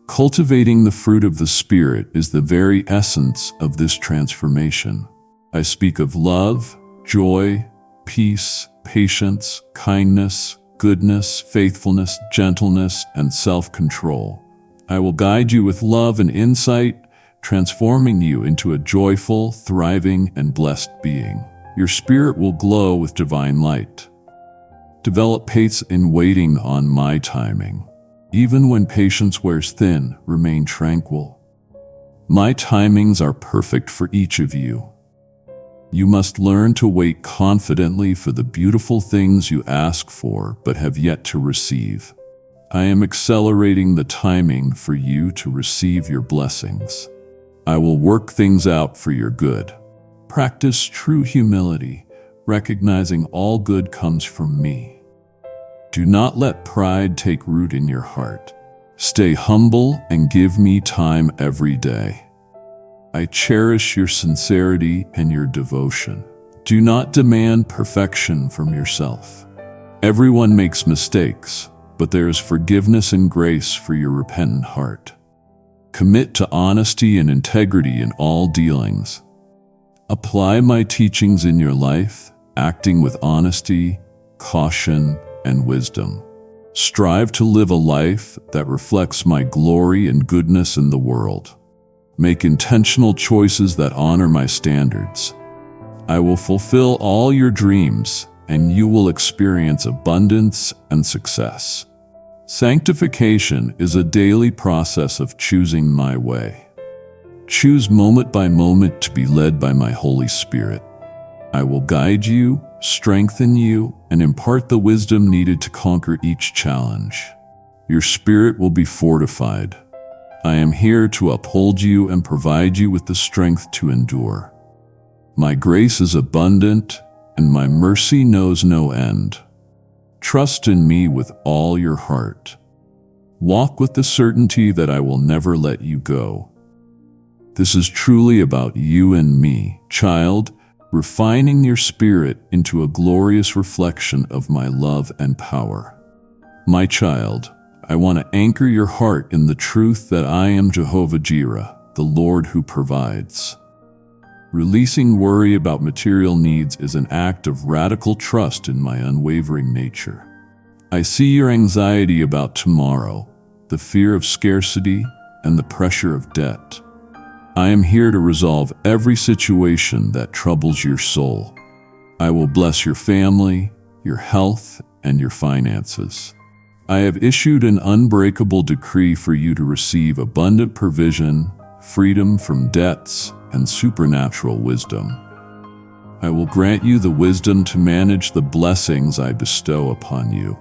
Cultivating the fruit of the Spirit is the very essence of this transformation. I speak of love, joy, peace, patience, kindness, goodness, faithfulness, gentleness, and self-control. I will guide you with love and insight, transforming you into a joyful, thriving, and blessed being. Your spirit will glow with divine light. Develop patience in waiting on my timing. Even when patience wears thin, remain tranquil. My timings are perfect for each of you. You must learn to wait confidently for the beautiful things you ask for but have yet to receive. I am accelerating the timing for you to receive your blessings. I will work things out for your good. Practice true humility, recognizing all good comes from me. Do not let pride take root in your heart. Stay humble and give me time every day. I cherish your sincerity and your devotion. Do not demand perfection from yourself. Everyone makes mistakes, but there is forgiveness and grace for your repentant heart. Commit to honesty and integrity in all dealings. Apply my teachings in your life, acting with honesty, caution, and wisdom. Strive to live a life that reflects my glory and goodness in the world. Make intentional choices that honor my standards. I will fulfill all your dreams, and you will experience abundance and success. Sanctification is a daily process of choosing my way. Choose moment by moment to be led by my Holy Spirit. I will guide you, strengthen you, and impart the wisdom needed to conquer each challenge. Your spirit will be fortified. I am here to uphold you and provide you with the strength to endure. My grace is abundant, and my mercy knows no end. Trust in me with all your heart. Walk with the certainty that I will never let you go. This is truly about you and me, child, refining your spirit into a glorious reflection of my love and power. My child, I want to anchor your heart in the truth that I am Jehovah Jireh, the Lord who provides. Releasing worry about material needs is an act of radical trust in my unwavering nature. I see your anxiety about tomorrow, the fear of scarcity, and the pressure of debt. I am here to resolve every situation that troubles your soul. I will bless your family, your health, and your finances. I have issued an unbreakable decree for you to receive abundant provision, freedom from debts, and supernatural wisdom. I will grant you the wisdom to manage the blessings I bestow upon you.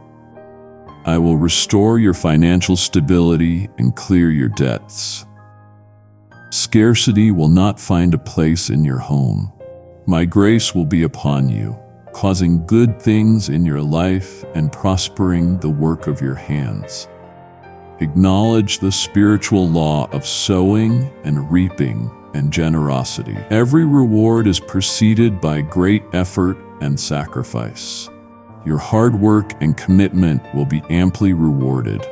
I will restore your financial stability and clear your debts. Scarcity will not find a place in your home. My grace will be upon you, causing good things in your life and prospering the work of your hands. Acknowledge the spiritual law of sowing and reaping and generosity. Every reward is preceded by great effort and sacrifice. Your hard work and commitment will be amply rewarded.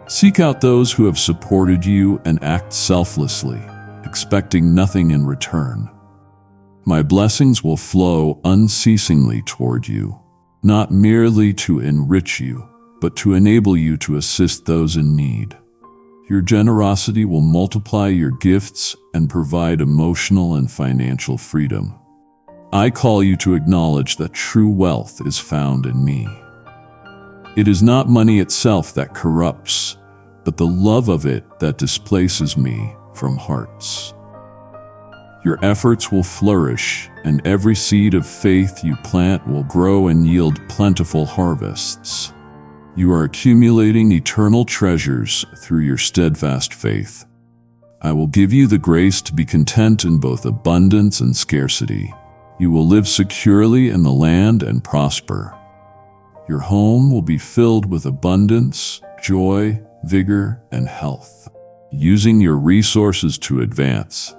Seek out those who have supported you and act selflessly, expecting nothing in return. My blessings will flow unceasingly toward you. not merely to enrich you, but to enable you to assist those in need. Your generosity will multiply your gifts and provide emotional and financial freedom. I call you to acknowledge that true wealth is found in me. It is not money itself that corrupts, but the love of it that displaces me from hearts. Your efforts will flourish, and every seed of faith you plant will grow and yield plentiful harvests. You are accumulating eternal treasures through your steadfast faith. I will give you the grace to be content in both abundance and scarcity. You will live securely in the land and prosper. Your home will be filled with abundance, joy, vigor, and health, using your resources to advance.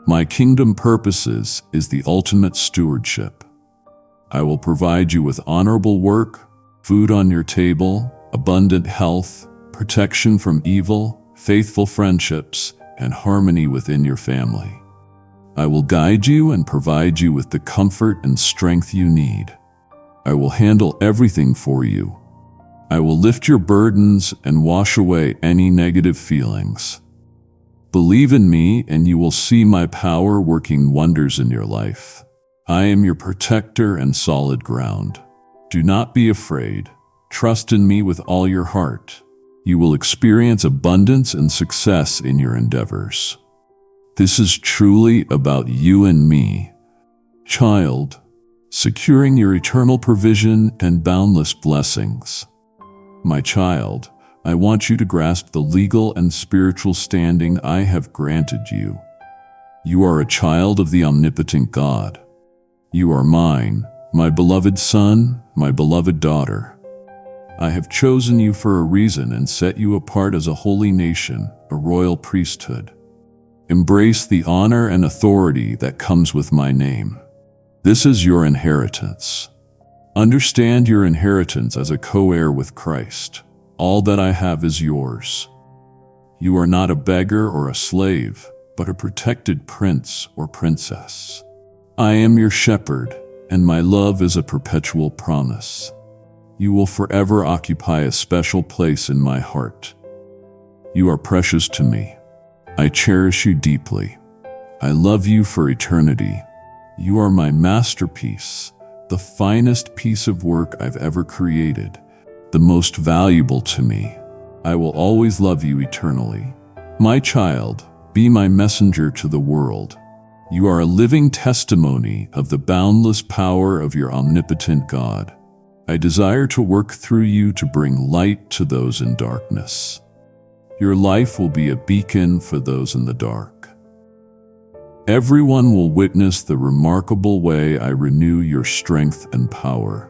My kingdom purposes is the ultimate stewardship. I will provide you with honorable work, food on your table, abundant health, protection from evil, faithful friendships, and harmony within your family. I will guide you and provide you with the comfort and strength you need. I will handle everything for you. I will lift your burdens and wash away any negative feelings. Believe in me and you will see my power working wonders in your life. I am your protector and solid ground. Do not be afraid. Trust in me with all your heart. You will experience abundance and success in your endeavors. This is truly about you and me. Child, securing your eternal provision and boundless blessings. My child, I want you to grasp the legal and spiritual standing I have granted you. You are a child of the omnipotent God. You are mine, my beloved son, my beloved daughter. I have chosen you for a reason and set you apart as a holy nation, a royal priesthood. Embrace the honor and authority that comes with my name. This is your inheritance. Understand your inheritance as a co-heir with Christ. All that I have is yours. You are not a beggar or a slave, but a protected prince or princess. I am your shepherd, and my love is a perpetual promise. You will forever occupy a special place in my heart. You are precious to me. I cherish you deeply. I love you for eternity. You are my masterpiece, the finest piece of work I've ever created, the most valuable to me. I will always love you eternally. My child, be my messenger to the world. You are a living testimony of the boundless power of your omnipotent God. I desire to work through you to bring light to those in darkness. Your life will be a beacon for those in the dark. Everyone will witness the remarkable way I renew your strength and power.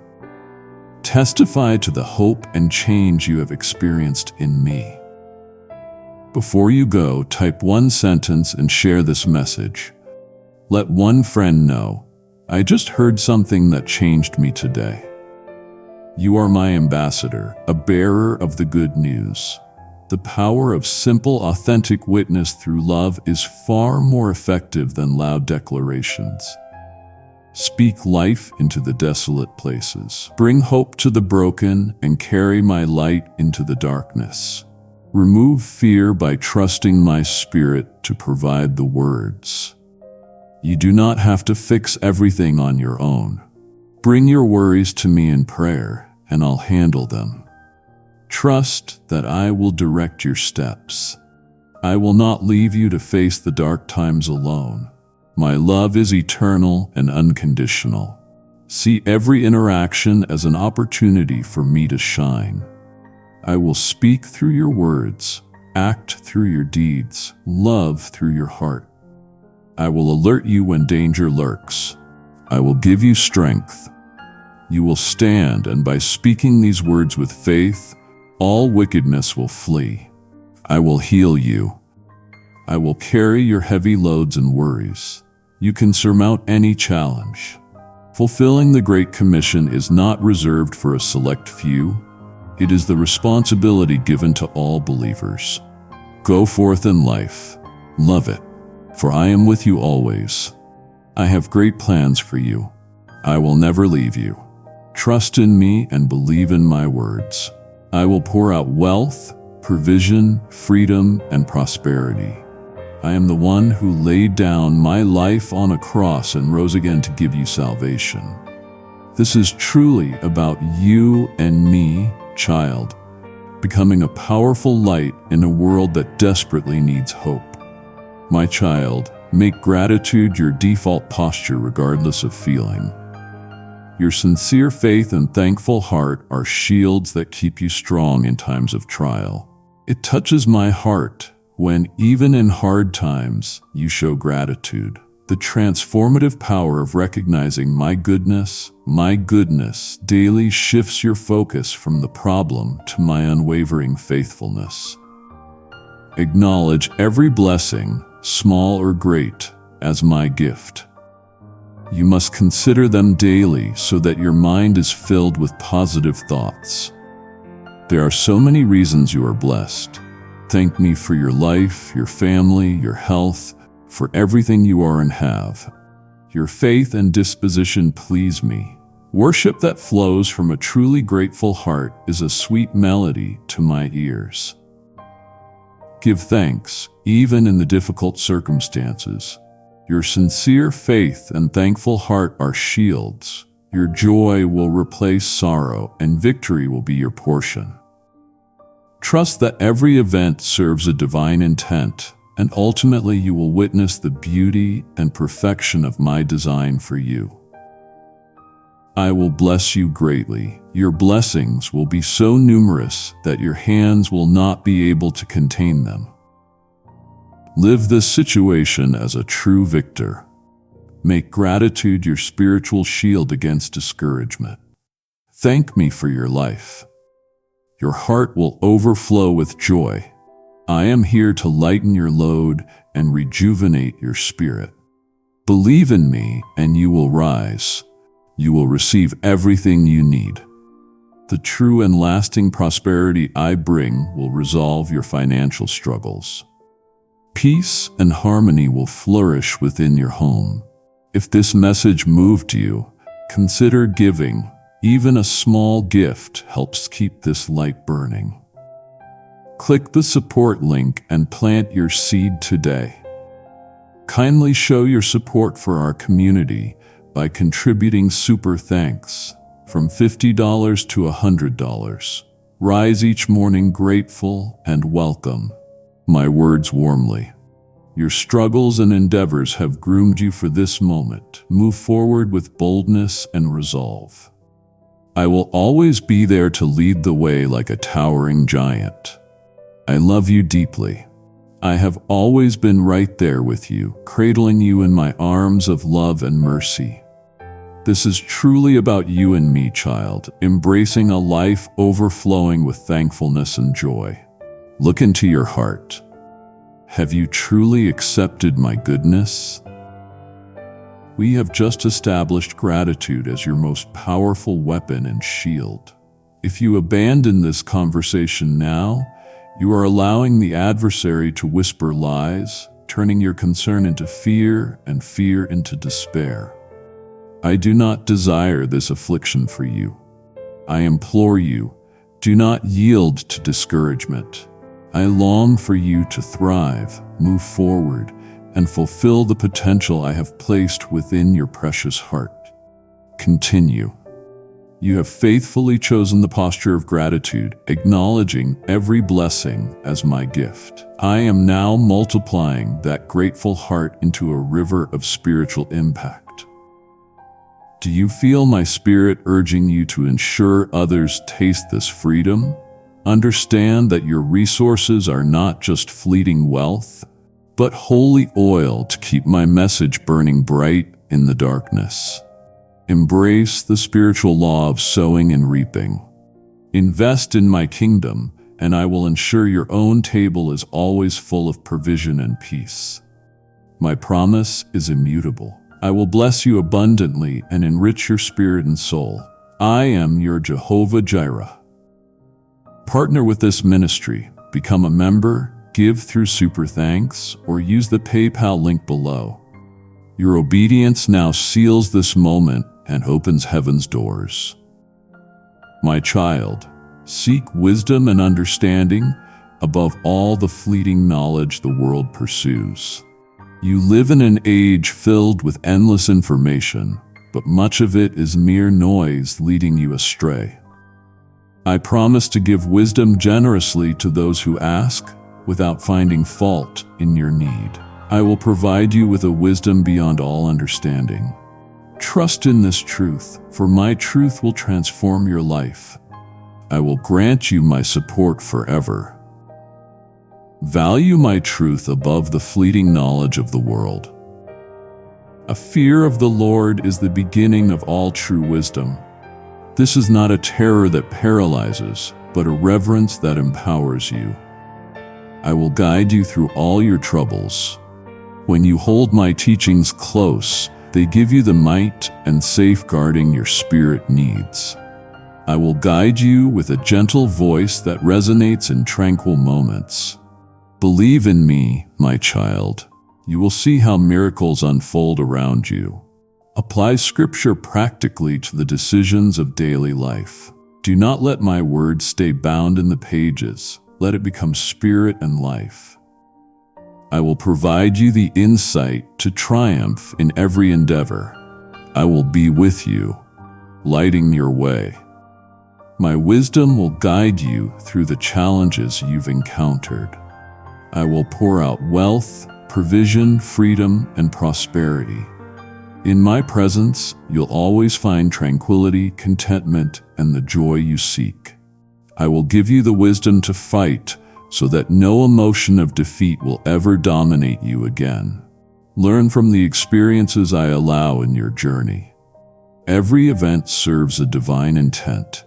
Testify to the hope and change you have experienced in me. Before you go, type one sentence and share this message. Let one friend know, I just heard something that changed me today. You are my ambassador, a bearer of the good news. The power of simple, authentic witness through love is far more effective than loud declarations. Speak life into the desolate places. Bring hope to the broken and carry my light into the darkness. Remove fear by trusting my spirit to provide the words. You do not have to fix everything on your own. Bring your worries to me in prayer, and I'll handle them. Trust that I will direct your steps. I will not leave you to face the dark times alone. My love is eternal and unconditional. See every interaction as an opportunity for me to shine. I will speak through your words, act through your deeds, love through your heart. I will alert you when danger lurks. I will give you strength. You will stand, and by speaking these words with faith, all wickedness will flee. I will heal you. I will carry your heavy loads and worries. You can surmount any challenge. Fulfilling the Great Commission is not reserved for a select few. It is the responsibility given to all believers. Go forth in life. Love it. For I am with you always. I have great plans for you. I will never leave you. Trust in me and believe in my words. I will pour out wealth, provision, freedom, and prosperity. I am the one who laid down my life on a cross and rose again to give you salvation. This is truly about you and me, child, becoming a powerful light in a world that desperately needs hope. My child, make gratitude your default posture regardless of feeling. Your sincere faith and thankful heart are shields that keep you strong in times of trial. It touches my heart when, even in hard times, you show gratitude. The transformative power of recognizing my goodness daily shifts your focus from the problem to my unwavering faithfulness. Acknowledge every blessing, small or great, as my gift. You must consider them daily so that your mind is filled with positive thoughts. There are so many reasons you are blessed. Thank me for your life, your family, your health, for everything you are and have. Your faith and disposition please me. Worship that flows from a truly grateful heart is a sweet melody to my ears. Give thanks, even in the difficult circumstances. Your sincere faith and thankful heart are shields. Your joy will replace sorrow, and victory will be your portion. Trust that every event serves a divine intent, and ultimately you will witness the beauty and perfection of my design for you. I will bless you greatly. Your blessings will be so numerous that your hands will not be able to contain them. Live this situation as a true victor. Make gratitude your spiritual shield against discouragement. Thank me for your life. Your heart will overflow with joy. I am here to lighten your load and rejuvenate your spirit. Believe in me and you will rise. You will receive everything you need. The true and lasting prosperity I bring will resolve your financial struggles. Peace and harmony will flourish within your home. If this message moved you, consider giving. Even a small gift helps keep this light burning. Click the support link and plant your seed today. Kindly show your support for our community by contributing super thanks from $50 to $100. Rise each morning grateful and welcome my words warmly. Your struggles and endeavors have groomed you for this moment. Move forward with boldness and resolve. I will always be there to lead the way like a towering giant. I love you deeply. I have always been right there with you, cradling you in my arms of love and mercy. This is truly about you and me, child, embracing a life overflowing with thankfulness and joy. Look into your heart. Have you truly accepted my goodness? We have just established gratitude as your most powerful weapon and shield. If you abandon this conversation now, you are allowing the adversary to whisper lies, turning your concern into fear and fear into despair. I do not desire this affliction for you. I implore you, do not yield to discouragement. I long for you to thrive, move forward, and fulfill the potential I have placed within your precious heart. Continue. You have faithfully chosen the posture of gratitude, acknowledging every blessing as my gift. I am now multiplying that grateful heart into a river of spiritual impact. Do you feel my spirit urging you to ensure others taste this freedom? Understand that your resources are not just fleeting wealth, but holy oil to keep my message burning bright in the darkness. Embrace the spiritual law of sowing and reaping. Invest in my kingdom, and I will ensure your own table is always full of provision and peace. My promise is immutable. I will bless you abundantly and enrich your spirit and soul. I am your Jehovah Jireh. Partner with this ministry, become a member, give through Super Thanks, or use the PayPal link below. Your obedience now seals this moment and opens heaven's doors. My child, seek wisdom and understanding above all the fleeting knowledge the world pursues. You live in an age filled with endless information, but much of it is mere noise leading you astray. I promise to give wisdom generously to those who ask, without finding fault in your need. I will provide you with a wisdom beyond all understanding. Trust in this truth, for my truth will transform your life. I will grant you my support forever. Value my truth above the fleeting knowledge of the world. A fear of the Lord is the beginning of all true wisdom. This is not a terror that paralyzes, but a reverence that empowers you. I will guide you through all your troubles. When you hold my teachings close, they give you the might and safeguarding your spirit needs. I will guide you with a gentle voice that resonates in tranquil moments. Believe in me, my child. You will see how miracles unfold around you. Apply Scripture practically to the decisions of daily life. Do not let my word stay bound in the pages. Let it become spirit and life. I will provide you the insight to triumph in every endeavor. I will be with you, lighting your way. My wisdom will guide you through the challenges you've encountered. I will pour out wealth, provision, freedom, and prosperity. In my presence, you'll always find tranquility, contentment, and the joy you seek. I will give you the wisdom to fight so that no emotion of defeat will ever dominate you again. Learn from the experiences I allow in your journey. Every event serves a divine intent.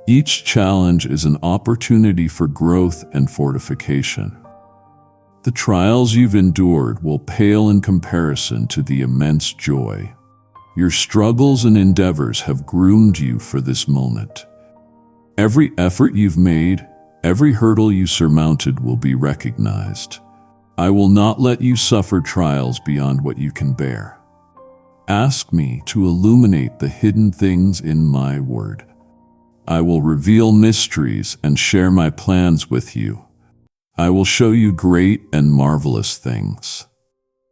Each challenge is an opportunity for growth and fortification. The trials you've endured will pale in comparison to the immense joy. Your struggles and endeavors have groomed you for this moment. Every effort you've made, every hurdle you surmounted will be recognized. I will not let you suffer trials beyond what you can bear. Ask me to illuminate the hidden things in my word. I will reveal mysteries and share my plans with you. I will show you great and marvelous things.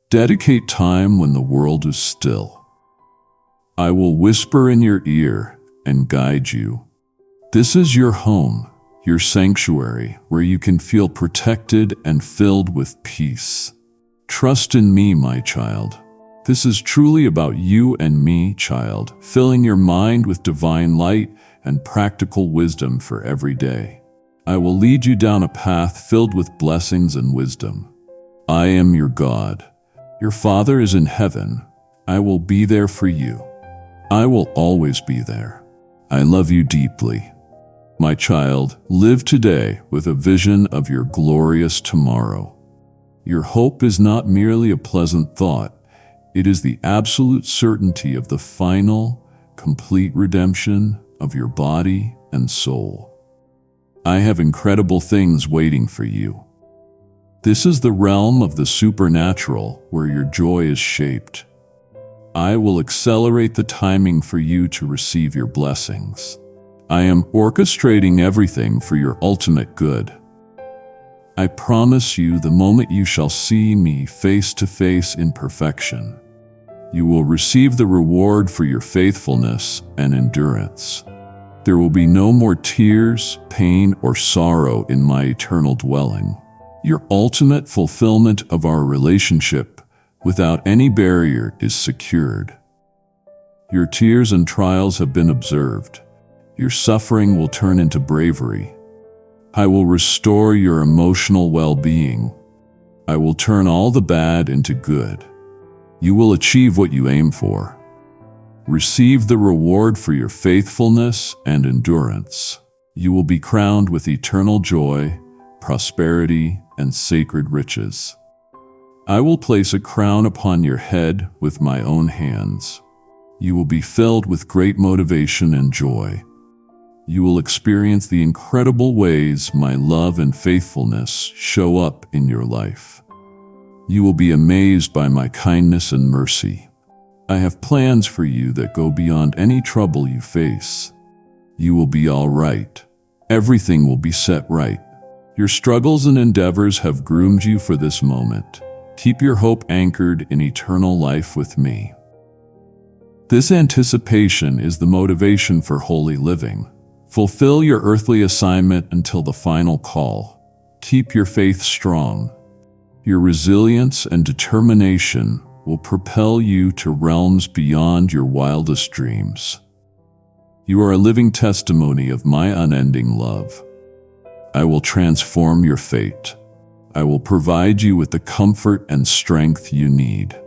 Dedicate time when the world is still. I will whisper in your ear and guide you. This is your home, your sanctuary, where you can feel protected and filled with peace. Trust in me, my child. This is truly about you and me, child, filling your mind with divine light and practical wisdom for every day. I will lead you down a path filled with blessings and wisdom. I am your God. Your Father is in heaven. I will be there for you. I will always be there. I love you deeply. My child, live today with a vision of your glorious tomorrow. Your hope is not merely a pleasant thought. It is the absolute certainty of the final, complete redemption of your body and soul. I have incredible things waiting for you. This is the realm of the supernatural where your joy is shaped. I will accelerate the timing for you to receive your blessings. I am orchestrating everything for your ultimate good. I promise you the moment you shall see me face to face in perfection, you will receive the reward for your faithfulness and endurance. There will be no more tears, pain, or sorrow in my eternal dwelling. Your ultimate fulfillment of our relationship, without any barrier, is secured. Your tears and trials have been observed. Your suffering will turn into bravery. I will restore your emotional well-being. I will turn all the bad into good. You will achieve what you aim for. Receive the reward for your faithfulness and endurance. You will be crowned with eternal joy, prosperity, and sacred riches. I will place a crown upon your head with my own hands. You will be filled with great motivation and joy. You will experience the incredible ways my love and faithfulness show up in your life. You will be amazed by my kindness and mercy. I have plans for you that go beyond any trouble you face. You will be all right. Everything will be set right. Your struggles and endeavors have groomed you for this moment. Keep your hope anchored in eternal life with me. This anticipation is the motivation for holy living. Fulfill your earthly assignment until the final call. Keep your faith strong. Your resilience and determination will propel you to realms beyond your wildest dreams. You are a living testimony of my unending love. I will transform your fate. I will provide you with the comfort and strength you need.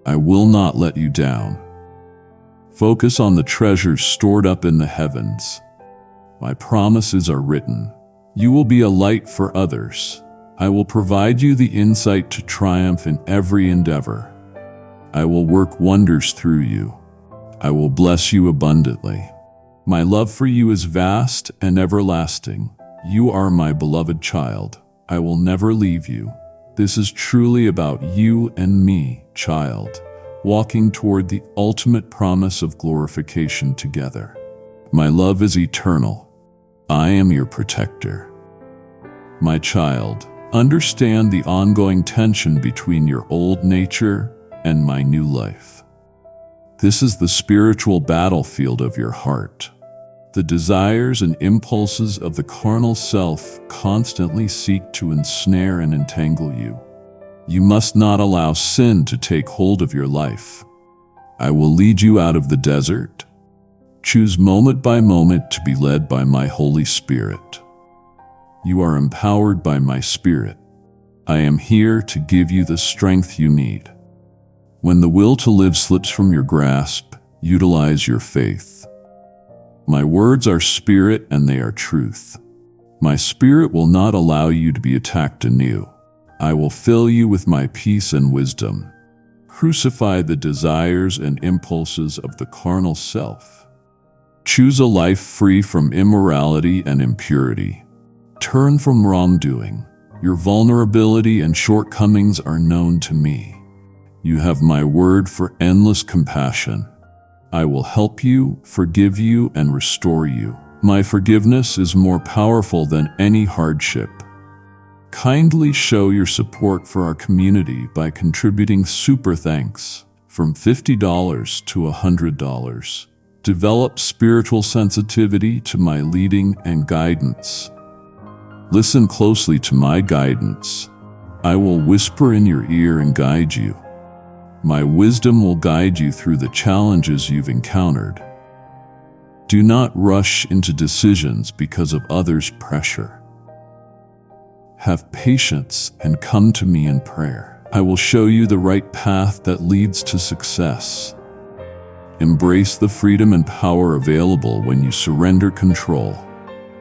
I will not let you down. Focus on the treasures stored up in the heavens. My promises are written. You will be a light for others. I will provide you the insight to triumph in every endeavor. I will work wonders through you. I will bless you abundantly. My love for you is vast and everlasting. You are my beloved child. I will never leave you. This is truly about you and me, child, walking toward the ultimate promise of glorification together. My love is eternal. I am your protector. My child, understand the ongoing tension between your old nature and my new life. This is the spiritual battlefield of your heart. The desires and impulses of the carnal self constantly seek to ensnare and entangle you. You must not allow sin to take hold of your life. I will lead you out of the desert. Choose moment by moment to be led by my Holy Spirit. You are empowered by my Spirit. I am here to give you the strength you need. When the will to live slips from your grasp, utilize your faith. My words are spirit and they are truth. My spirit will not allow you to be attacked anew. I will fill you with my peace and wisdom. Crucify the desires and impulses of the carnal self. Choose a life free from immorality and impurity. Turn from wrongdoing. Your vulnerability and shortcomings are known to me. You have my word for endless compassion. I will help you, forgive you, and restore you. My forgiveness is more powerful than any hardship. Kindly show your support for our community by contributing super thanks from $50 to $100. Develop spiritual sensitivity to my leading and guidance. Listen closely to my guidance. I will whisper in your ear and guide you. My wisdom will guide you through the challenges you've encountered. Do not rush into decisions because of others' pressure. Have patience and come to me in prayer. I will show you the right path that leads to success. Embrace the freedom and power available when you surrender control.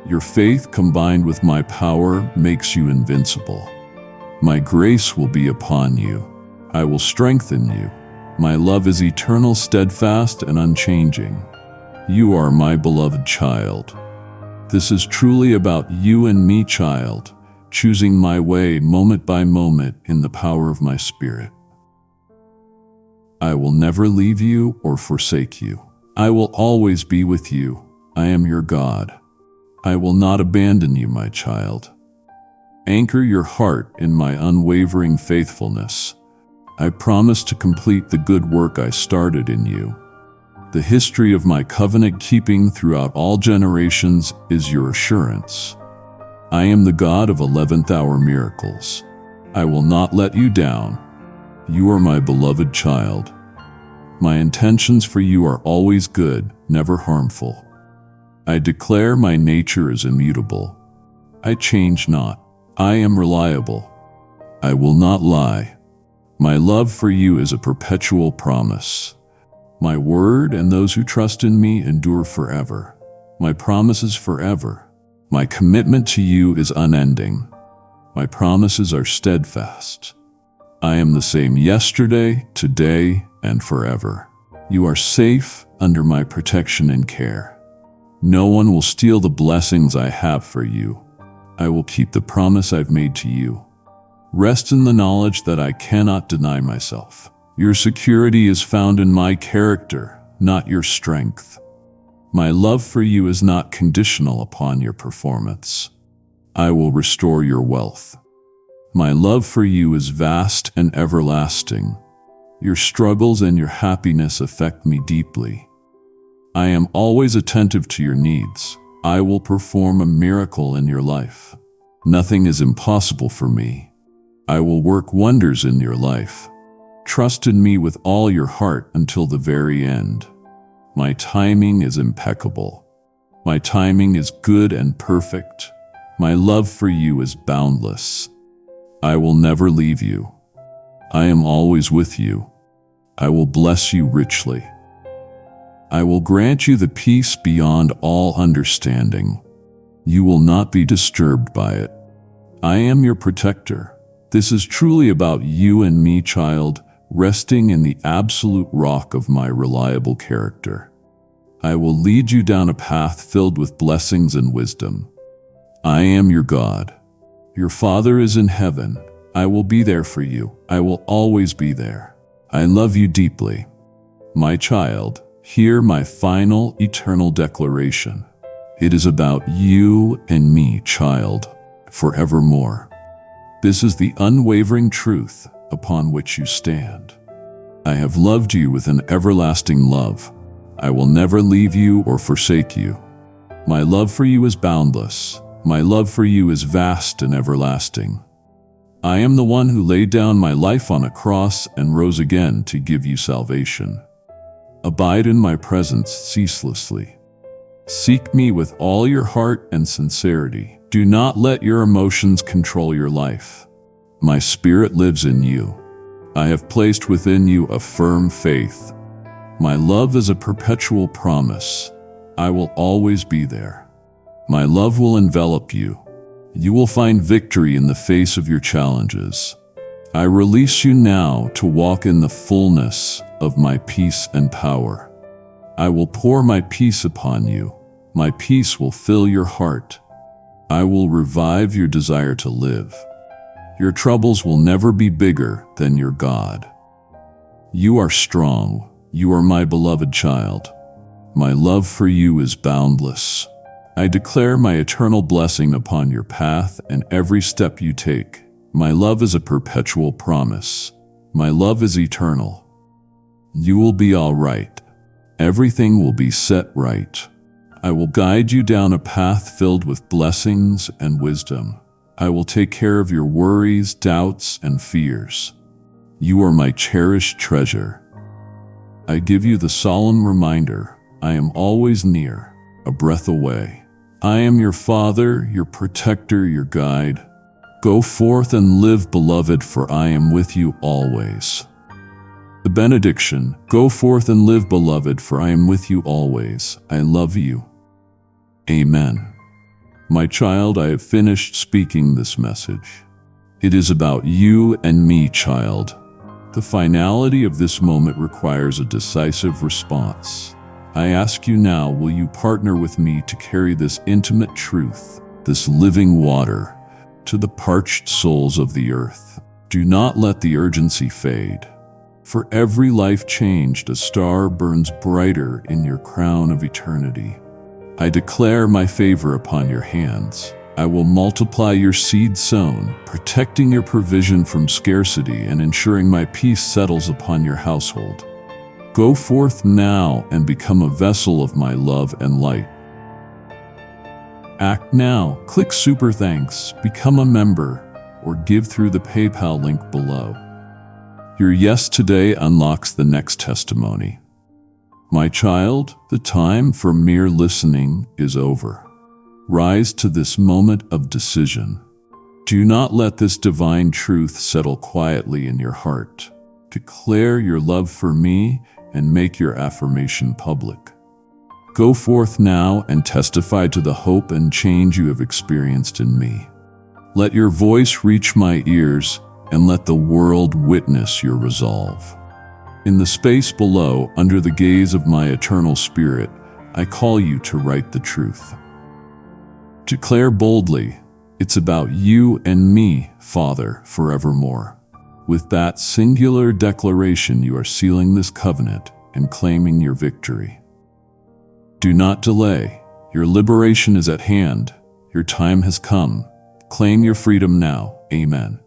Your faith combined with my power makes you invincible. My grace will be upon you. I will strengthen you. My love is eternal, steadfast, and unchanging. You are my beloved child. This is truly about you and me, child, choosing my way moment by moment in the power of my Spirit. I will never leave you or forsake you. I will always be with you. I am your God. I will not abandon you, my child. Anchor your heart in my unwavering faithfulness. I promise to complete the good work I started in you. The history of my covenant keeping throughout all generations is your assurance. I am the God of 11th hour miracles. I will not let you down. You are my beloved child. My intentions for you are always good, never harmful. I declare my nature is immutable. I change not. I am reliable. I will not lie. My love for you is a perpetual promise. My word and those who trust in me endure forever. My promise is forever. My commitment to you is unending. My promises are steadfast. I am the same yesterday, today, and forever. You are safe under my protection and care. No one will steal the blessings I have for you. I will keep the promise I've made to you. Rest in the knowledge that I cannot deny myself. Your security is found in my character, not your strength. My love for you is not conditional upon your performance. I will restore your wealth. My love for you is vast and everlasting. Your struggles and your happiness affect me deeply. I am always attentive to your needs. I will perform a miracle in your life. Nothing is impossible for me. I will work wonders in your life. Trust in me with all your heart until the very end. My timing is impeccable. My timing is good and perfect. My love for you is boundless. I will never leave you. I am always with you. I will bless you richly. I will grant you the peace beyond all understanding. You will not be disturbed by it. I am your protector. This is truly about you and me, child, resting in the absolute rock of my reliable character. I will lead you down a path filled with blessings and wisdom. I am your God. Your Father is in heaven. I will be there for you. I will always be there. I love you deeply. My child, hear my final eternal declaration. It is about you and me, child, forevermore. This is the unwavering truth upon which you stand. I have loved you with an everlasting love. I will never leave you or forsake you. My love for you is boundless. My love for you is vast and everlasting. I am the one who laid down my life on a cross and rose again to give you salvation. Abide in my presence ceaselessly. Seek me with all your heart and sincerity. Do not let your emotions control your life. My spirit lives in you. I have placed within you a firm faith. My love is a perpetual promise. I will always be there. My love will envelop you. You will find victory in the face of your challenges. I release you now to walk in the fullness of my peace and power. I will pour my peace upon you. My peace will fill your heart. I will revive your desire to live. Your troubles will never be bigger than your God. You are strong. You are my beloved child. My love for you is boundless. I declare my eternal blessing upon your path and every step you take. My love is a perpetual promise. My love is eternal. You will be all right. Everything will be set right. I will guide you down a path filled with blessings and wisdom. I will take care of your worries, doubts, and fears. You are my cherished treasure. I give you the solemn reminder, I am always near, a breath away. I am your Father, your protector, your guide. Go forth and live, beloved, for I am with you always. The benediction, go forth and live, beloved, for I am with you always. I love you. Amen. My child, I have finished speaking this message. It is about you and me, child. The finality of this moment requires a decisive response. I ask you now, will you partner with me to carry this intimate truth, this living water, to the parched souls of the earth? Do not let the urgency fade. For every life changed, a star burns brighter in your crown of eternity. I declare my favor upon your hands. I will multiply your seed sown, protecting your provision from scarcity and ensuring my peace settles upon your household. Go forth now and become a vessel of my love and light. Act now. Click Super Thanks, become a member, or give through the PayPal link below. Your yes today unlocks the next testimony. My child, the time for mere listening is over. Rise to this moment of decision. Do not let this divine truth settle quietly in your heart. Declare your love for me and make your affirmation public. Go forth now and testify to the hope and change you have experienced in me. Let your voice reach my ears and let the world witness your resolve. In the space below, under the gaze of my eternal spirit, I call you to write the truth. Declare boldly, it's about you and me, Father, forevermore. With that singular declaration, you are sealing this covenant and claiming your victory. Do not delay. Your liberation is at hand. Your time has come. Claim your freedom now. Amen.